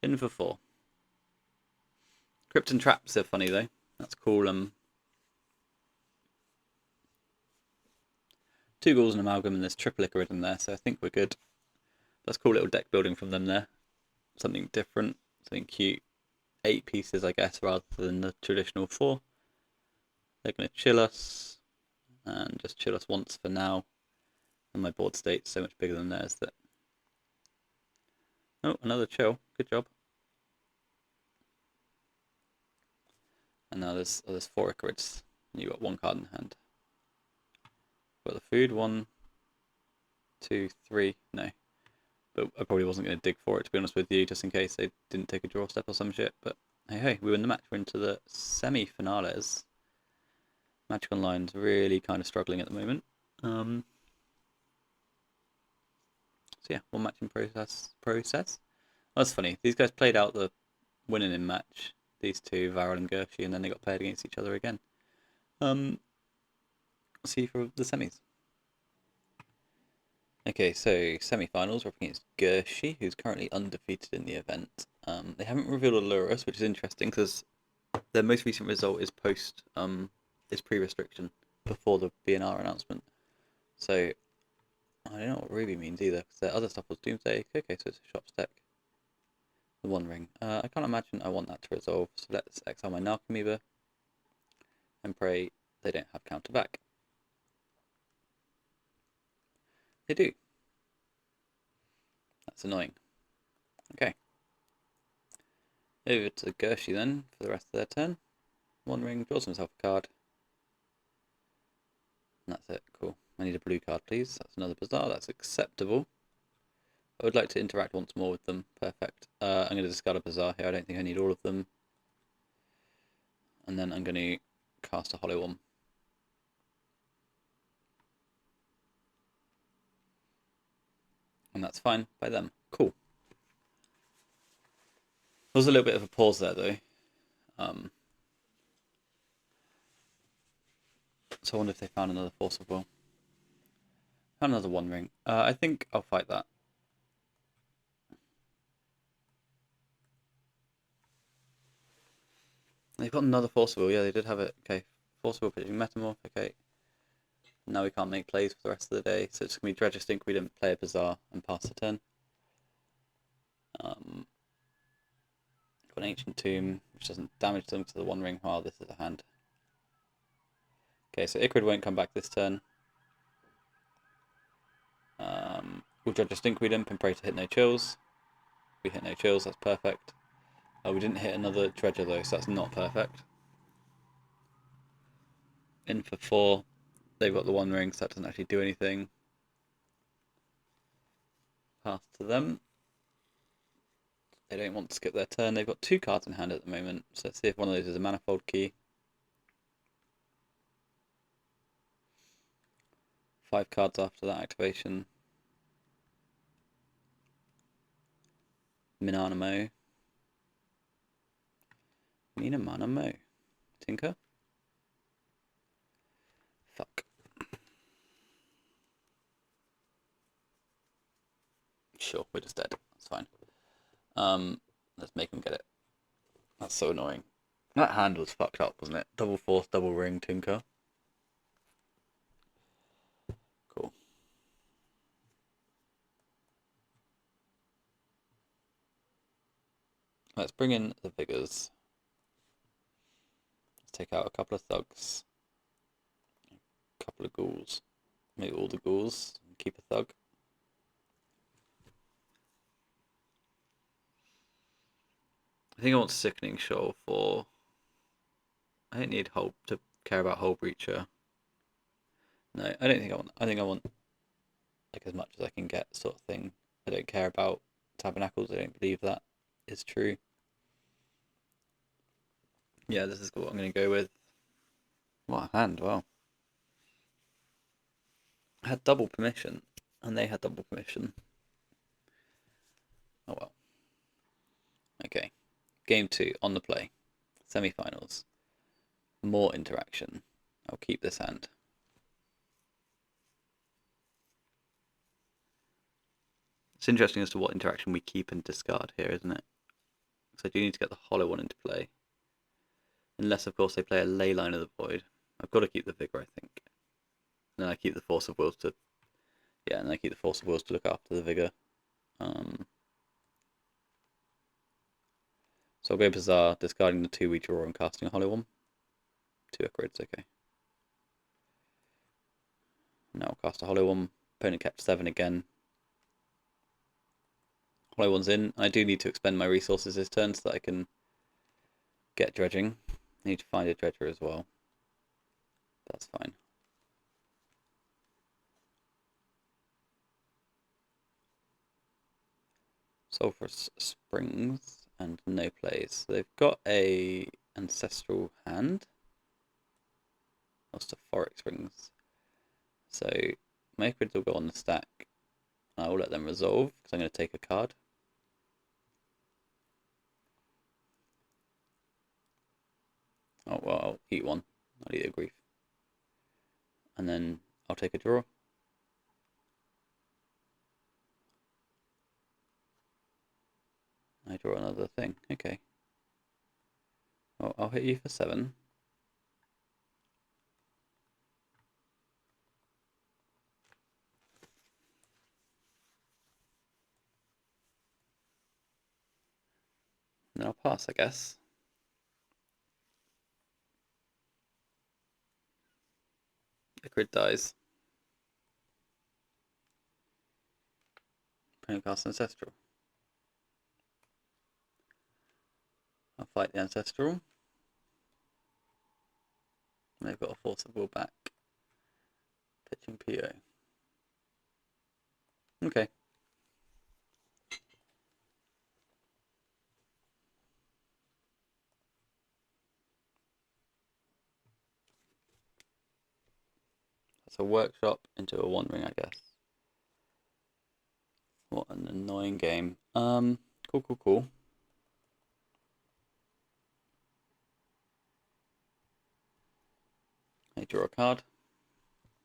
In for 4. Crypt and Traps are funny though. That's cool. 2 Ghouls and Amalgam, and there's triple Icarid there, so I think we're good. That's cool little deck building from them there. Something different, something cute. 8 pieces, I guess, rather than the traditional 4. They're going to chill us, and just chill us once for now. And my board state's so much bigger than theirs that... Oh, another chill. Good job. And now there's 4 Icarids. You got 1 card in hand. Got the food. 1, 2, 3. No. But I probably wasn't going to dig for it, to be honest with you, just in case they didn't take a draw step or some shit. But hey, we win the match. We're into the semi-finales. Magic Online's really kind of struggling at the moment. So yeah, 1 match in process. That's funny. These guys played out the winning in match. These two, Varel and Gershi, and then they got paired against each other again. See you for the semis. Okay, so semi-finals, we're up against Gershi, who's currently undefeated in the event. They haven't revealed Allurus, which is interesting because their most recent result is is pre-restriction before the BNR announcement. So I don't know what Ruby means either, because their other stuff was Doomsday. Okay, so it's a shop deck. The One Ring. I can't imagine I want that to resolve, so let's exile my Narcomoeba and pray they don't have counter back. They do. That's annoying. Okay. Over to Gershi then for the rest of their turn. One Ring, draws himself a card. And that's it. Cool. I need a blue card, please. That's another Bazaar. That's acceptable. I would like to interact once more with them. Perfect. I'm going to discard a Bazaar here. I don't think I need all of them. And then I'm going to cast a Hollow One. And that's fine by them. Cool. There was a little bit of a pause there though. So I wonder if they found another Force of Will. Found another One Ring. I think I'll fight that. They've got another Force of Will. Yeah, they did have it. Okay. Force of Will pitching Metamorph. Okay. Now we can't make plays for the rest of the day. So it's going to be Dredge a Stink. We didn't play a Bazaar and pass the turn. Got an Ancient Tomb, which doesn't damage them to the One Ring while this is a hand. Okay, so Icrid won't come back this turn. We'll Dredge a Stinkweed Imp and pray to hit no chills. We hit no chills, that's perfect. We didn't hit another Dredger though, so that's not perfect. In for 4. They've got the One Ring, so that doesn't actually do anything. Pass to them. They don't want to skip their turn. They've got 2 cards in hand at the moment, so let's see if one of those is a Manifold Key. 5 cards after that activation. Minanamo. Minanamo. Tinker? Fuck. Sure, we're just dead. That's fine. Let's make them get it. That's so annoying. That hand was fucked up, wasn't it? Double Force, double Ring, Tinker. Cool. Let's bring in the Vigors. Let's take out a couple of Thugs. A couple of Ghouls. Maybe all the Ghouls. And keep a Thug. I think I want Sickening Shoal for... I don't need Hull to care about Hull Breacher. No, I don't think I want... I think I want like as much as I can get sort of thing. I don't care about Tabernacles. I don't believe that is true. Yeah, this is what I'm going to go with. What a hand, wow. I had double permission, and they had double permission. Oh well. Okay. Game 2, on the play. Semi-finals. More interaction. I'll keep this hand. It's interesting as to what interaction we keep and discard here, isn't it? Because I do need to get the hollow one into play. Unless, of course, they play a Leyline of the Void. I've got to keep the Vigor, I think. And then I keep the Force of Wills to... Yeah, and I keep the Force of Wills to look after the Vigor. So I'll go Bazaar, discarding the 2 we draw and casting a hollow one. 2 Icorids, okay. Now I'll cast a hollow one. Opponent kept 7 again. Hollow one's in. I do need to expend my resources this turn so that I can get Dredging. I need to find a Dredger as well. That's fine. Sulphurous Springs and no plays. So they've got a Ancestral Hand. Lost to Phoric Springs. So my Icorids will go on the stack. I will let them resolve because I'm going to take a card. Oh, well, I'll eat one. I'll eat a grief. And then I'll take a draw. I draw another thing. Okay. Well, I'll hit you for 7. And then I'll pass, I guess. The grid dies. Opponent casts Ancestral. I'll fight the Ancestral. They've got a Force of Will back. Pitching PO. Okay. That's a workshop into a One Ring, I guess. What an annoying game. Cool. I draw a card.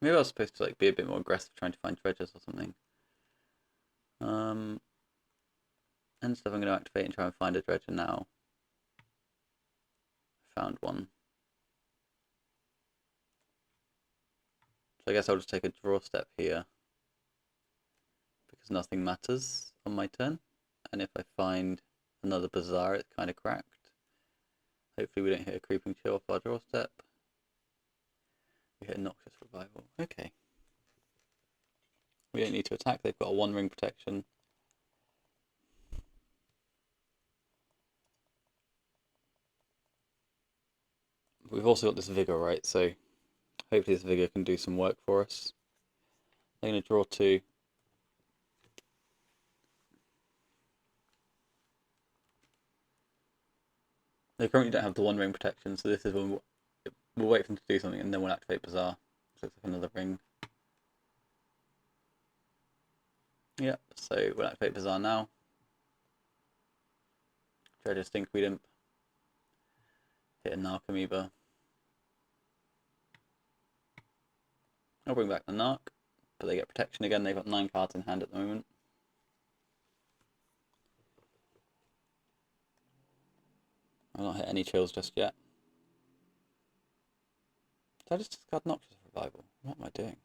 Maybe I was supposed to like be a bit more aggressive trying to find treasures or something. And stuff I'm going to activate and try and find a dredger now. Found one. So I guess I'll just take a draw step here. Because nothing matters on my turn. And if I find another bazaar, it's kind of cracked. Hopefully we don't hit a creeping chill off our draw step. We hit a noxious revival. Okay. We don't need to attack, they've got a 1 ring protection. We've also got this vigor, right? So hopefully this vigor can do some work for us. I'm going to draw 2. They currently don't have the 1 ring protection, so this is when we'll wait for them to do something and then we'll activate Bazaar. So it's like another ring. Yep, so we'll activate Bazaar now. Dredge Stinkweed Imp. Hit a Narc Amoeba. I'll bring back the Narc, but they get protection again. They've got 9 cards in hand at the moment. I've not hit any chills just yet. Did I just discard Noxious Revival? What am I doing?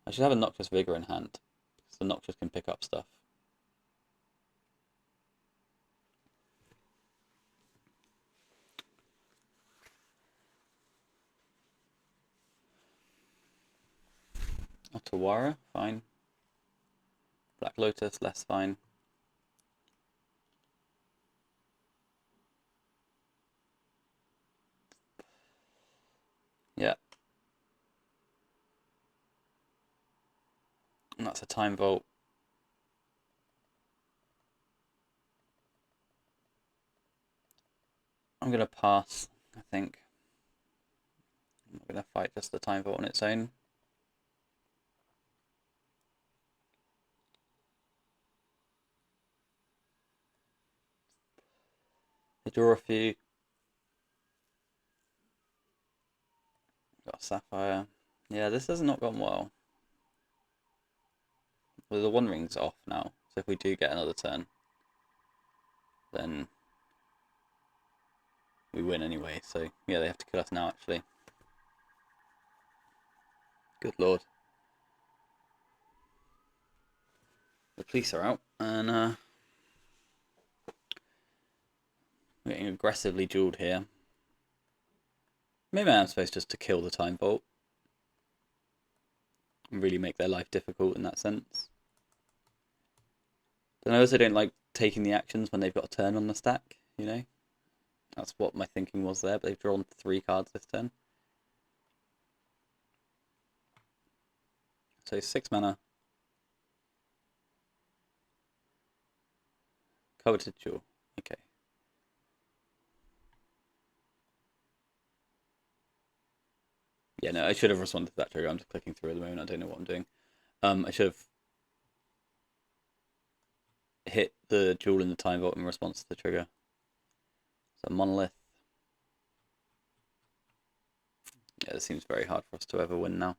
I should have a Noxious Vigor in hand, because the Noxious can pick up stuff. Otawara, fine. Black Lotus, less fine. Yeah. And that's a Time Vault. I'm going to pass, I think. I'm not going to fight just the Time Vault on its own. I draw a few. Got a Sapphire. Yeah, this has not gone well. Well, the 1 ring's off now, so if we do get another turn, then we win anyway. So yeah, they have to kill us now actually. Good lord. The police are out, and we're getting aggressively dueled here. Maybe I'm supposed just to kill the Time Vault and really make their life difficult in that sense. But I also don't like taking the actions when they've got a turn on the stack, you know? That's what my thinking was there, but they've drawn 3 cards this turn. So 6 mana. Coveted Jewel. Okay. Yeah, no, I should have responded to that trigger. I'm just clicking through at the moment. I don't know what I'm doing. I should have hit the jewel in the Time Vault in response to the trigger. So Monolith. Yeah, this seems very hard for us to ever win now.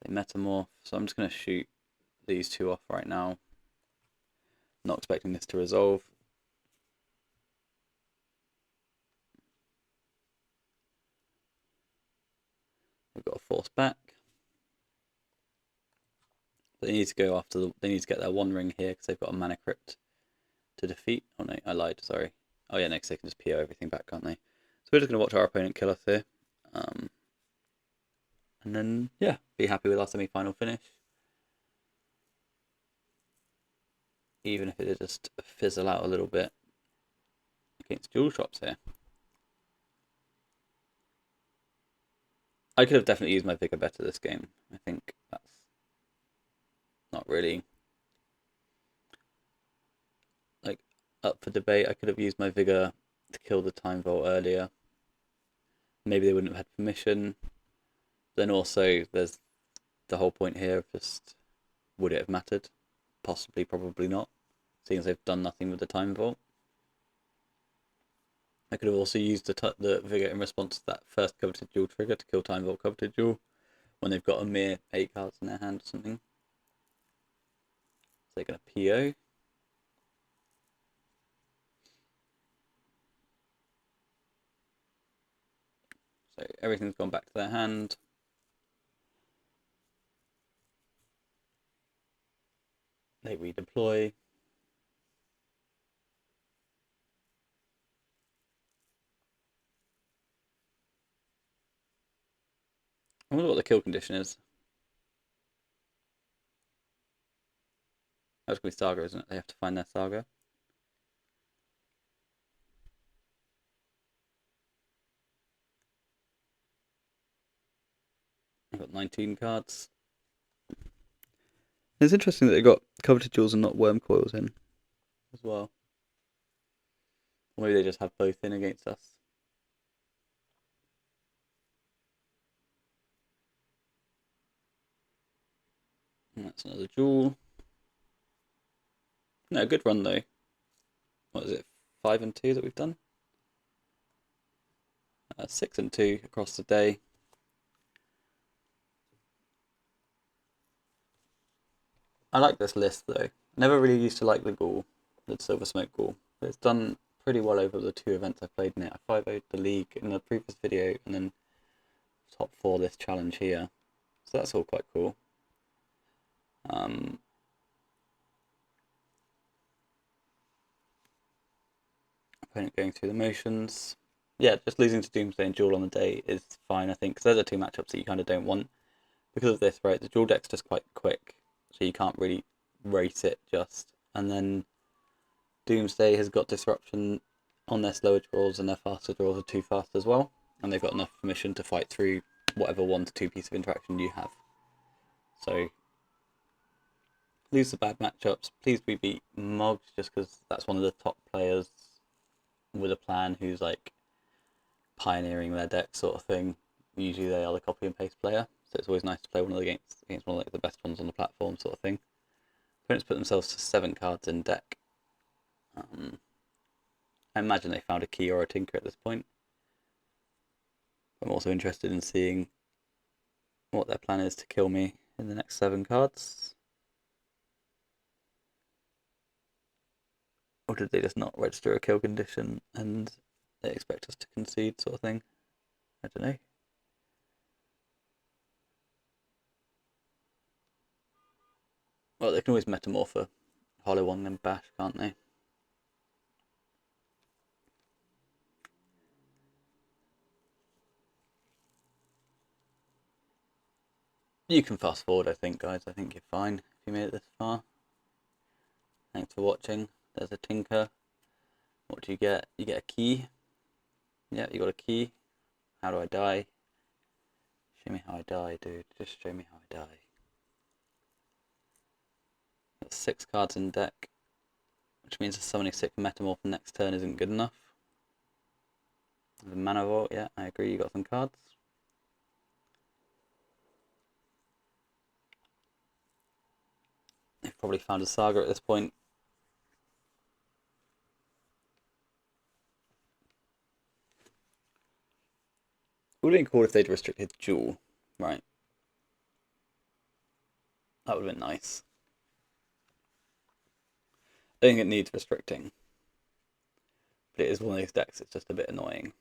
They Metamorph. So I'm just going to shoot these 2 off right now. Not expecting this to resolve. We've got a Force back. They need to go after they need to get their 1 ring here because they've got a Mana Crypt to defeat. Oh no, I lied, sorry. Oh yeah, next they can just PO everything back, can't they? So we're just going to watch our opponent kill us here. And then, yeah, be happy with our semi-final finish. Even if it just fizzle out a little bit against dual shops here. I could have definitely used my Vigor better this game. I think that's not really like up for debate. I could have used my Vigor to kill the Time Vault earlier. maybe they wouldn't have had permission. Then also there's the whole point here of just, would it have mattered? Possibly, probably not, seeing as they've done nothing with the time vault. I could have also used the Vigor in response to that first coveted jewel trigger to kill time vault coveted jewel when they've got a mere 8 cards in their hand or something. So they're going to PO. So everything's gone back to their hand. They redeploy. I wonder what the kill condition is. That's going to be Saga, isn't it? They have to find their Saga. I've got 19 cards. It's interesting that they got coveted jewels and not worm coils in as well. Or maybe they just have both in against us. And that's another jewel. No, good run though. What is it? 5 and 2 that we've done? 6 and 2 across the day. I like this list though. I never really used to like the ghoul, the Silver Smoke ghoul. But it's done pretty well over the 2 events I've played in it. I 5-0'd the league in the previous video and then top 4 this challenge here. So that's all quite cool. Opponent going through the motions. Yeah, just losing to Doomsday and Duel on the day is fine, I think, because those are 2 matchups that you kind of don't want. Because of this, right, the Duel deck's just quite quick, so you can't really race it just. And then Doomsday has got disruption on their slower draws, and their faster draws are too fast as well. And they've got enough permission to fight through whatever 1 to 2 piece of interaction you have. So, lose the bad matchups. Please we beat Moggs, just because that's one of the top players with a plan who's like pioneering their deck sort of thing. Usually they are the copy and paste player, so it's always nice to play one of the against one of like the best ones on the platform sort of thing. Opponents put themselves to 7 cards in deck. I imagine they found a key or a tinker at this point. I'm also interested in seeing what their plan is to kill me in the next 7 cards. Or did they just not register a kill condition and they expect us to concede sort of thing? I don't know. Well, they can always metamorph a Hollow One and bash, can't they? You can fast forward, I think, guys. I think you're fine if you made it this far. Thanks for watching. There's a tinker. What do you get? You get a key. Yeah, you got a key. How do I die? Show me how I die, dude. Just show me how I die. Got 6 cards in deck, which means summoning 6 metamorph next turn isn't good enough. The mana vault, yeah, I agree. You got some cards. They've probably found a saga at this point. It would have been cool if they'd restricted Jewel, right? That would have been nice. I don't think it needs restricting, but it is one of those decks that's just a bit annoying.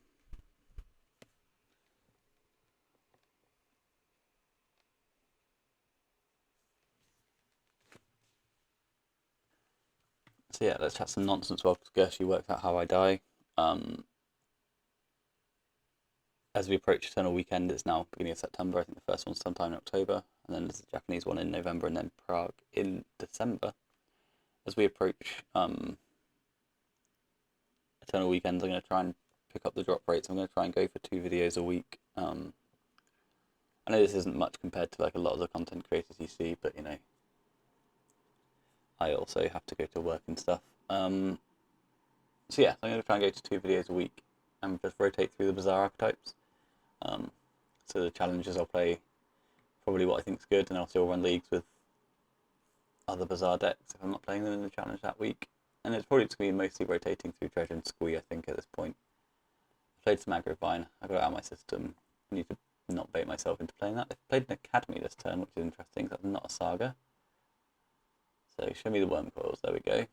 So yeah, let's chat some nonsense while Gershi works out how I die. As we approach Eternal Weekend, it's now beginning of September. I think the first one's sometime in October, and then there's a Japanese one in November, and then Prague in December. As we approach Eternal Weekends, I'm going to try and pick up the drop rates. I'm going to try and go for 2 videos a week. I know this isn't much compared to like a lot of the content creators you see, but you know, I also have to go to work and stuff. So yeah, I'm going to try and go to 2 videos a week and just rotate through the bizarre archetypes. So the challenges I'll play probably what I think is good, and I'll still run leagues with other Bazaar decks if I'm not playing them in the challenge that week. And it's probably just going to be mostly rotating through Dredge and Squee, I think, at this point. I played some aggro Vine, I got it out of my system. I need to not bait myself into playing that. I've played an Academy this turn, which is interesting, that's not a Saga. So show me the worm coils, there we go.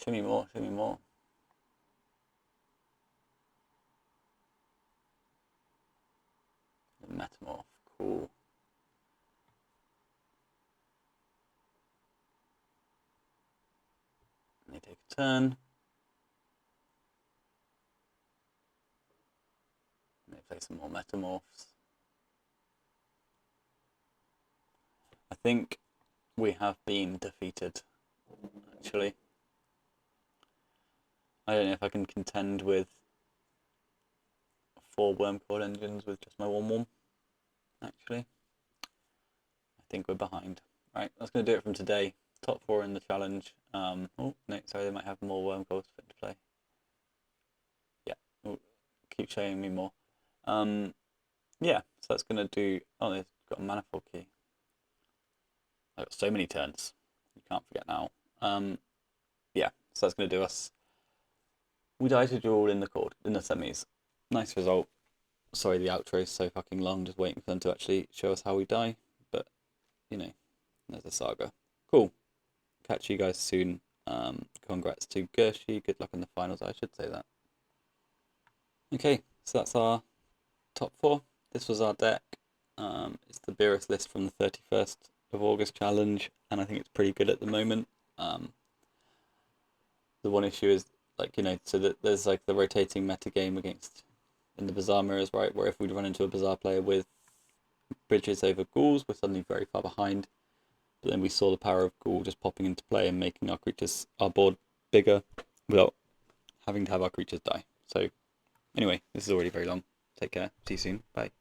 Show me more, show me more. The Metamorph, cool. Let me take a turn. Let me play some more Metamorphs. I think we have been defeated, actually. I don't know if I can contend with 4 worm coil engines with just my 1/1, actually. I think we're behind. Right, that's going to do it from today. Top 4 in the challenge. Oh, no, sorry, they might have more worm coils to play. Yeah, oh, keep showing me more. Yeah, so that's going to do... Oh, they've got a manifold key. I've got so many turns. You can't forget now. Yeah, so that's going to do us. We died to duel in the semis. Nice result. Sorry, the outro is so fucking long, just waiting for them to actually show us how we die. But, you know, there's a saga. Cool. Catch you guys soon. Congrats to Gershi. Good luck in the finals, I should say that. Okay, so that's our top 4. This was our deck. It's the Beerus list from the 31st of August challenge, and I think it's pretty good at the moment. The one issue is, like, you know, so that there's like the rotating meta game against in the Bazaar mirrors, right? Where if we run into a Bazaar player with bridges over ghouls, we're suddenly very far behind. But then we saw the power of ghoul just popping into play and making our board bigger without having to have our creatures die. So anyway, this is already very long. Take care. See you soon. Bye.